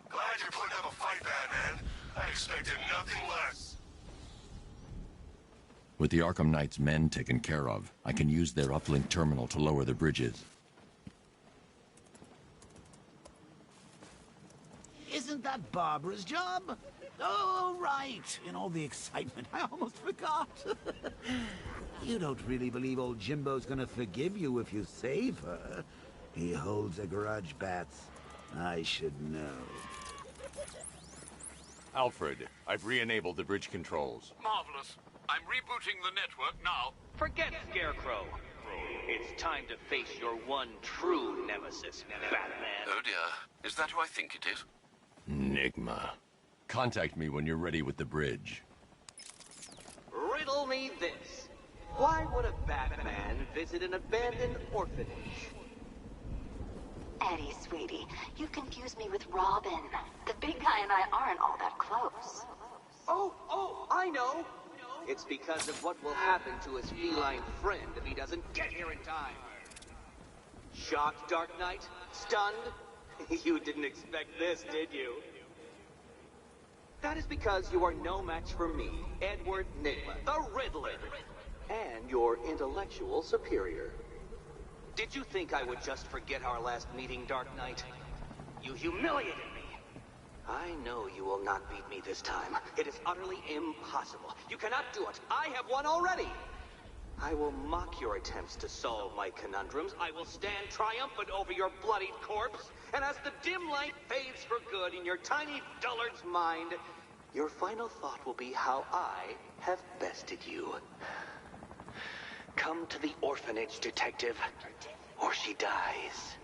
Glad you're putting up a fight, Batman. I expected nothing less. With the Arkham Knight's men taken care of, I can use their uplink terminal to lower the bridges. Isn't that Barbara's job? Oh, right. In all the excitement, I almost forgot. You don't really believe old Jimbo's gonna forgive you if you save her. He holds a grudge, Bats. I should know. Alfred, I've re-enabled the bridge controls. Marvelous. I'm rebooting the network now. Forget Scarecrow. It's time to face your one true nemesis, Batman. Oh dear. Is that who I think it is? Enigma. Contact me when you're ready with the bridge. Riddle me this. Why would a Batman visit an abandoned orphanage? Eddie, sweetie, you confused me with Robin. The big guy and I aren't all that close. Oh, I know. It's because of what will happen to his feline friend if he doesn't get here in time. Shocked, Dark Knight? Stunned? You didn't expect this, did you? That is because you are no match for me, Edward Nigma, the Riddler, and your intellectual superior. Did you think I would just forget our last meeting, Dark Knight? You humiliated me. I know you will not beat me this time. It is utterly impossible. You cannot do it. I have won already. I will mock your attempts to solve my conundrums. I will stand triumphant over your bloodied corpse. And as the dim light fades for good in your tiny dullard's mind, your final thought will be how I have bested you. Come to the orphanage, detective, or she dies.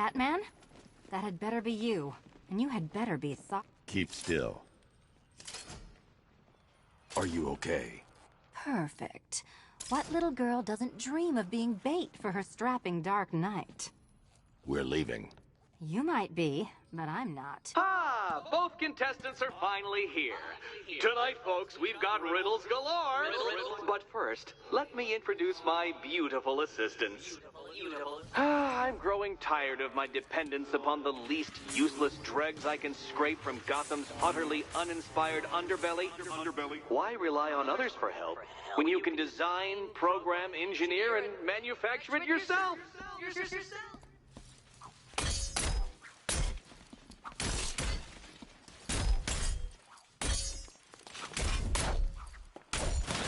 Batman? That had better be you. And you had better be Keep still. Are you okay? Perfect. What little girl doesn't dream of being bait for her strapping Dark Knight? We're leaving. You might be, but I'm not. Ah, both contestants are finally here. Tonight, folks, we've got riddles galore. But first, let me introduce my beautiful assistants. I'm growing tired of my dependence upon the least useless dregs I can scrape from Gotham's utterly uninspired underbelly. Why rely on others for help when you can design, program, engineer, and manufacture it yourself?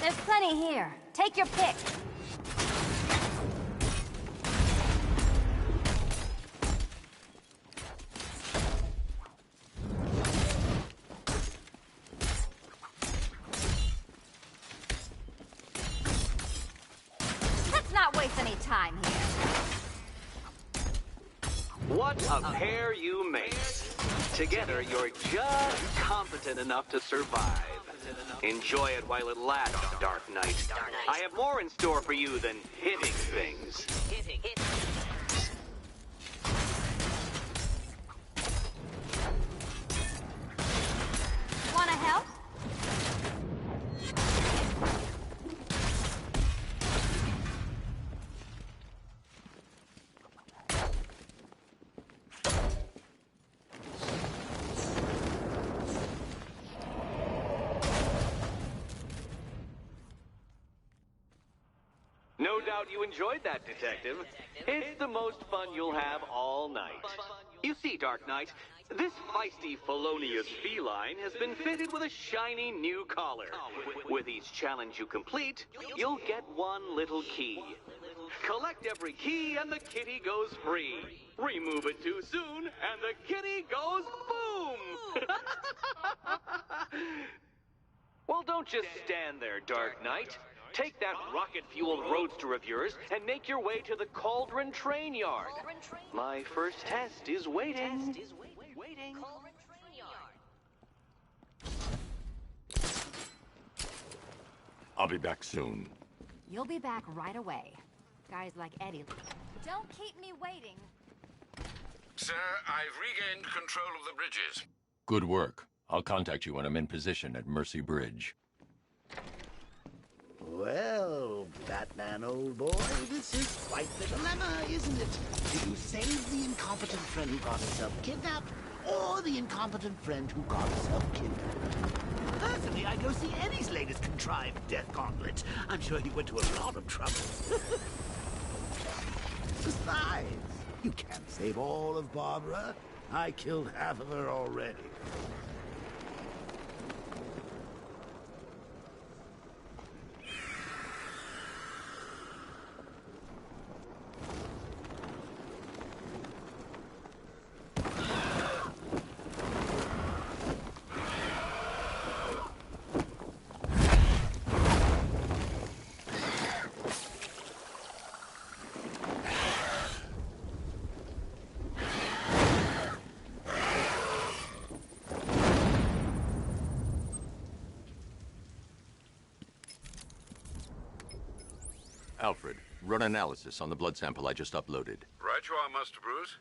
There's plenty here. Take your pick. Let's not waste any time here. What a pair you make. Together, you're just competent enough to survive. Enjoy it while it lasts, Dark Knight. I have more in store for you than hitting things. Wanna help? No doubt you enjoyed that, Detective. It's the most fun you'll have all night. You see, Dark Knight, this feisty, felonious feline has been fitted with a shiny new collar. With each challenge you complete, you'll get one little key. Collect every key and the kitty goes free. Remove it too soon and the kitty goes boom! Well, don't just stand there, Dark Knight. Take that rocket-fueled roadster of yours and make your way to the Cauldron Train Yard. My first test is waiting. I'll be back soon. You'll be back right away. Guys like Eddie. Don't keep me waiting. Sir, I've regained control of the bridges. Good work. I'll contact you when I'm in position at Mercy Bridge. Well, Batman, old boy, this is quite the dilemma, isn't it? Do you save the incompetent friend who got herself kidnapped, or the incompetent friend who got herself killed? Personally, I'd go see Eddie's latest contrived death gauntlet. I'm sure he went to a lot of trouble. Besides, you can't save all of Barbara. I killed half of her already. Alfred, run analysis on the blood sample I just uploaded. Right you are, Master Bruce.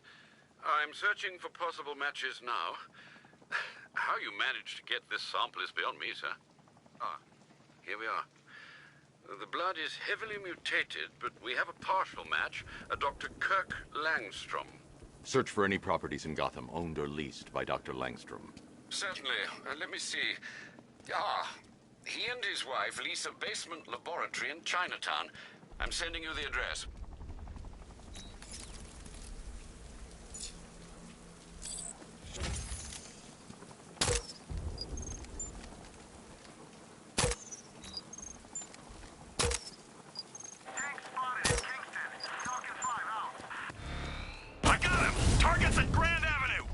I'm searching for possible matches now. How you managed to get this sample is beyond me, sir. Ah, here we are. The blood is heavily mutated, but we have a partial match, a Dr. Kirk Langstrom. Search for any properties in Gotham owned or leased by Dr. Langstrom. Certainly. Let me see. Ah, he and his wife lease a basement laboratory in Chinatown. I'm sending you the address. I got him! Target's at Grand Avenue!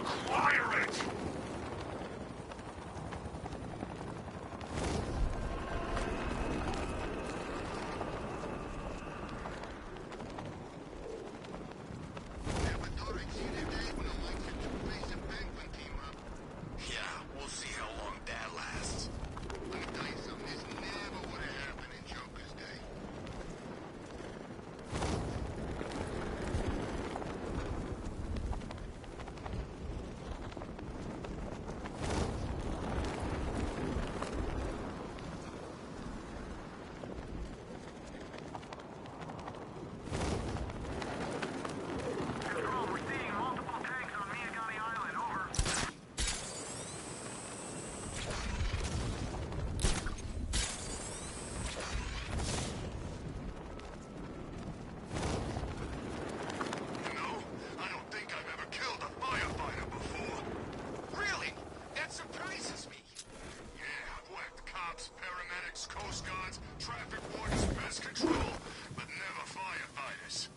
acquire it! Yeah, we'll see how long that lasts. Let me tell you something, this never would have happened in Joker's day. Control, we're seeing multiple tanks on Miyagami Island. Over. You know, I don't think I've ever killed a firefighter before. Really? That surprises me. Yeah, I've whacked cops, paramedics, coast guards, traffic wardens, pest control, but never firefighters.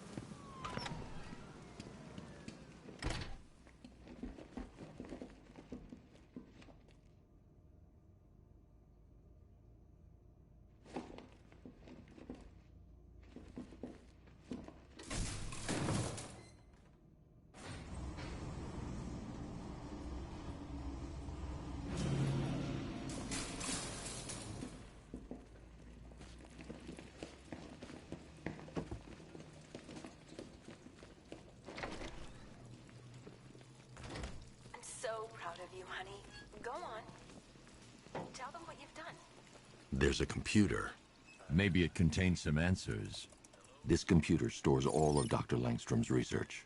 I'm so proud of you, honey. Go on. Tell them what you've done. There's a computer. Maybe it contains some answers. This computer stores all of Dr. Langstrom's research.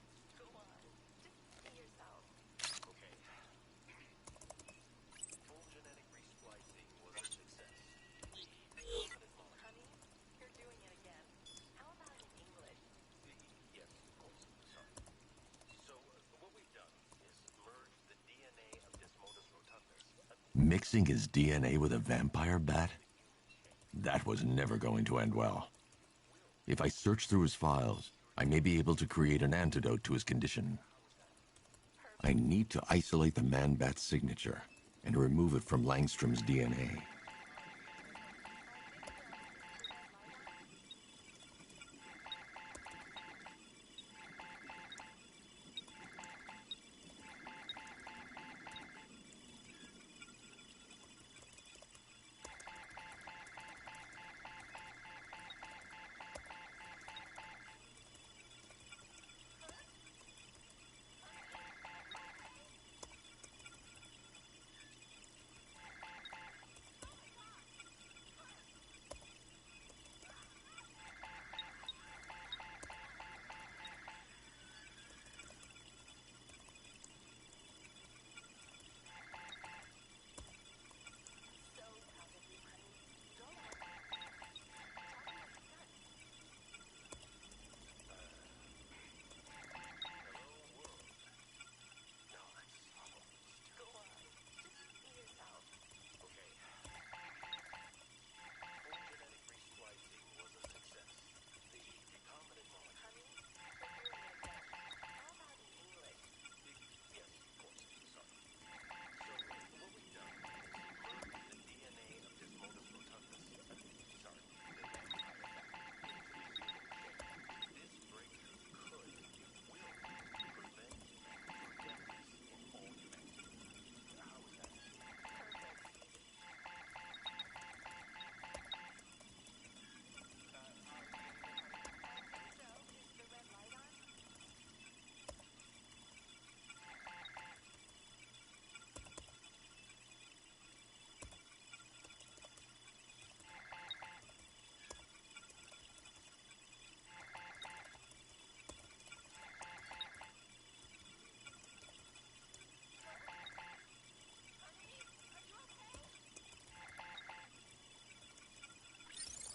Mixing his DNA with a vampire bat? That was never going to end well. If I search through his files, I may be able to create an antidote to his condition. I need to isolate the man-bat's signature and remove it from Langstrom's DNA.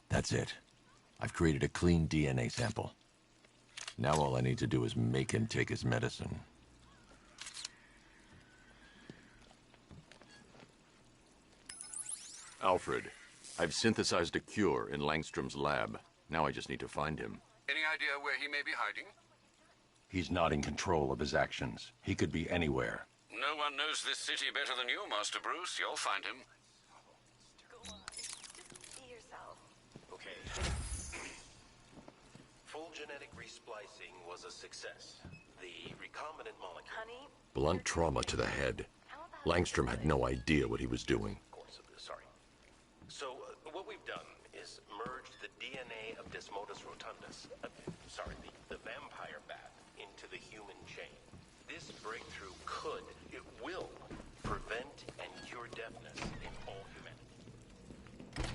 That's it. I've created a clean DNA sample. Now all I need to do is make him take his medicine. Alfred, I've synthesized a cure in Langstrom's lab. Now I just need to find him. Any idea where he may be hiding? He's not in control of his actions. He could be anywhere. No one knows this city better than you, Master Bruce. You'll find him. Go on. Just be yourself. Okay. Full genetic resplicing was a success. The recombinant molecule... Honey? Blunt trauma to the head. Langstrom had no idea what he was doing. Sorry. So, what we've done is merged the DNA of Desmodus rotundus, the vampire bat, into the human chain. This breakthrough it will, prevent and cure deafness in all humanity.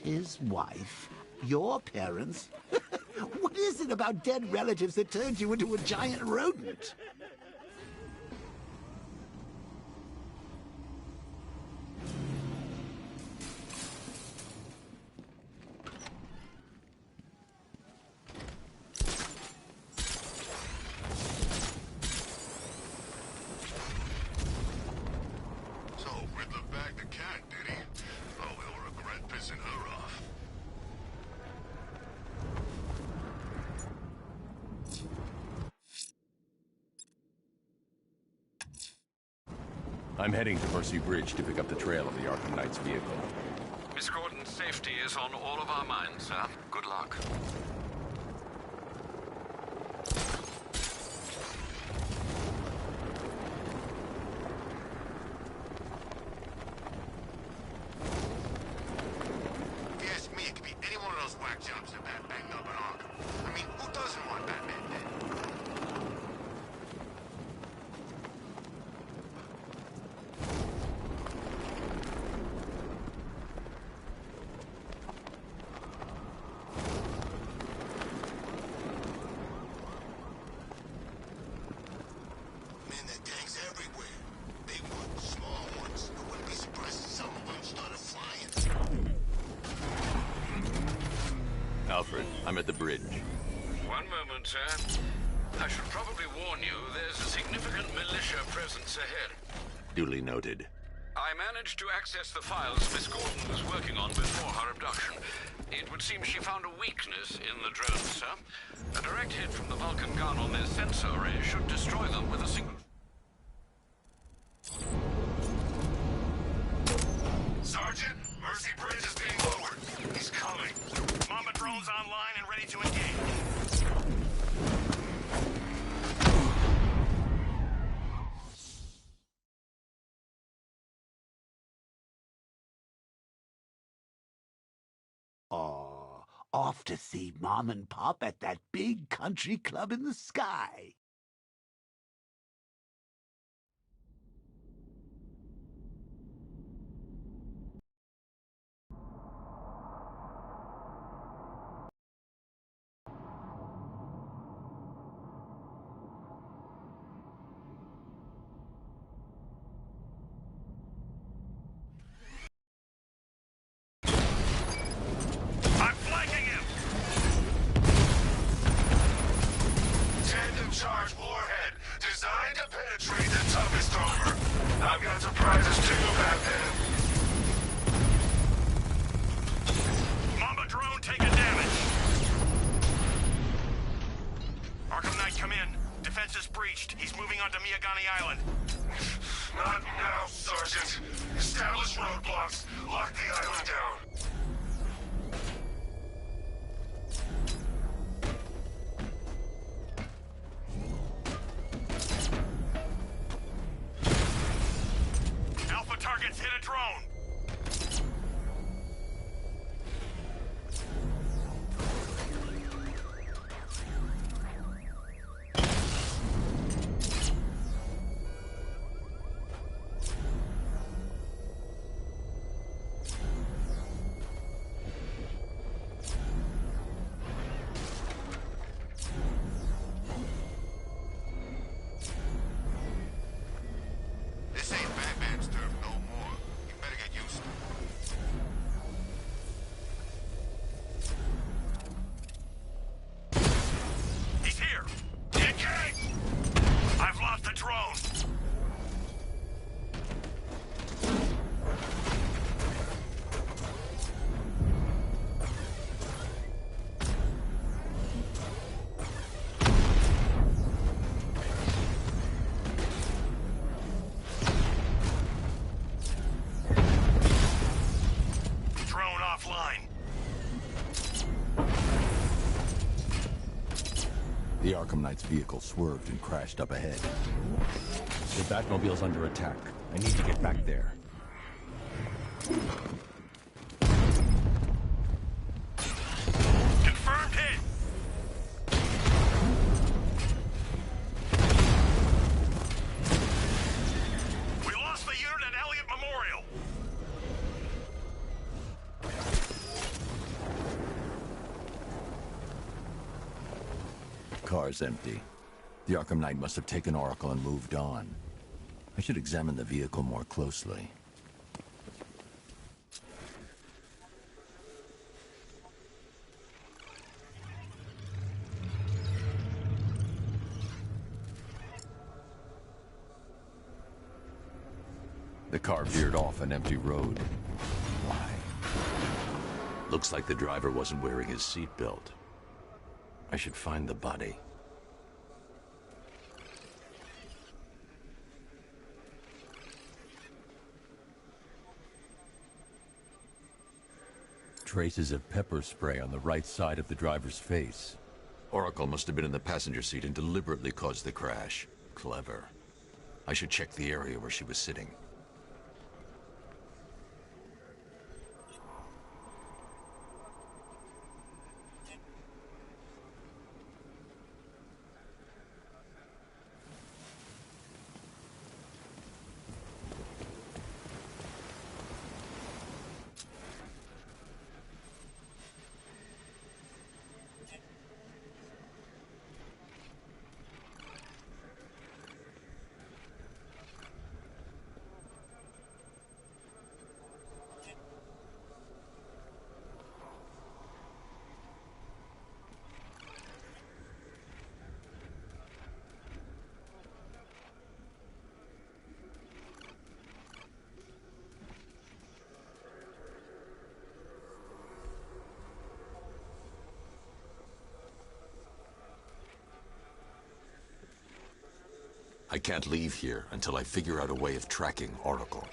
His wife? Your parents? What is it about dead relatives that turned you into a giant rodent? So, Riddler bagged the cat, did he? Oh, he'll regret pissing her off. I'm heading to Mercy Bridge to pick up the trail of the Arkham Knight's vehicle. Miss Gordon's safety is on all of our minds, sir. Good luck. If you ask me, it could be any one of those whack jobs that Bat banged up in Arkham. I mean, who doesn't want Batman dead? Man, there are tanks everywhere. Big ones, small ones. I wouldn't be surprised if some of them started flying. Alfred, I'm at the bridge. One moment, sir. I should probably warn you, there's a significant militia presence ahead. Duly noted. I managed to access the files Miss Gordon was working on before her abduction. It would seem she found a weakness in the drones, sir. A direct hit from the Vulcan gun on their sensor array should destroy them with a single... Sergeant, Mercy Bridge is being lowered. He's coming. Mama drone's online and ready to engage. Oh, off to see Mom and Pop at that big country club in the sky. I'm flanking him! Tandem charge warhead, designed to penetrate the toughest armor. I've got surprises too, Batman. Mama drone taking damage. Arkham Knight, come in. Defense is breached. He's moving onto Miyagani Island. Not now, Sergeant. Establish roadblocks. Lock the island down. Alpha targets hit a drone. Arkham Knight's vehicle swerved and crashed up ahead. The Batmobile's under attack. I need to get back there. Confirmed hit! We lost the unit at Elliott Memorial. Car's empty. The Arkham Knight must have taken Oracle and moved on. I should examine the vehicle more closely. The car veered off an empty road. Why? Looks like the driver wasn't wearing his seatbelt. I should find the body. Traces of pepper spray on the right side of the driver's face. Oracle must have been in the passenger seat and deliberately caused the crash. Clever. I should check the area where she was sitting. I can't leave here until I figure out a way of tracking Oracle.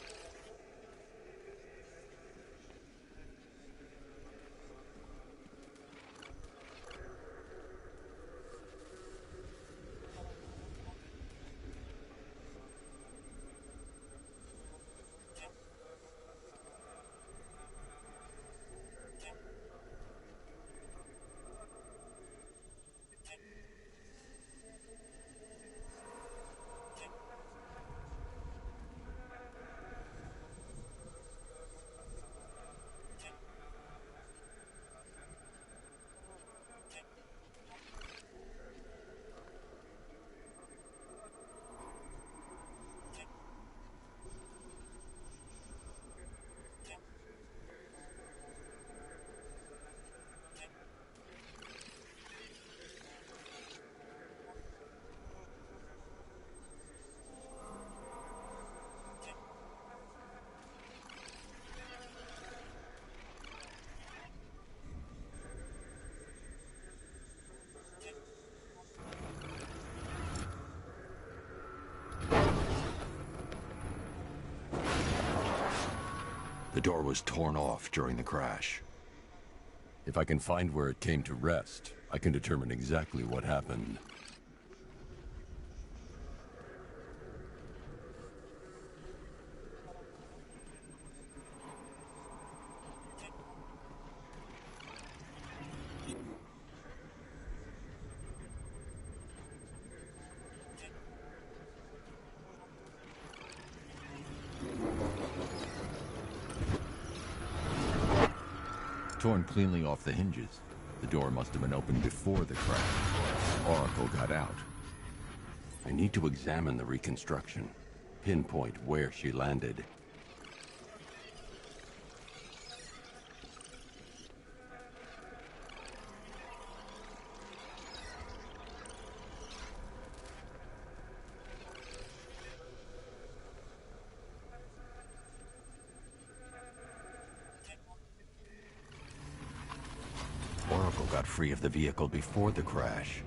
The door was torn off during the crash. If I can find where it came to rest, I can determine exactly what happened. Torn cleanly off the hinges. The door must have been opened before the crash. Oracle got out. I need to examine the reconstruction. Pinpoint where she landed. Oracle got free of the vehicle before the crash.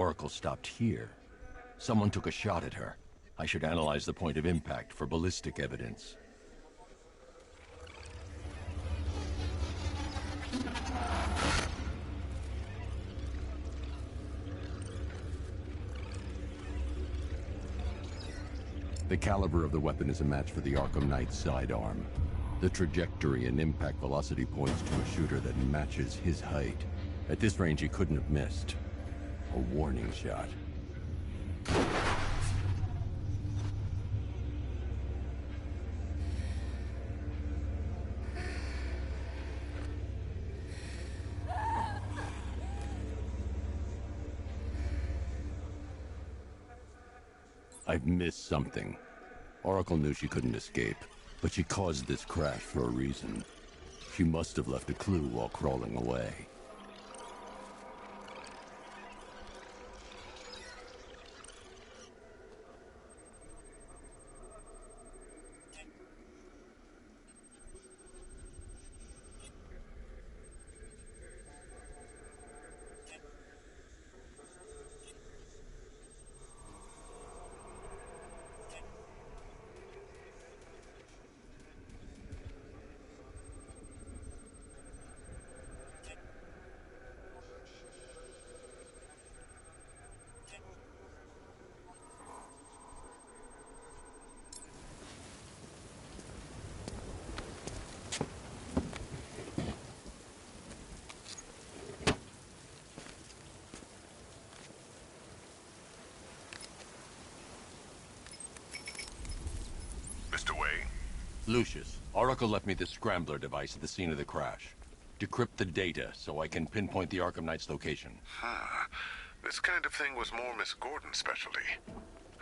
Oracle stopped here. Someone took a shot at her. I should analyze the point of impact for ballistic evidence. The caliber of the weapon is a match for the Arkham Knight's sidearm. The trajectory and impact velocity points to a shooter that matches his height. At this range, he couldn't have missed. A warning shot. I've missed something. Oracle knew she couldn't escape, but she caused this crash for a reason. She must have left a clue while crawling away. Mr. Wayne? Lucius, Oracle left me the scrambler device at the scene of the crash. Decrypt the data so I can pinpoint the Arkham Knight's location. This kind of thing was more Miss Gordon's specialty.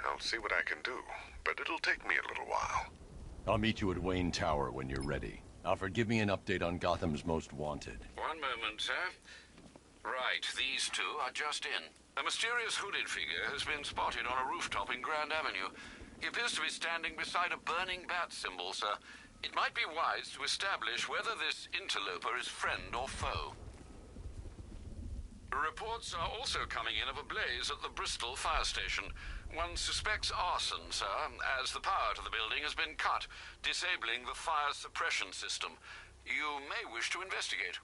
I'll see what I can do, but it'll take me a little while. I'll meet you at Wayne Tower when you're ready. Alfred, give me an update on Gotham's Most Wanted. One moment, sir. Right, these two are just in. A mysterious hooded figure has been spotted on a rooftop in Grand Avenue. He appears to be standing beside a burning bat symbol, sir. It might be wise to establish whether this interloper is friend or foe. Reports are also coming in of a blaze at the Bristol fire station. One suspects arson, sir, as the power to the building has been cut, disabling the fire suppression system. You may wish to investigate.